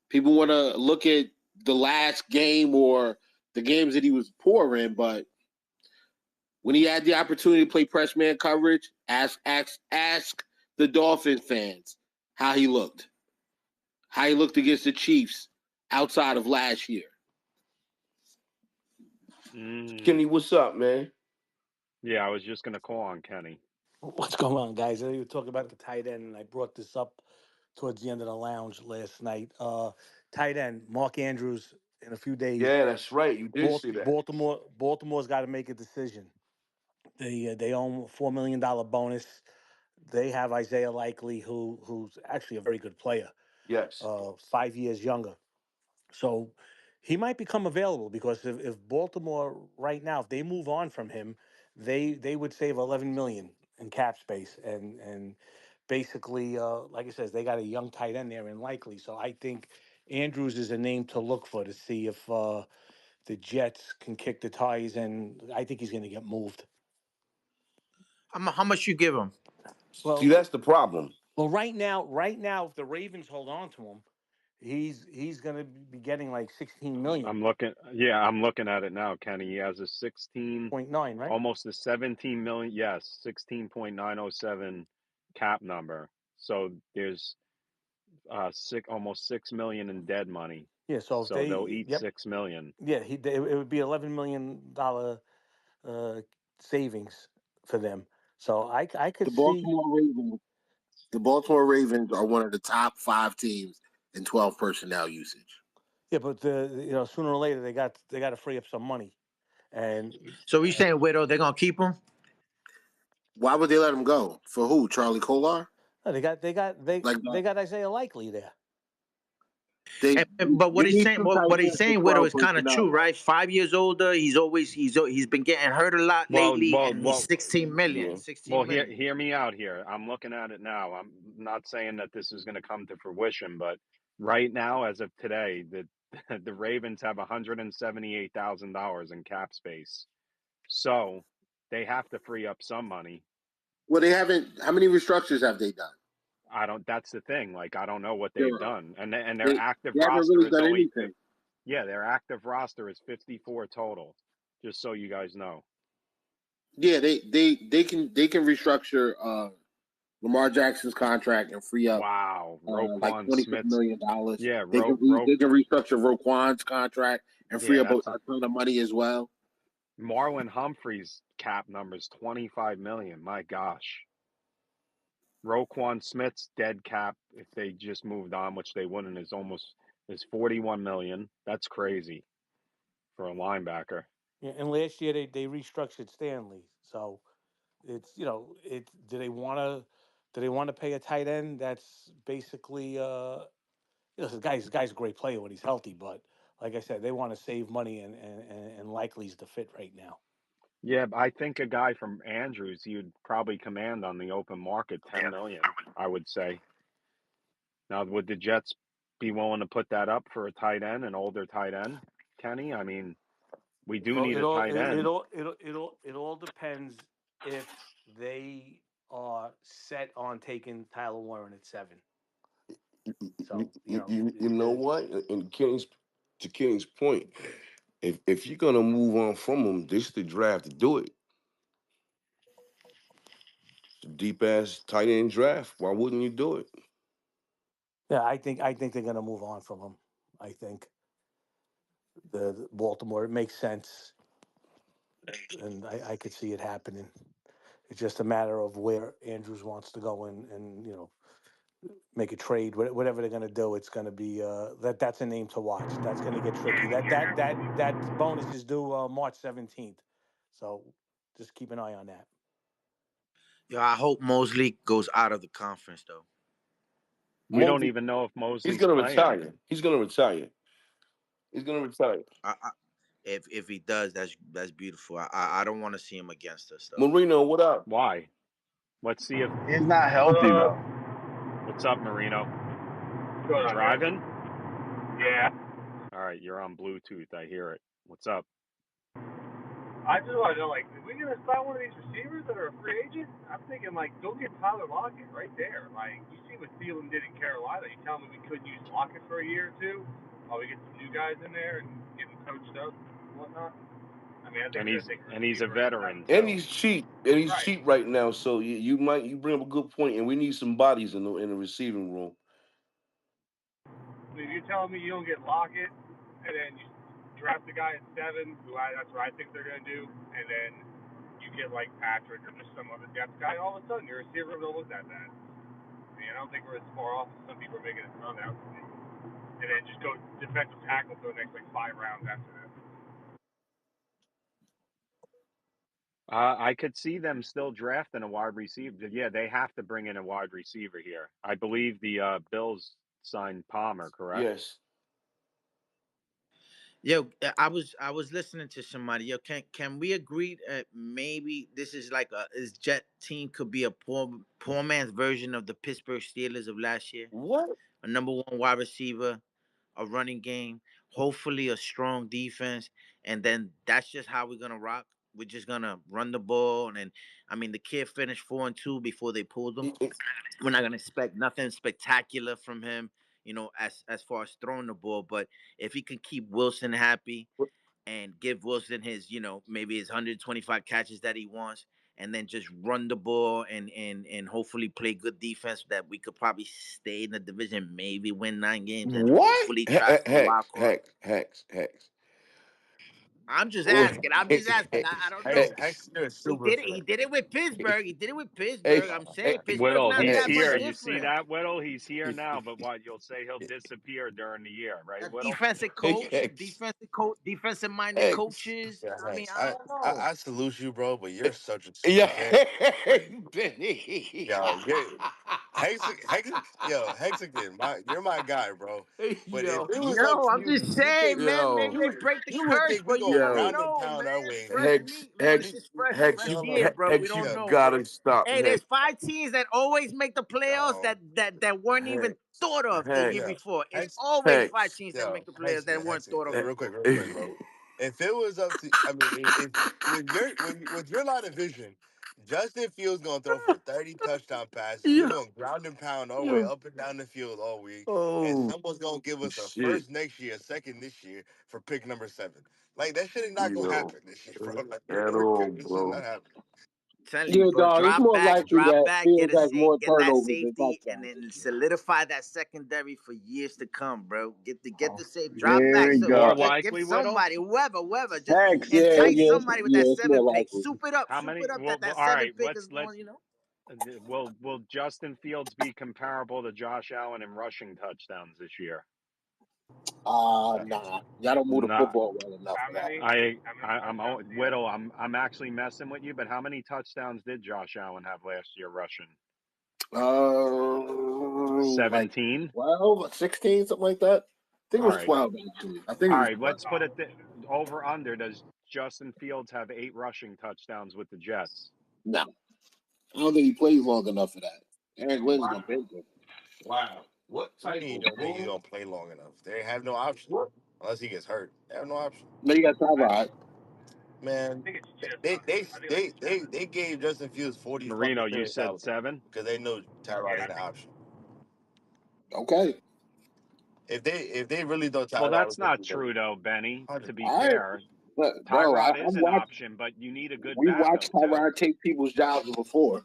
People want to look at the last game or the games that he was poor in, but when he had the opportunity to play press man coverage, ask the Dolphin fans how he looked. How he looked against the Chiefs outside of last year. Kenny, what's up, man? Yeah, I was just going to call on Kenny. What's going on, guys? You were talking about the tight end, and I brought this up towards the end of the lounge last night. Tight end, Mark Andrews, in a few days. Yeah, that's right. You did see that. Baltimore's got to make a decision. They own $4 million bonus. They have Isaiah Likely, who's actually a very good player. Yes. 5 years younger. So he might become available because if Baltimore right now, if they move on from him, they would save 11 million in cap space and basically like I says, they got a young tight end there and Likely. So I think Andrews is a name to look for to see if the Jets can kick the tires, and I think he's going to get moved. How much you give him? See, Well, that's the problem. right now, if the Ravens hold on to him, he's going to be getting like 16 million. I'm looking. Yeah, I'm looking at it now, Kenny. He has a 16, 0.9, right? almost a 17 million. Yes, 16.907 cap number. So there's almost 6 million in dead money. Yeah, so if So they'll they, eat yep, 6 million. yeah, it would be $11 million savings for them. So I could The see. Baltimore Ravens. The Baltimore Ravens are one of the top 5 teams in 12 personnel usage. Yeah, but sooner or later they got to free up some money, and So you saying Widow? They're gonna keep him? Why would they let him go? For who? Charlie Kolar? no, Like they got Isaiah Likely there. But what they he's need saying, two tight what he's ends for saying, Widow, 12 is kind of true, personnel. right? 5 years older. He's been getting hurt a lot lately, and he's 16 million. Yeah. 16 Well, million. hear me out here. I'm looking at it now. I'm not saying that this is going to come to fruition, but right now, as of today, the Ravens have $178,000 in cap space. So they have to free up some money. Well, they haven't. How many restructures have they done? That's the thing. Like, I don't know what they've Zero. done. And their They, active they haven't roster really is done only anything. yeah, their active roster is 54 total. Just so you guys know. Yeah, they can restructure Lamar Jackson's contract and free up Wow, like Roquan $25 Smith's million. yeah, They can restructure Roquan's contract and free yeah, up a that's ton of money as well. Marlon Humphrey's cap number is 25 million. My gosh. Roquan Smith's dead cap, if they just moved on, which they wouldn't, is 41 million. That's crazy for a linebacker. Yeah, and last year they restructured Stanley, so it's do they want to pay a tight end that's basically the guy's a great player when he's healthy, but like I said, they want to save money and Likely's the fit right now. Yeah, I think a guy from Andrews, he would probably command on the open market 10 million, I would say. Now, would the Jets be willing to put that up for a tight end, an older tight end, Kenny? I mean, we do Well, need a tight end. it all depends if they are set on taking Tyler Warren at 7. So You know what? And to Kenny's point, if you're gonna move on from him, this is the draft to do it. It's a deep ass tight end draft. Why wouldn't you do it? yeah, I think they're gonna move on from him. I think the Baltimore, it makes sense, and I could see it happening. It's just a matter of where Andrews wants to go and make a trade. Whatever they're going to do, it's going to be that's a name to watch. That's going to get tricky. That bonus is due March 17th, so just keep an eye on that. Yeah, I hope Mosley goes out of the conference though. We don't Mosley, even know if he's Mosley's gonna playing. retire. He's gonna retire. He's gonna retire. If he does, that's beautiful. I don't want to see him against us though. Marino, what up? Why? Let's see if. He's not healthy though. What's up, Marino? What's going You on, guys? driving? Yeah. All right, you're on Bluetooth. I hear it. What's up? I just want to know, like, are we going to sign one of these receivers that are a free agent? I'm thinking, like, go get Tyler Lockett right there. Like, you see what Thielen did in Carolina. You tell me we couldn't use Lockett for a year or two while we get some new guys in there and get them coached up and whatnot? I mean, I think And we're going to take a he's a receiver anytime veteran And too. he's cheap. And he's Right. cheap right now. So you bring up a good point. And we need some bodies in the receiving room. I mean, you're telling me you don't get Lockett and then you draft the guy at 7, that's what I think they're going to do, and then you get, like, Patrick or just some other depth guy, all of a sudden your receiver don't look that bad. I mean, I don't think we're as far off as some people are making it sound out to me. And then just go defensive tackle for the next, like, 5 rounds after that. I could see them still drafting a wide receiver. Yeah, they have to bring in a wide receiver here. I believe the Bills signed Palmer, correct? Yes. Yo, I was listening to somebody. Yo, can we agree that maybe this is like this Jet team could be a poor man's version of the Pittsburgh Steelers of last year? What? A number 1 wide receiver, a running game, hopefully a strong defense, and then that's just how we're gonna rock. We're just gonna run the ball, and I mean the kid finished 4-2 before they pulled him. We're not gonna expect nothing spectacular from him, as far as throwing the ball. But if he can keep Wilson happy and give Wilson his, maybe his 125 catches that he wants, and then just run the ball and hopefully play good defense, that we could probably stay in the division, maybe win 9 games, and What? hopefully try for the wild card. Hex. I'm just asking. I don't know. Hex is a He super did it. fan. He did it with Pittsburgh. Hey, I'm hey, saying Pittsburgh's Whittle, not he's that much here. You see different. that, Whittle? He's here now. But what you'll say, he'll disappear during the year, right, A Whittle? defensive coach, defensive minded X. coaches. Yeah, I mean, Hex. I don't know. I salute you, bro, but you're such a super fan. Like, Yeah, Benny. yo, Hexagon, you're my guy, bro. But if Yo, it was up Yo, to I'm you, just you saying, think man. Maybe yo, they break the you would curse, think we but you gonna never yo. ground and know, pound our man. way in? Fresh Hex, meat, man. It's You, Hex, just fresh, Hex, fresh you, no, year, no, bro. We Hex, you don't yo, know, gotta bro. stop, Hey, there's Hex, 5 teams that always make the playoffs yo, that weren't even Hex, thought of the year Hex, yo, before. It's Hex, always 5 Hex. teams that yo, make the playoffs that Hexagon, weren't thought of before. real quick, bro. If it was up to, I mean, if with your line of vision, Justin Fields gonna throw for 30 touchdown passes. We're Yeah. gonna ground and pound our way Yeah. up and down the field all week, and Oh someone's gonna give us a shit. first next year, a second this year for pick number 7. Like that shit is not gonna Yo, happen this year, bro. Like at we're all, good. This is not bro. happening. Telling you, Yeah, bro. dog. It's more likely Drop that back, Fields has more get that turnovers than safety, and touchdowns this then year. solidify that secondary for years to come, bro. Get the safe. Drop There back. we So More go. give likely, Whittle. somebody, whoever, just Hex, entice somebody with that it's more 7 pick. likely. Soup it up, How many? Well, that all 7 right. pick is going. Will Justin Fields be comparable to Josh Allen in rushing touchdowns this year? Nah. Y'all don't move the Nah. football well enough How for that. many? How many I'm touchdowns do you have? Whittle. I'm actually messing with you. But how many touchdowns did Josh Allen have last year rushing? Like 17. 12, 16, something like that. I think it All was right. 12, actually. I think it All was right. 12. Let's put it over under. Does Justin Fields have 8 rushing touchdowns with the Jets? No. I don't think he plays long enough for that. Aaron Glynn's Wow. going to pay him. Wow. What What do you type mean you of don't think he's bull? gonna play long enough? They have no option unless he gets hurt. They have no option. No, you got Tyrod. Man, think it's just. they they I think it's they just they, Jefferson. they gave Justin Fields 40 fucking Marino, you minutes said out 7. because they know Tyrod Yeah, ain't I an think. option. Okay. If they really thought Well, Tyrod was that's gonna not be the true, though, Benny. To 100, be All right. fair, But, bro, Tyrod I've is an watched. option, but you need a good We watched backup too. Tyrod take people's jobs before.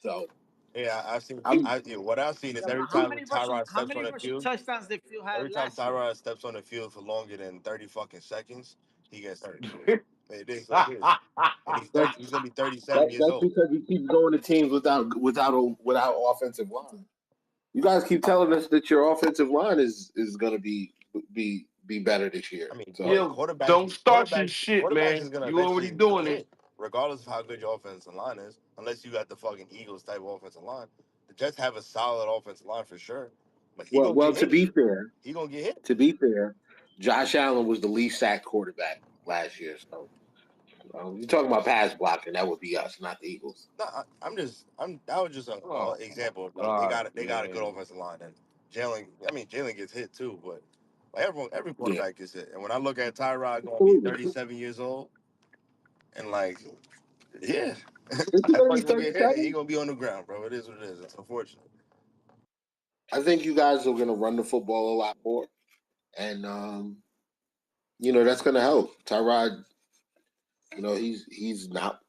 So yeah, I've seen. I'm. What I've seen is Yeah, but every time Tyrod how steps on many the rushing field, touchdowns did Phil had every time last year? Tyrod steps on the field for longer than 30 fucking seconds, he gets hurt. It is what it is. And he's That's 30. He's gonna be 37 years that's old. because he keeps going to teams without offensive line. You guys keep telling us that your offensive line is going to be better this year. I mean, So Yo, don't start your shit, quarterbacks man. is gonna You already eventually get doing it. hit, regardless of how good your offensive line is. Unless you got the fucking Eagles type of offensive line, the Jets have a solid offensive line for sure, but he gonna well get to hit. be fair, He gonna get hit. Josh Allen was the least sacked quarterback last year. So you're talking about pass blocking, that would be us, not the Eagles. No, that was just a Oh my example of like god, they got a good man. offensive line, and Jalen gets hit too, but like every Yeah, quarterback gets hit. And when I look at Tyrod going to be absolutely. 37 years old, and like yeah, Is he that going to fucker be gonna get hit, and he 37? gonna be on the ground, bro. It is what it is. It's unfortunate. I think you guys are going to run the football a lot more, and that's going to help. Tyrod, he's not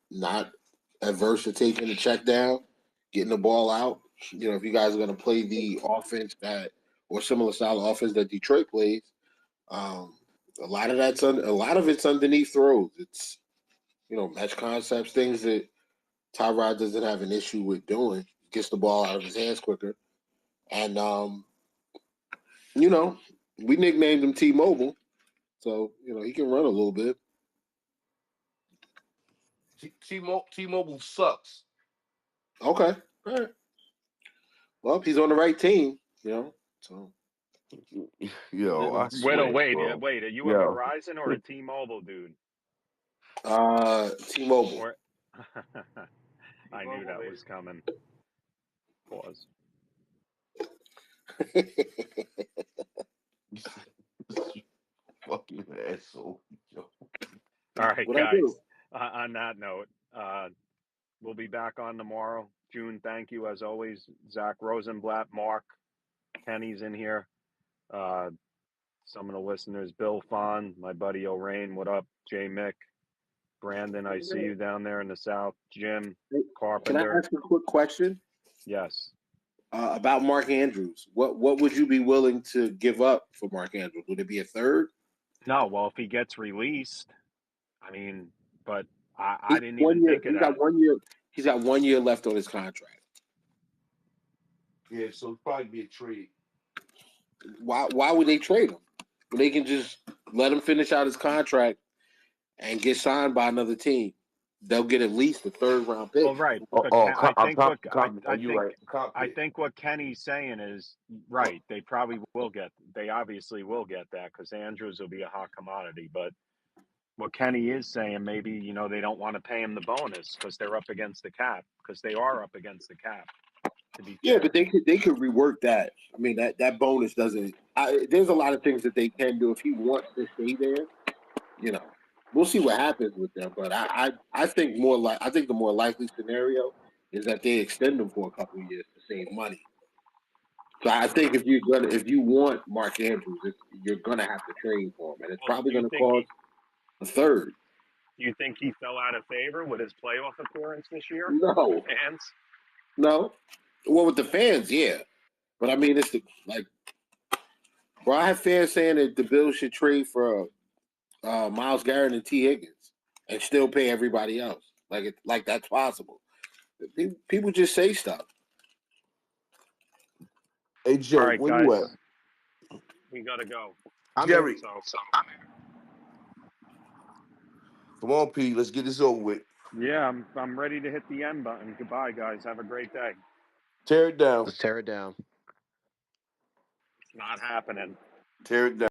adverse to taking the check down, getting the ball out. If you guys are going to play the offense or similar style of offense that Detroit plays, um, a lot of it's underneath throws. It's match concepts, things that Tyrod doesn't have an issue with doing. Gets the ball out of his hands quicker, and we nicknamed him T-Mobile, so he can run a little bit. T-Mobile sucks. Okay, all right. Well, he's on the right team, so. Yo, I Wait, swear, wait, bro. wait. Are you a Yo. Verizon or a T-Mobile dude? T-Mobile. Or I knew T-Mobile, that baby. was coming. Pause. Fucking asshole. Yo. All right, What I do? guys. On that note, we'll be back on tomorrow. June, thank you as always. Zach Rosenblatt, Mark, Kenny's in here. Some of the listeners, Bill Fon, my buddy O'Rain, what up? Jay Mick, Brandon, I see you down there in the South. Jim, Can I Carpenter, ask a quick question yes. about Mark Andrews? What would you be willing to give up for Mark Andrews? Would it be a third? No, well, if he gets released, I mean, but I He didn't even 1 year. think of He's got that. 1 year. He's got 1 year left on his contract. Yeah, so it'd probably be a trade. Why would they trade him? When they can just let him finish out his contract and get signed by another team. They'll get at least a third round Well, pick. right, but I'm you right. Comp I pick. think what Kenny's saying is right. They probably will get. They obviously will get that because Andrews will be a hot commodity. But what Kenny is saying, maybe they don't want to pay him the bonus because they're up against the cap because they are up against the cap. To be Yeah, but fair, they could rework that. I mean that bonus doesn't. There's a lot of things that they can do if he wants to stay there. You know, we'll see what happens with them. But I think I think the more likely scenario is that they extend them for a couple of years to save money. So I think if you want Mark Andrews, you're gonna have to trade for him, and it's well, probably gonna cost a third. do you think he fell out of favor with his playoff appearance this year with the No, fans? no. Well, with the fans, yeah. But I mean, I have fans saying that the Bills should trade for Myles Garrett and T. Higgins and still pay everybody else. Like that's possible. People just say stuff. Hey All Joe, right, where you guys, at? we gotta go. I'm here. Jerry, So, come on, P. Let's get this over with. yeah, I'm ready to hit the end button. Goodbye, guys. Have a great day. Tear it down. Let's tear it down. It's not happening. Tear it down.